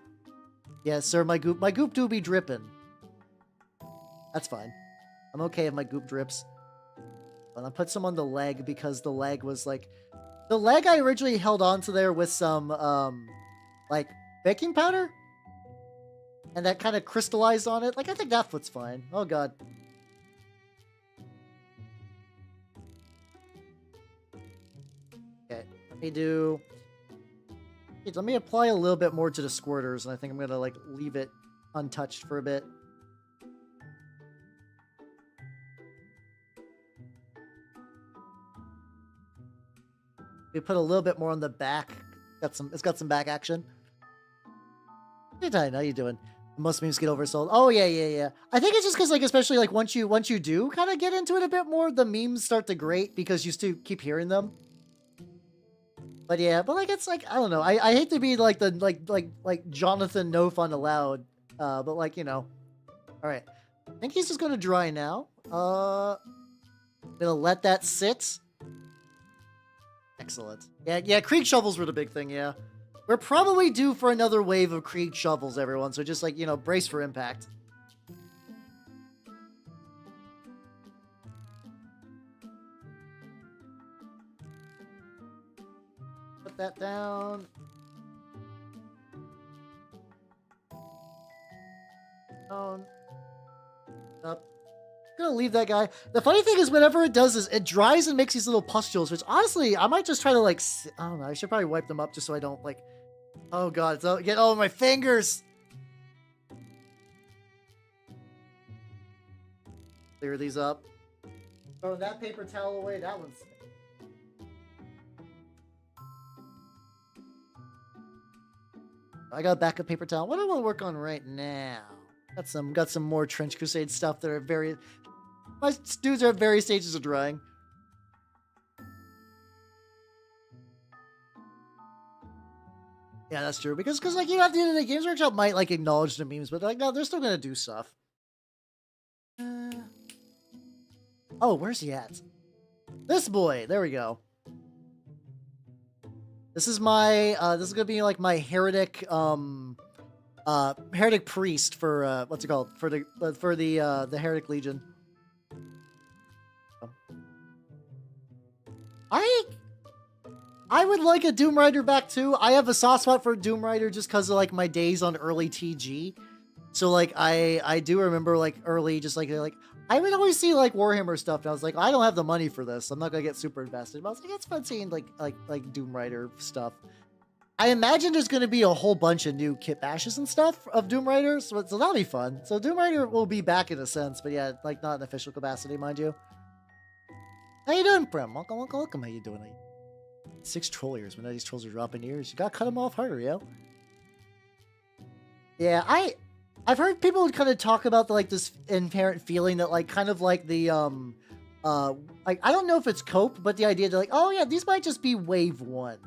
Yeah, sir, my goop do be dripping. That's fine. I'm okay if my goop drips. But I put some on the leg because the leg was like the leg I originally held onto there with some like baking powder, and that kind of crystallized on it. Like I think that foot's fine. Oh god. Okay, let me apply a little bit more to the squirters, and I think I'm gonna like leave it untouched for a bit. We put a little bit more on the back. It's got some back action. Hey, Ty, how you doing? Most memes get oversold. Oh yeah. I think it's just because like especially like once you do kind of get into it a bit more, the memes start to grate because you still keep hearing them. But yeah, but like it's like I don't know. I hate to be like the like Jonathan no fun allowed. But like all right. I think he's just gonna dry now. I'm gonna let that sit. Excellent. Yeah. Krieg shovels were the big thing. Yeah, we're probably due for another wave of Krieg shovels, everyone. So just like brace for impact. That down. Down. Up. I'm gonna leave that guy. The funny thing is whenever it does is it dries and makes these little pustules, which honestly I might just try to like I don't know, I should probably wipe them up just so I don't like oh god, it's all, get all of my fingers. Clear these up. Throw that paper towel away. That one's I got a backup paper towel. What do I want to work on right now? Got some more Trench Crusade stuff that are my dudes are at various stages of drying. Yeah, that's true. Because like at the end of the day, Games Workshop might like acknowledge the memes, but like no, they're still gonna do stuff. Oh, where's he at? This boy. There we go. This is my this is gonna be like my heretic heretic priest for what's it called for the heretic legion. I would like a Doom Rider back too. I have a soft spot for Doom Rider just because of like my days on early TG. So like I do remember like early, just like I would always see like Warhammer stuff, and I was like, I don't have the money for this. I'm not gonna get super invested. But I was like, it's fun seeing like Doom Rider stuff. I imagine there's gonna be a whole bunch of new kit bashes and stuff of Doom Rider, so that'll be fun. So Doom Rider will be back in a sense, but yeah, like not in official capacity, mind you. How you doing, Prem? Welcome. How you doing? 6 troll ears. When these trolls are dropping ears, you gotta cut them off harder, yo. Yeah, I've heard people kind of talk about like this inherent feeling that like kind of like the like I don't know if it's cope, but the idea that like, oh yeah, these might just be wave 1.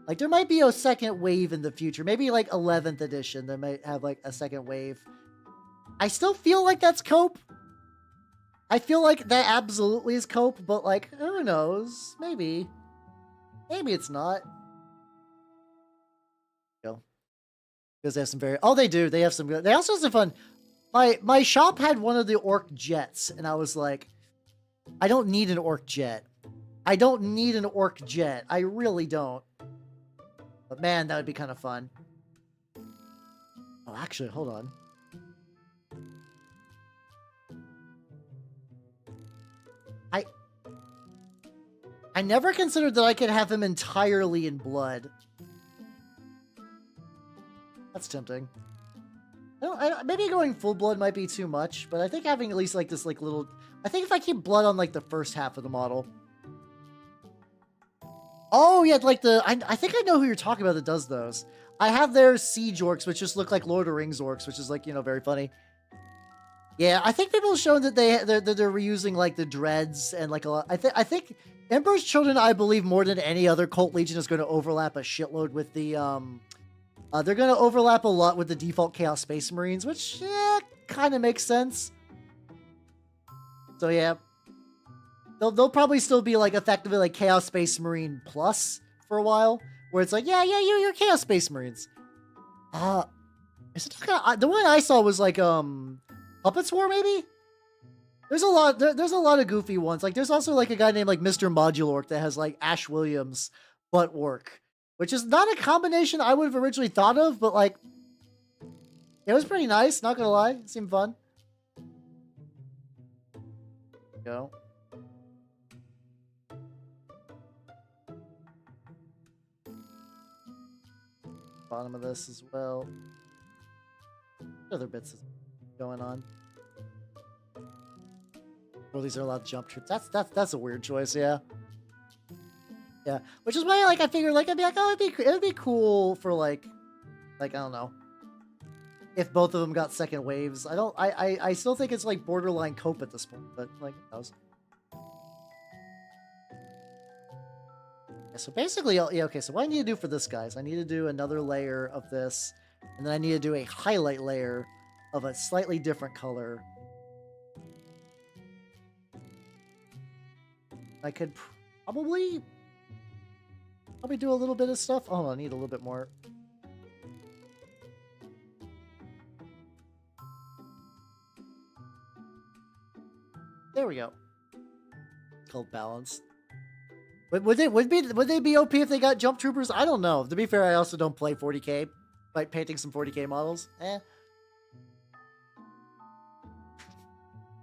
Like there might be a second wave in the future. Maybe like 11th edition, they might have like a second wave. I still feel like that's cope. I feel like that absolutely is cope, but like who knows? Maybe it's not. Because they have some very... Oh, they do. They have some good... They also have some fun... My shop had one of the orc jets, and I was like, I don't need an orc jet. I don't need an orc jet. I really don't. But man, that would be kind of fun. Oh, actually, hold on. I never considered that I could have him entirely in blood. That's tempting. Maybe going full blood might be too much, but I think having at least like this like little... I think if I keep blood on like the first half of the model. Oh yeah, like the... I think I know who you're talking about that does those. I have their siege orcs, which just look like Lord of the Rings orcs, which is like, you know, very funny. Yeah, I think people have shown that they're reusing like the dreads and like a lot. I think Emperor's Children, I believe more than any other cult legion, is going to overlap a shitload with the they're going to overlap a lot with the default Chaos Space Marines, which kind of makes sense. So yeah, they'll probably still be like effectively like Chaos Space Marine Plus for a while, where it's like you're Chaos Space Marines. Is it the one I saw was like Puppets War, maybe? There's a lot. There's a lot of goofy ones. Like, there's also like a guy named like Mr. Modulorc that has like Ash Williams butt work, which is not a combination I would have originally thought of, but like, it was pretty nice. Not gonna lie, it seemed fun. Go. Bottom of this as well. Other bits going on. Well, these are allowed jump troops. That's a weird choice, yeah. Yeah, which is why like I figured like I'd be like, oh, it'd be cool for like I don't know, if both of them got second waves. I still think it's like borderline cope at this point, but like who knows. Yeah, so basically, yeah, okay. So what I need to do for this, guys, I need to do another layer of this, and then I need to do a highlight layer of a slightly different color. I could probably do a little bit of stuff. Oh, I need a little bit more. There we go. It's called balance. Would they be OP if they got jump troopers? I don't know. To be fair, I also don't play 40k. Like painting some 40k models.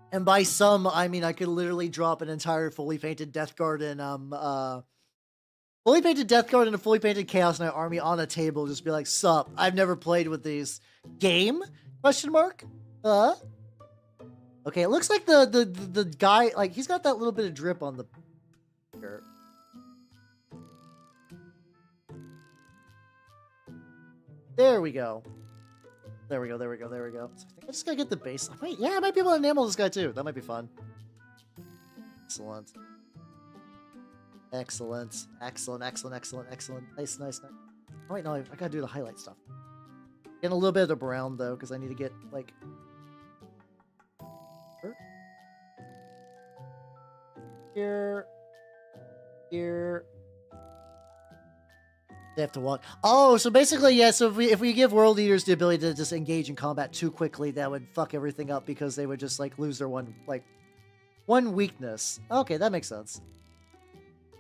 And by some, I mean I could literally drop an entire fully painted Death Guard and a fully painted Chaos Knight army on a table, just be like, sup, I've never played with these. Game? Question mark? Okay, it looks like the guy, like, he's got that little bit of drip on the... There we go. There we go. So I think I just gotta get the base. Wait, yeah, I might be able to enamel this guy too. That might be fun. Excellent. Nice. Oh, wait, no, I gotta do the highlight stuff. Getting a little bit of the brown though, because I need to get like... Here. They have to walk. Oh, so basically, yeah, so if we give world leaders the ability to just engage in combat too quickly, that would fuck everything up because they would just, like, lose their one weakness. Okay, that makes sense.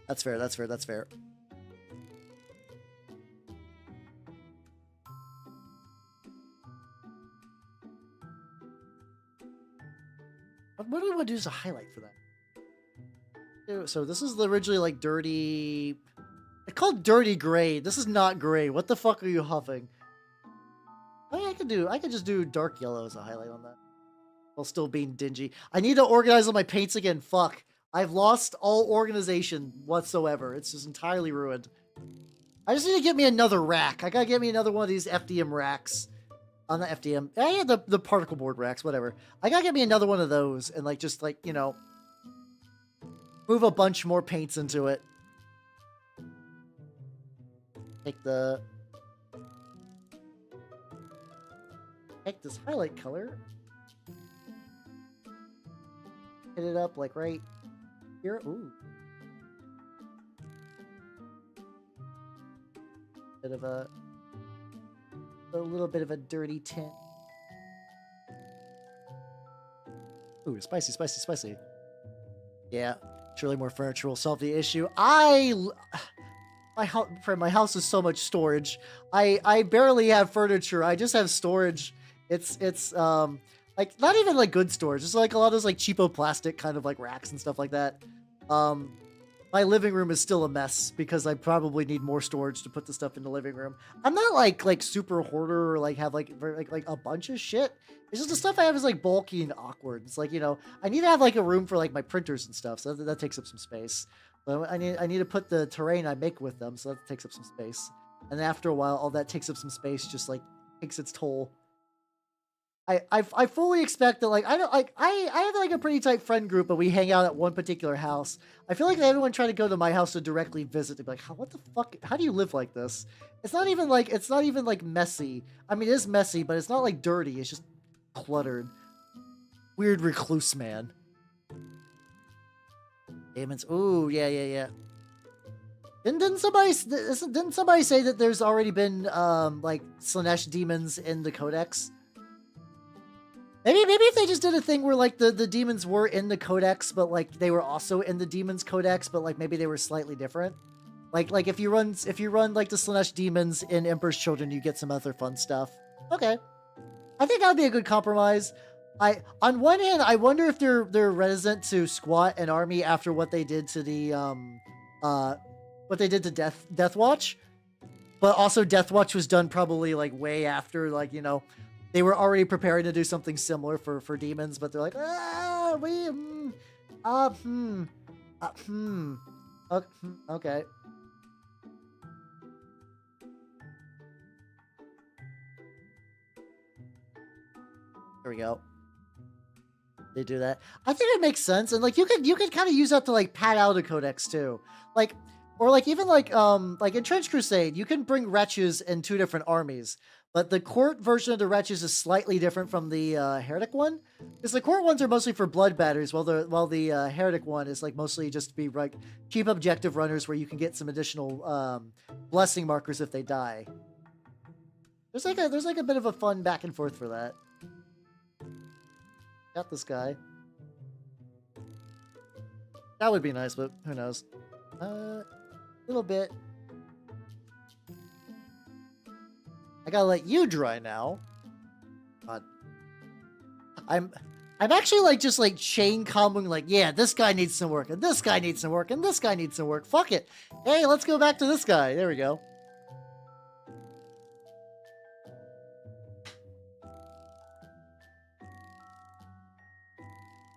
That's fair, that's fair, that's fair. What do I want to do as a highlight for that? So this is originally like dirty... It's called dirty gray. This is not gray. What the fuck are you huffing? Oh, yeah, I could just do dark yellow as a highlight on that. While still being dingy. I need to organize all my paints again. Fuck. I've lost all organization whatsoever. It's just entirely ruined. I just need to get me another rack. I gotta get me another one of these FDM racks. On the FDM. Yeah, the particle board racks, whatever. I gotta get me another one of those and like just like, you know, move a bunch more paints into it. Take this highlight color. Hit it up like right here. Ooh. Bit of a little bit of a dirty tint. Ooh, spicy, spicy, spicy. Yeah, surely more furniture will solve the issue. My house is so much storage. I barely have furniture. I just have storage. It's like not even like good storage. It's like a lot of those like cheapo plastic kind of like racks and stuff like that. My living room is still a mess because I probably need more storage to put the stuff in the living room. I'm not like super hoarder or like have like a bunch of shit. It's just the stuff I have is like bulky and awkward. It's like, you know, I need to have like a room for like my printers and stuff, so that takes up some space. But I need to put the terrain I make with them, so that takes up some space. And after a while, all that takes up some space, just like takes its toll. I fully expect that, like, I have like a pretty tight friend group, but we hang out at one particular house. I feel like if everyone tried to go to my house to directly visit, they'd be like, what the fuck? How do you live like this? It's not even like messy. I mean, it is messy, but it's not like dirty. It's just cluttered. Weird recluse man. Demons. Ooh, yeah. Didn't somebody say that there's already been like Slanesh demons in the Codex? Maybe if they just did a thing where like the demons were in the Codex, but like they were also in the demons Codex, but like maybe they were slightly different. Like if you run like the Slanesh demons in Emperor's Children, you get some other fun stuff. Okay, I think that'd be a good compromise. On one hand, I wonder if they're reticent to squat an army after what they did to the Death Watch, but also Death Watch was done probably like way after, like, you know, they were already preparing to do something similar for demons, but they're like, okay. There we go. They do that. I think it makes sense, and like you could kind of use that to like pad out a codex too, like, or like even like in Trench Crusade, you can bring wretches in 2 different armies, but the court version of the wretches is slightly different from the heretic one, because the court ones are mostly for blood batters, while the heretic one is like mostly just to be like cheap objective runners where you can get some additional blessing markers if they die. There's like a bit of a fun back and forth for that. Got this guy. That would be nice, but who knows? Little bit. I gotta let you dry now. God. I'm actually like just like chain comboing, like, yeah, this guy needs some work, and this guy needs some work, and this guy needs some work. Fuck it. Hey, let's go back to this guy. There we go.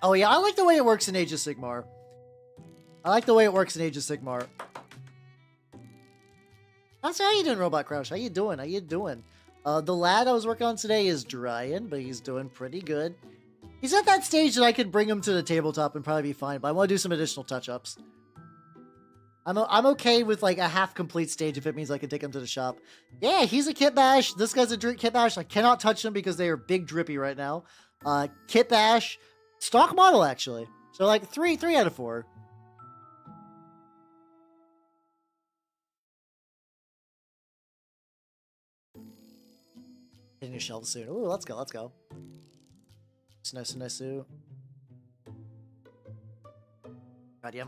Oh yeah, I like the way it works in Age of Sigmar. That's how you doing, Robot Crouch? How you doing? The lad I was working on today is drying, but he's doing pretty good. He's at that stage that I could bring him to the tabletop and probably be fine, but I want to do some additional touch-ups. I'm okay with like a half-complete stage if it means I can take him to the shop. Yeah, he's a Kit Bash. This guy's a Kit Bash. I cannot touch them because they are big drippy right now. Kit Bash. Stock model, actually. So, like, 3 out of 4. Hitting your shelves soon. Ooh, let's go. Nice. God, yeah,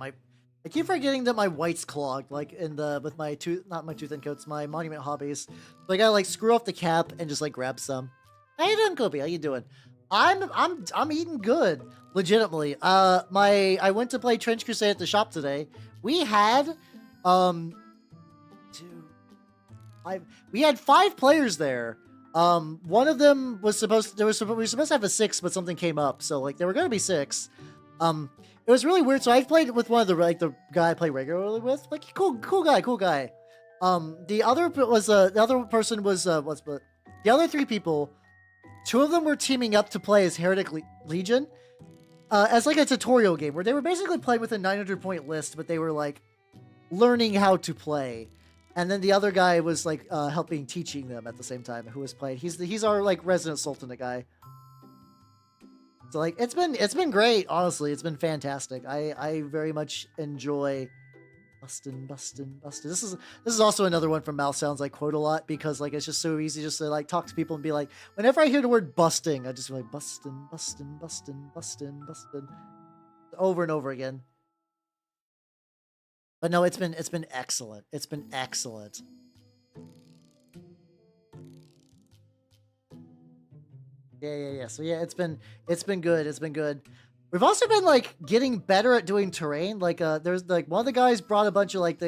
I keep forgetting that my white's clogged, like with my not my tooth and coats, my monument hobbies. So I gotta like screw off the cap and just like grab some. How you doing, Kobe? How you doing? I'm eating good, legitimately. I went to play Trench Crusade at the shop today. We had two, we had 5 players there. One of them was we were supposed to have a 6, but something came up, so like there were gonna be 6. It was really weird. So I've played with one of the guy I play regularly with, like cool guy. The other person was the other 3 people. 2 of them were teaming up to play as Heretic Legion, as like a tutorial game where they were basically playing with a 900-point list, but they were like learning how to play. And then the other guy was like teaching them at the same time, who was playing. He's our like resident Sultanate guy. So like it's been great, honestly. It's been fantastic. I very much enjoy bustin'. This is also another one from Mouth Sounds I quote a lot, because like it's just so easy just to like talk to people and be like, whenever I hear the word busting, I just be like bustin' over and over again. But no, it's been excellent. It's been excellent. Yeah. So yeah, it's been good. It's been good. We've also been like getting better at doing terrain. Like there's like one of the guys brought a bunch of like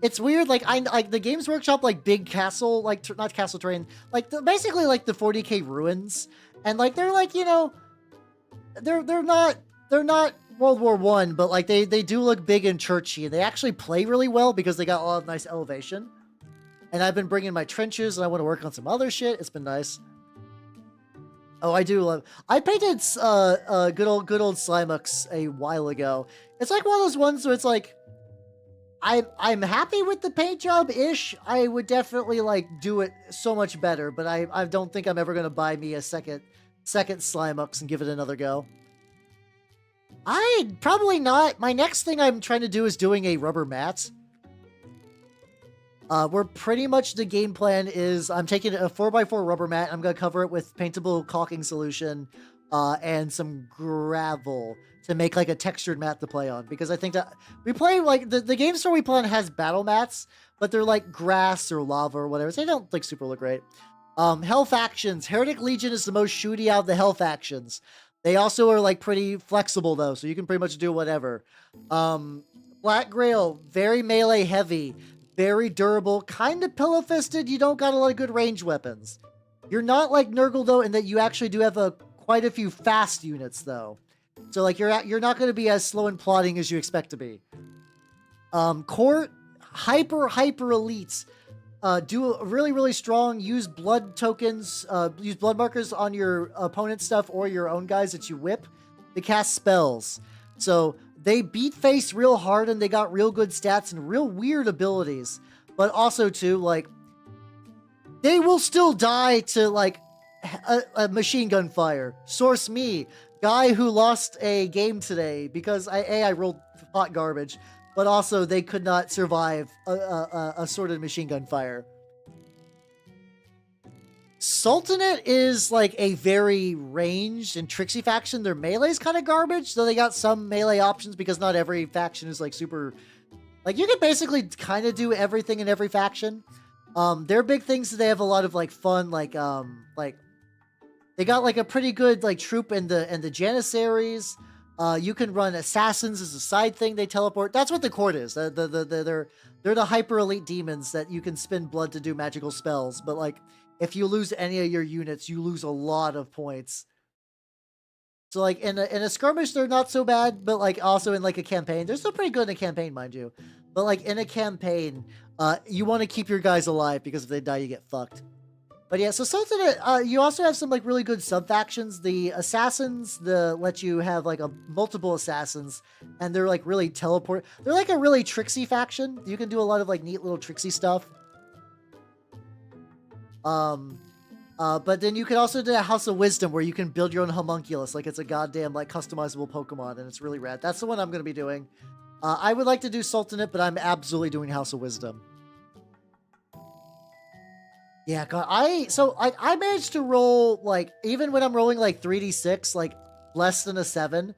it's weird. Like the Games Workshop like big castle, like not castle terrain, like basically like the 40K ruins, and like they're like, you know, they're not World War I, but like they do look big and churchy, and they actually play really well because they got a lot of nice elevation. And I've been bringing my trenches, and I want to work on some other shit. It's been nice. Oh, I do love. I painted good old Slimux a while ago. It's like one of those ones where it's like, I'm happy with the paint job ish. I would definitely like do it so much better, but I don't think I'm ever gonna buy me a second Slimux and give it another go. I probably not. My next thing I'm trying to do is doing a rubber mat. Where pretty much the game plan is I'm taking a 4x4 rubber mat. I'm going to cover it with paintable caulking solution and some gravel to make like a textured mat to play on. Because I think that we play like the game store we play on has battle mats, but they're like grass or lava or whatever. So they don't like super look great. Hell factions. Heretic Legion is the most shooty out of the Hell factions. They also are like pretty flexible though, so you can pretty much do whatever. Black Grail, very melee heavy. Very durable, kind of pillow-fisted. You don't got a lot of good range weapons. You're not like Nurgle though, in that you actually do have quite a few fast units though. So like you're not going to be as slow and plodding as you expect to be. Court hyper elites do a really strong. Use blood tokens. Use blood markers on your opponent's stuff or your own guys that you whip to cast spells. So they beat face real hard, and they got real good stats and real weird abilities. But also, too, like, they will still die to, like, a machine gun fire. Source me, guy who lost a game today because I rolled hot garbage, but also they could not survive a sorted machine gun fire. Sultanate is like a very ranged and tricksy faction. Their melee is kind of garbage, though they got some melee options because not every faction is like super. Like you can basically kind of do everything in every faction. Their big things is they have a lot of like fun, like they got like a pretty good like troop in the Janissaries. You can run assassins as a side thing. They teleport. That's what the court is. They're the hyper elite demons that you can spend blood to do magical spells, but like. If you lose any of your units, you lose a lot of points. So, like, in a skirmish, they're not so bad, but, like, also in, like, a campaign. They're still pretty good in a campaign, mind you. But, like, in a campaign, you want to keep your guys alive, because if they die, you get fucked. But, yeah, so Sultanate, you also have some, like, really good sub-factions. The Assassins, let you have, like, multiple Assassins, and they're, like, really teleport. They're, like, a really tricksy faction. You can do a lot of, like, neat little tricksy stuff. But then you can also do a House of Wisdom where you can build your own homunculus like it's a goddamn like customizable Pokemon, and it's really rad. That's the one I'm going to be doing. I would like to do Sultanate, but I'm absolutely doing House of Wisdom. Yeah, God, I managed to roll like even when I'm rolling like 3d6, like less than a 7.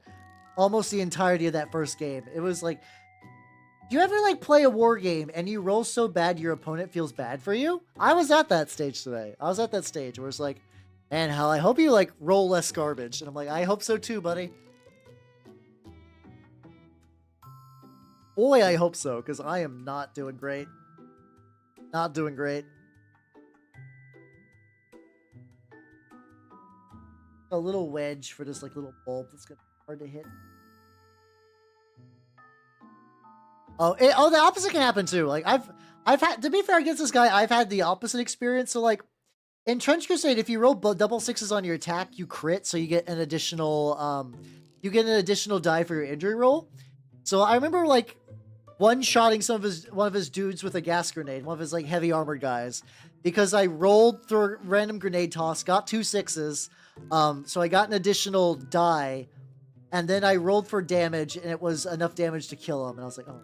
almost the entirety of that first game. It was like, do you ever like play a war game and you roll so bad your opponent feels bad for you? I was at that stage today. I was at that stage where it's like, man, hell, I hope you like roll less garbage. And I'm like, I hope so too, buddy. Boy, I hope so, because I am not doing great. Not doing great. A little wedge for this like little bulb that's gonna be hard to hit. Oh, the opposite can happen too. Like I've had, to be fair against this guy, I've had the opposite experience. So like in Trench Crusade, if you roll double sixes on your attack, you crit, so you get an additional die for your injury roll. So I remember like one-shotting one of his dudes with a gas grenade, one of his like heavy armored guys, because I rolled through a random grenade toss, got 2 6s, so I got an additional die, and then I rolled for damage, and it was enough damage to kill him, and I was like, oh.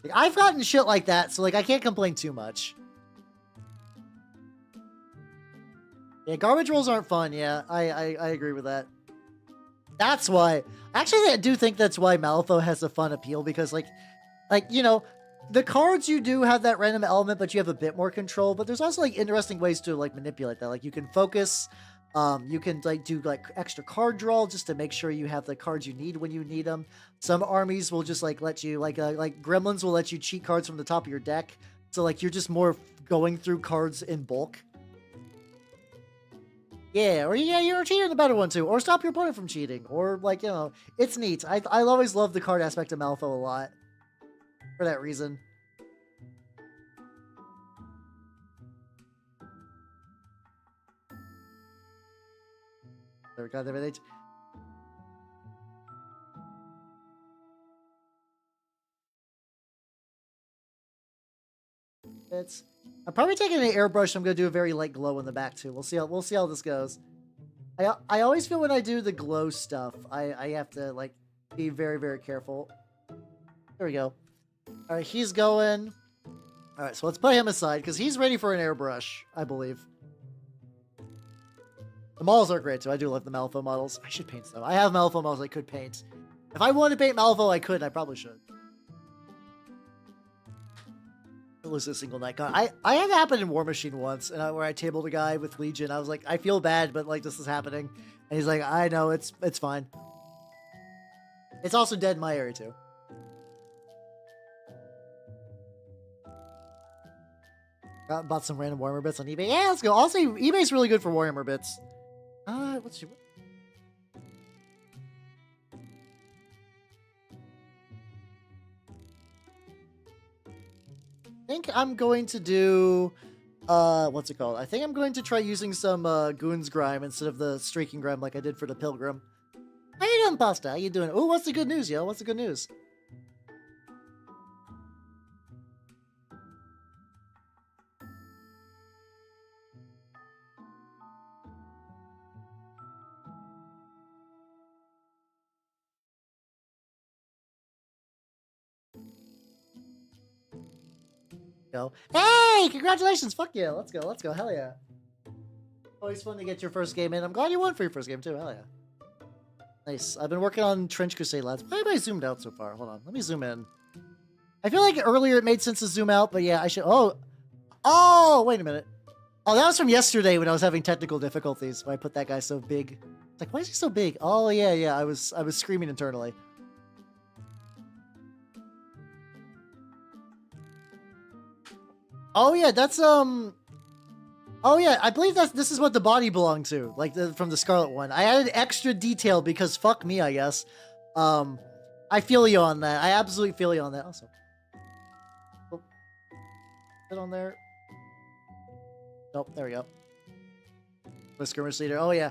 Like, I've gotten shit like that, so like I can't complain too much. Yeah, garbage rolls aren't fun. Yeah, I agree with that. That's why. Actually, I do think that's why Malifaux has a fun appeal, because like you know, the cards you do have that random element, but you have a bit more control. But there's also like interesting ways to like manipulate that. Like you can focus, you can like do like extra card draw just to make sure you have the cards you need when you need them. Some armies will just like let you like Gremlins will let you cheat cards from the top of your deck. So like you're just more going through cards in bulk. Yeah, or yeah, you're cheating the better one too, or stop your opponent from cheating, or like, you know, it's neat. I always love the card aspect of Malifaux a lot for that reason. There we go. I'm probably taking an airbrush. I'm gonna do a very light glow in the back too. We'll see how this goes. I always feel when I do the glow stuff, I have to like be very, very careful. There we go. All right, he's going. All right, so let's put him aside because he's ready for an airbrush, I believe. The models are great too. I do love the Malifaux models. I should paint some. I have Malifaux models I could paint. If I wanted to paint Malifaux, I could. I probably should. Lose a single night con. I had it happen in War Machine once, and where I tabled a guy with Legion. I was like, I feel bad, but like this is happening, and he's like, I know, it's fine. It's also dead in my area too. Bought some random Warhammer bits on eBay. Yeah, let's go. Also, eBay's really good for Warhammer bits. What's your? I think I'm going to do, what's it called? I think I'm going to try using some Goons Grime instead of the Streaking Grime like I did for the Pilgrim. How you doing, Pasta? How you doing? Oh, what's the good news, yo? What's the good news? Go. Hey, congratulations! Fuck yeah, let's go, hell yeah. Always fun to get your first game in. I'm glad you won for your first game too, hell yeah. Nice. I've been working on Trench Crusade, lads. Why have I zoomed out so far? Hold on, let me zoom in. I feel like earlier it made sense to zoom out, but yeah, I should. Oh, wait a minute. Oh, that was from yesterday when I was having technical difficulties. When I put that guy so big. It's like, why is he so big? Oh yeah, I was screaming internally. Oh yeah, that's oh yeah, I believe this is what the body belonged to, like from the Scarlet one. I added extra detail because fuck me, I guess. I feel you on that. I absolutely feel you on that. Also, put on there. Nope, there we go. The skirmish leader. Oh yeah.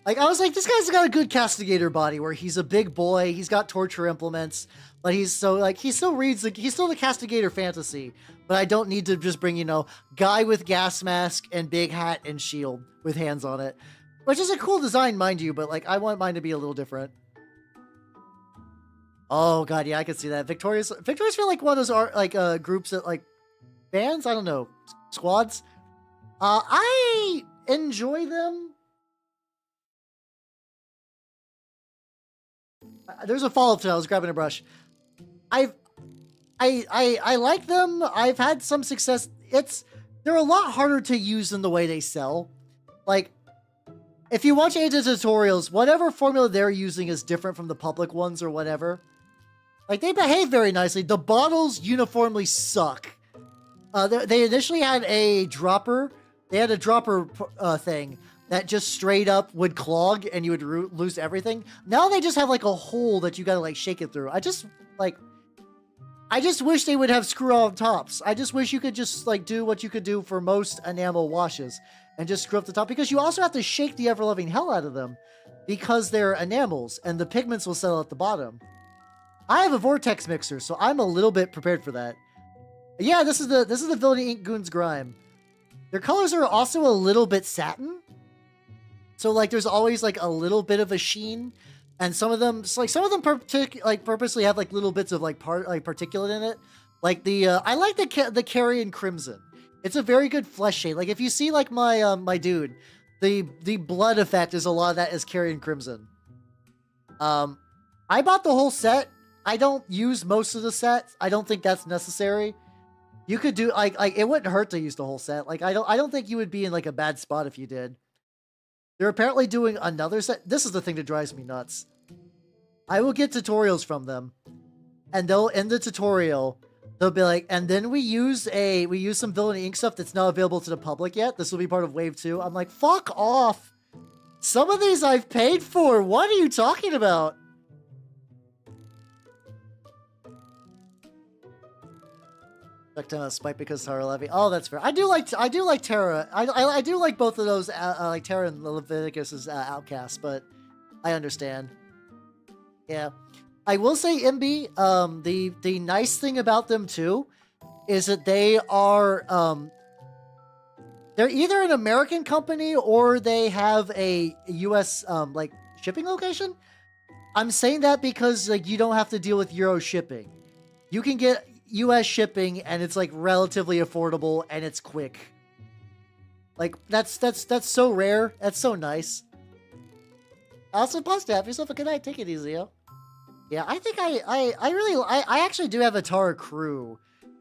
Like, I was like, this guy's got a good Castigator body where he's a big boy, he's got torture implements, but he's so, like, he still reads, like, he's still the Castigator fantasy, but I don't need to just bring, you know, guy with gas mask and big hat and shield with hands on it. Which is a cool design, mind you, but, like, I want mine to be a little different. Oh, God, yeah, I can see that. Victoria's feel like one of those, groups that, like, bands? I don't know. Squads? I enjoy them. There's a follow-up to that. I was grabbing a brush. I like them. I've had some success. They're a lot harder to use than the way they sell. Like, if you watch any of the tutorials, whatever formula they're using is different from the public ones or whatever. Like, they behave very nicely. The bottles uniformly suck. They initially had a dropper. They had a dropper thing that just straight up would clog and you would lose everything. Now they just have like a hole that you gotta like shake it through. I just wish they would have screw-on tops. I just wish you could just like do what you could do for most enamel washes and just screw up the top, because you also have to shake the ever-loving hell out of them because they're enamels and the pigments will settle at the bottom. I have a vortex mixer, so I'm a little bit prepared for that. Yeah, this is the Villainy Ink Goons Grime. Their colors are also a little bit satin. So like there's always like a little bit of a sheen, and some of them purposely have like little bits of like particulate in it. Like I like the Carrion Crimson. It's a very good flesh shade. Like if you see like my my dude, the blood effect is a lot of that is Carrion Crimson. I bought the whole set. I don't use most of the set. I don't think that's necessary. You could do like it wouldn't hurt to use the whole set. Like I don't think you would be in like a bad spot if you did. They're apparently doing another set. This is the thing that drives me nuts. I will get tutorials from them, and they'll end the tutorial. They'll be like, and then we use some Villainy Ink stuff that's not available to the public yet. This will be part of Wave 2. I'm like, fuck off. Some of these I've paid for. What are you talking about? Spike because Tara Levy. Oh, that's fair. I do like Tara. I do like both of those. Like Tara and Leviticus's outcasts, but I understand. Yeah, I will say MB. The nice thing about them too is that they are they're either an American company or they have a U.S. Like shipping location. I'm saying that because like you don't have to deal with Euro shipping. You can get US shipping and it's like relatively affordable and it's quick. Like that's so rare. That's so nice. Also, plus have yourself a good night. Take it easy, yo. Yeah, I think I actually do have a Tara crew,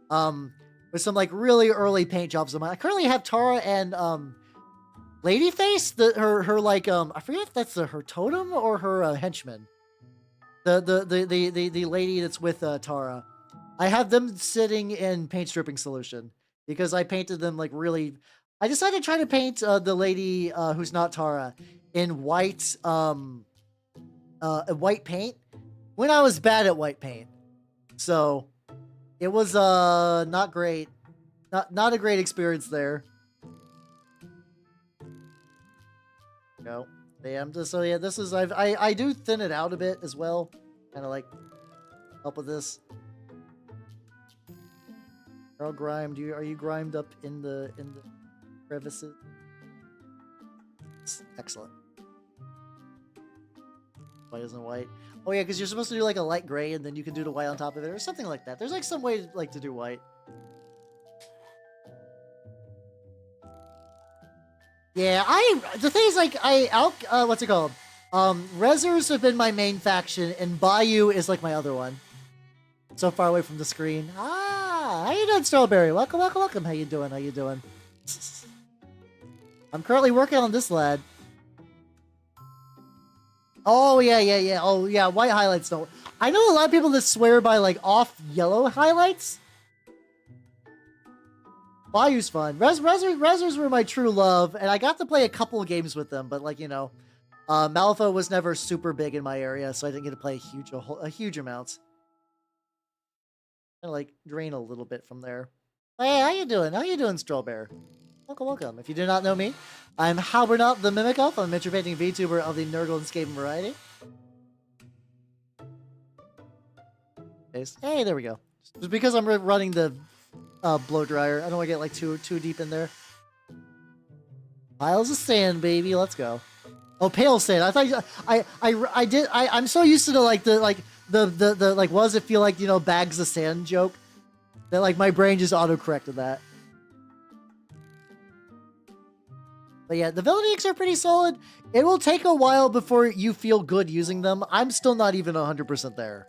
with some like really early paint jobs of mine. I currently have Tara and Ladyface. Her like I forget if that's her totem or her henchman. The lady that's with Tara. I have them sitting in paint stripping solution because I painted them like really. I decided to try to paint the lady who's not Tara in white white paint when I was bad at white paint. So it was not great. Not a great experience there. No. Yeah, so yeah, this is I do thin it out a bit as well. Kind of like help with this. Are all grimed. Are you grimed up in the crevices? Excellent. White isn't white. Oh yeah, because you're supposed to do like a light gray and then you can do the white on top of it or something like that. There's like some way like to do white. Yeah, the thing is like what's it called? Rezzers have been my main faction and Bayou is like my other one. So far away from the screen. How you doing, Strawberry? Welcome. How you doing? I'm currently working on this lad. Oh, yeah. Oh, yeah, white highlights don't... I know a lot of people that swear by, like, off yellow highlights. Bayou's fun. Rezzers were my true love, and I got to play a couple of games with them, but, like, you know, Malifaux was never super big in my area, so I didn't get to play a huge amount. Kind of like drain a little bit from there. Hey, how you doing, Strawberry? Welcome. If you do not know me, I'm Halbernot the Mimic Elf. I'm an interpreting VTuber of the Nerd Landscape variety. Hey, there we go. Just because I'm running the blow dryer, I don't want to get like too deep in there. Piles of sand, baby. Let's go. Oh, pale sand. I thought I'm so used to the like what does it feel like, you know, bags of sand joke that like my brain just auto-corrected that. But yeah, the villain inks are pretty solid. It will take a while before you feel good using them. I'm still not even 100% there.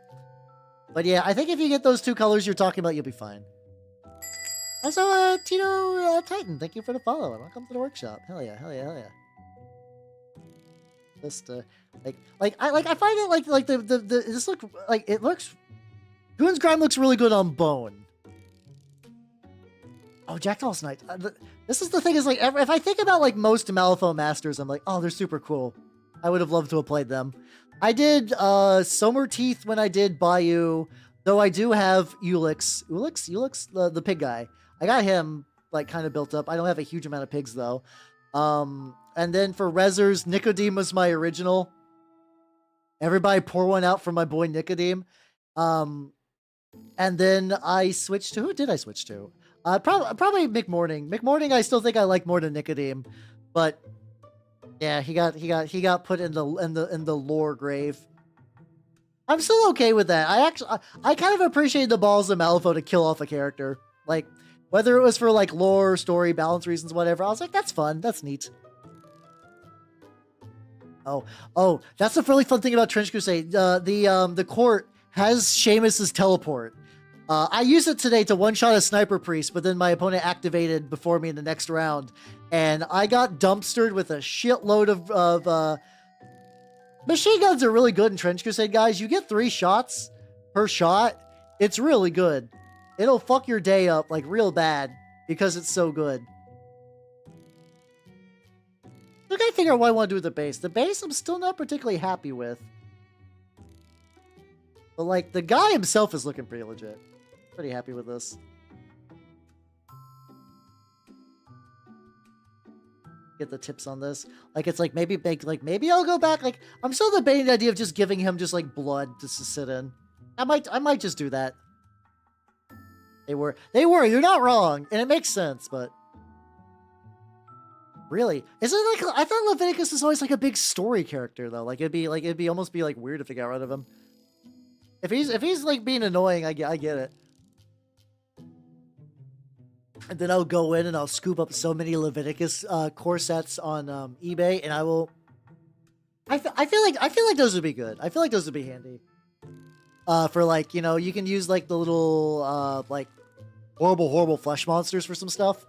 But yeah, I think if you get those 2 colors you're talking about, you'll be fine. Also, Tito Titan, thank you for the follow. And welcome to the workshop. Hell yeah, hell yeah, hell yeah. Just I find it like this look like it looks. Goon's Grime looks really good on bone. Oh, Jackdaw's Knight. This is the thing is like if I think about like most Malifaux Masters, I'm like, oh, they're super cool. I would have loved to have played them. I did Somer Teeth when I did Bayou, though I do have Ulix, the pig guy. I got him like kind of built up. I don't have a huge amount of pigs though. And then for Rezzers, Nicodeme was my original. Everybody pour one out for my boy Nicodeme. And then I switched to, who did I switch to? Probably McMorning. McMorning I still think I like more than Nicodeme, but yeah, he got put in the lore grave. I'm still okay with that. I kind of appreciate the balls of Malifaux to kill off a character. Like, whether it was for like lore, story, balance reasons, whatever, I was like, that's fun, that's neat. Oh, that's a really fun thing about Trench Crusade. The court has Seamus's teleport. I used it today to one-shot a sniper priest, but then my opponent activated before me in the next round, and I got dumpstered with a shitload of machine guns are really good in Trench Crusade, guys. You get 3 shots per shot. It's really good. It'll fuck your day up like real bad because it's so good. I gotta figure out what I want to do with the base. The base I'm still not particularly happy with. But like the guy himself is looking pretty legit. Pretty happy with this. Get the tips on this. Like it's like maybe maybe I'll go back. Like I'm still debating the idea of just giving him just like blood just to sit in. I might just do that. You're not wrong, and it makes sense, but really, isn't it like I thought Leviticus is always like a big story character though? Like it'd be almost be like weird if they got rid of him. If he's like being annoying, I get it. And then I'll go in and I'll scoop up so many Leviticus core sets on eBay, and I will. I feel like those would be good. I feel like those would be handy. For like, you know, you can use like the little like horrible flesh monsters for some stuff.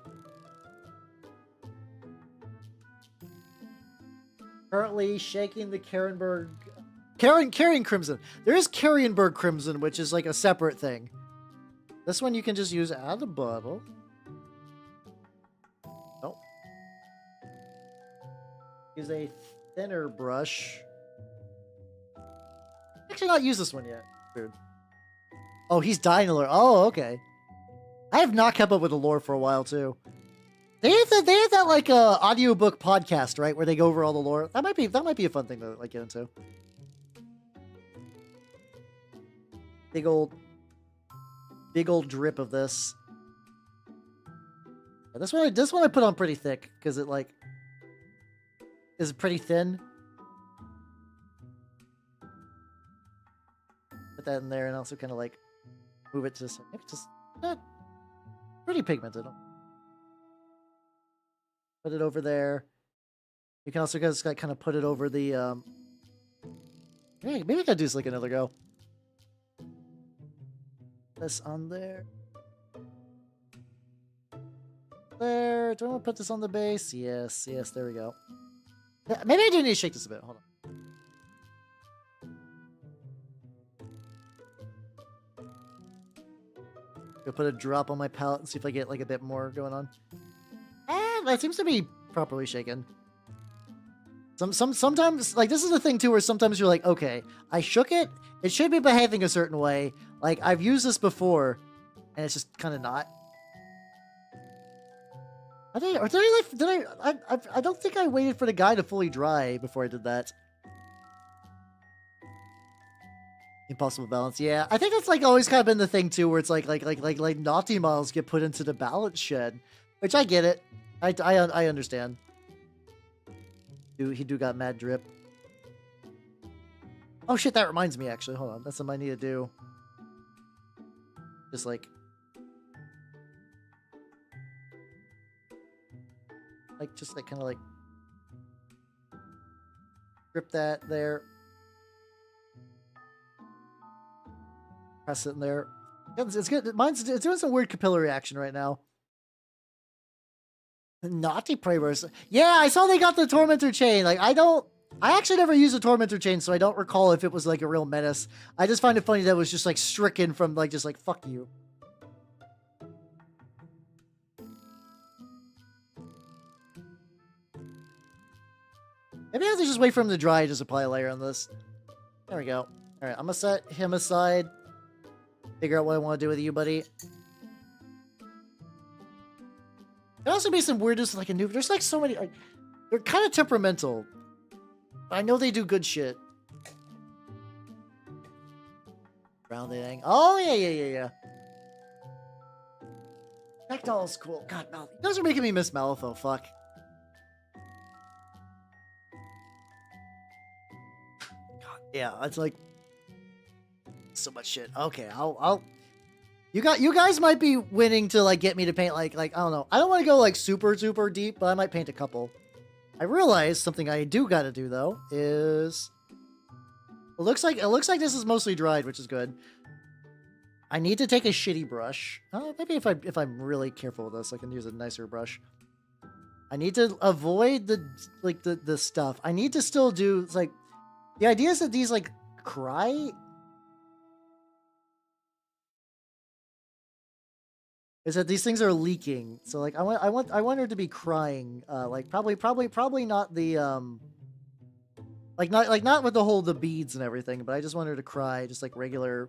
Currently shaking the Carrion Crimson. There is Carrionburg Crimson, which is like a separate thing. This one you can just use out of the bottle. Nope. Use a thinner brush. Actually not use this one yet. Dude. Oh, he's dying to learn. Oh, okay. I have not kept up with the lore for a while too. They have that like audiobook podcast, right, where they go over all the lore. That might be a fun thing to like get into. Big old drip of this. Yeah, this one I put on pretty thick because it like is pretty thin. Put that in there and also kind of like move it to maybe just pretty pigmented. Put it over there. You can also just like kind of put it over the maybe I gotta do this like another go. This on there. There. Do I want to put this on the base? Yes, there we go. Yeah, maybe I do need to shake this a bit. Hold on. Go put a drop on my palette and see if I get like a bit more going on. And that seems to be properly shaken. Sometimes, like, this is the thing too, where sometimes you're like, okay, I shook it. It should be behaving a certain way. Like, I've used this before, and it's just kind of not. I don't think I waited for the guy to fully dry before I did that. Impossible balance. Yeah, I think that's like always kind of been the thing too, where it's like naughty models get put into the balance shed, which I get it. I understand. He got mad drip. Oh shit, that reminds me actually. Hold on, that's something I need to do. Just like kind of like grip that there. Press it in there. It's good. It's doing some weird capillary action right now. Naughty Pravers. Yeah, I saw they got the Tormentor chain. Like, I actually never used a Tormentor chain, so I don't recall if it was like a real menace. I just find it funny that it was just like stricken from like, just like, fuck you. Maybe I have to just wait for him to dry, just apply a layer on this. There we go. All right, I'm gonna set him aside. Figure out what I want to do with you, buddy. There'll also be some weirdness like a new. There's like so many. Like, they're kind of temperamental. But I know they do good shit. Grounding. Oh yeah. Tactile's cool. God, Malifaux. You guys are making me miss Malifaux. Fuck. God, yeah. It's like so much shit. Okay, I'll. You guys might be winning to like get me to paint like I don't know. I don't want to go like super deep, but I might paint a couple. I realize something I do got to do though is it looks like this is mostly dried, which is good. I need to take a shitty brush. Maybe if I'm really careful with this, I can use a nicer brush. I need to avoid the stuff. I need to still do. It's like the idea is that these like cry. Is that these things are leaking? So like I want her to be crying. Like probably not the not with the beads and everything, but I just want her to cry, just like regular.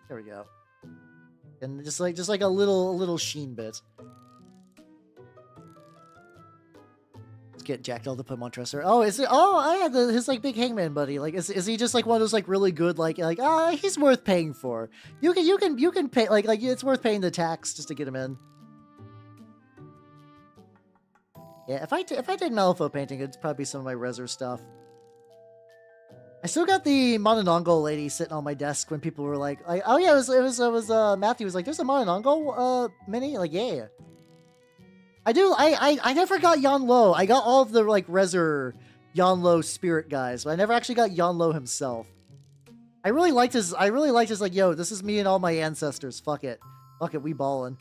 There we go. And just like a little sheen bit. Get Jackdaw to put Montressor. Oh, is it? Oh, I had his like big hangman buddy. Like, is he just like one of those like really good he's worth paying for. You can pay like it's worth paying the tax just to get him in. Yeah, if I did Malifaux painting, it'd probably be some of my Reser stuff. I still got the Mononongo lady sitting on my desk when people were like oh yeah, it was Matthew was like, there's a Mononongo mini. Like, yeah. I do. I never got Yanlo. I got all of the like Reser Yanlo spirit guys, but I never actually got Yanlo himself. I really liked his like, yo, this is me and all my ancestors. Fuck it, we ballin'.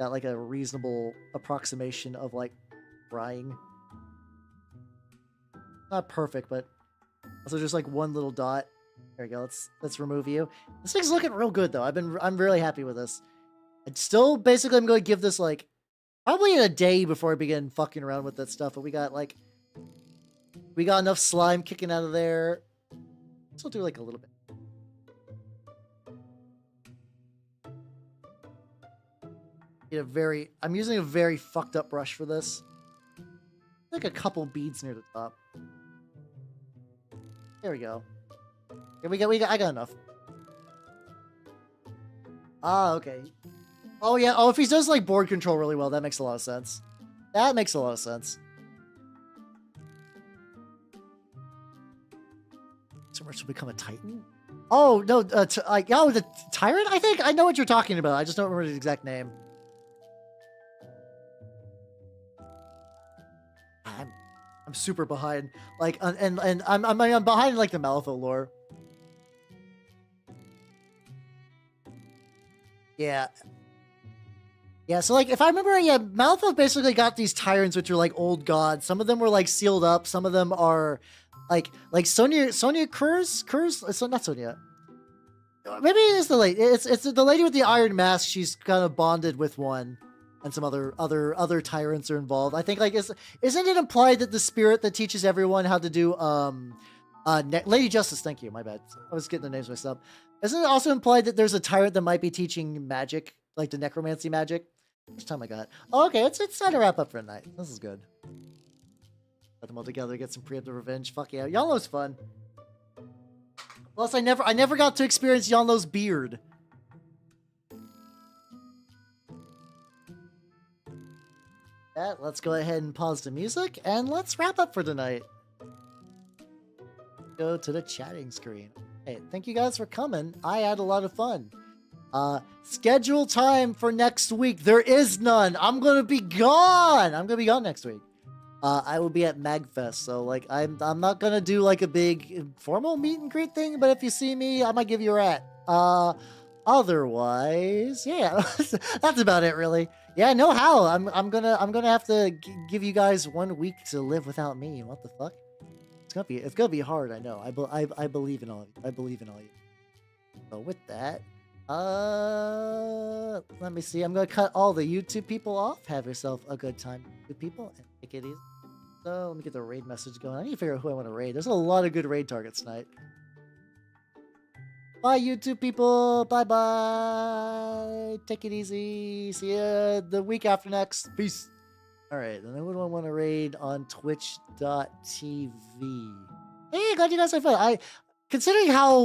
Got like a reasonable approximation of like crying. Not perfect, but also just like one little dot. There we go. Let's remove you. This thing's looking real good though. I'm really happy with this. It's still basically I'm going to give this like probably a day before I begin fucking around with that stuff. But we got enough slime kicking out of there. Let's do like a little bit. I'm using a very fucked up brush for this. Like a couple beads near the top. There we go. I got enough. Ah, okay. Oh yeah. Oh, if he does like board control really well, that makes a lot of sense. So Merch will become a Titan? Oh no, the Tyrant. I think I know what you're talking about. I just don't remember the exact name. I'm super behind. Like, and I'm behind like the Malifaux lore. Yeah. Yeah, so like if I remember, yeah, Malifaux basically got these tyrants which are like old gods. Some of them were like sealed up, some of them are like Sonia Kurz? It's not Sonia. Maybe it is the lady. It's the lady with the iron mask. She's kind of bonded with one. And some other tyrants are involved. I think like isn't it implied that the spirit that teaches everyone how to do Lady Justice, thank you, my bad. I was getting the names mixed up. Isn't it also implied that there's a tyrant that might be teaching magic, like the necromancy magic? Which time I got? Oh, okay, it's time to wrap up for the night. This is good. Put them all together, get some preemptive revenge. Fuck yeah, Yanlo's fun. Plus, I never got to experience Yanlo's beard. Let's go ahead and pause the music and let's wrap up for tonight. Go to the chatting screen. Hey, thank you guys for coming. I had a lot of fun. Schedule time for next week. There is none. I'm gonna be gone. I'm gonna be gone next week. I will be at MagFest, so like I'm not gonna do like a big formal meet and greet thing, but if you see me, I might give you a rat. Otherwise, yeah, that's about it really. Yeah, no how. I'm gonna have to give you guys 1 week to live without me. What the fuck? It's gonna be hard. I know. I believe in all of you. I believe in all of you. So with that, let me see. I'm gonna cut all the YouTube people off. Have yourself a good time, good people, and take it easy. So let me get the raid message going. I need to figure out who I want to raid. There's a lot of good raid targets tonight. Bye, YouTube people. Bye-bye. Take it easy. See ya the week after next. Peace. All right. Then who do I want to raid on Twitch.tv? Hey, glad you guys had fun. Considering how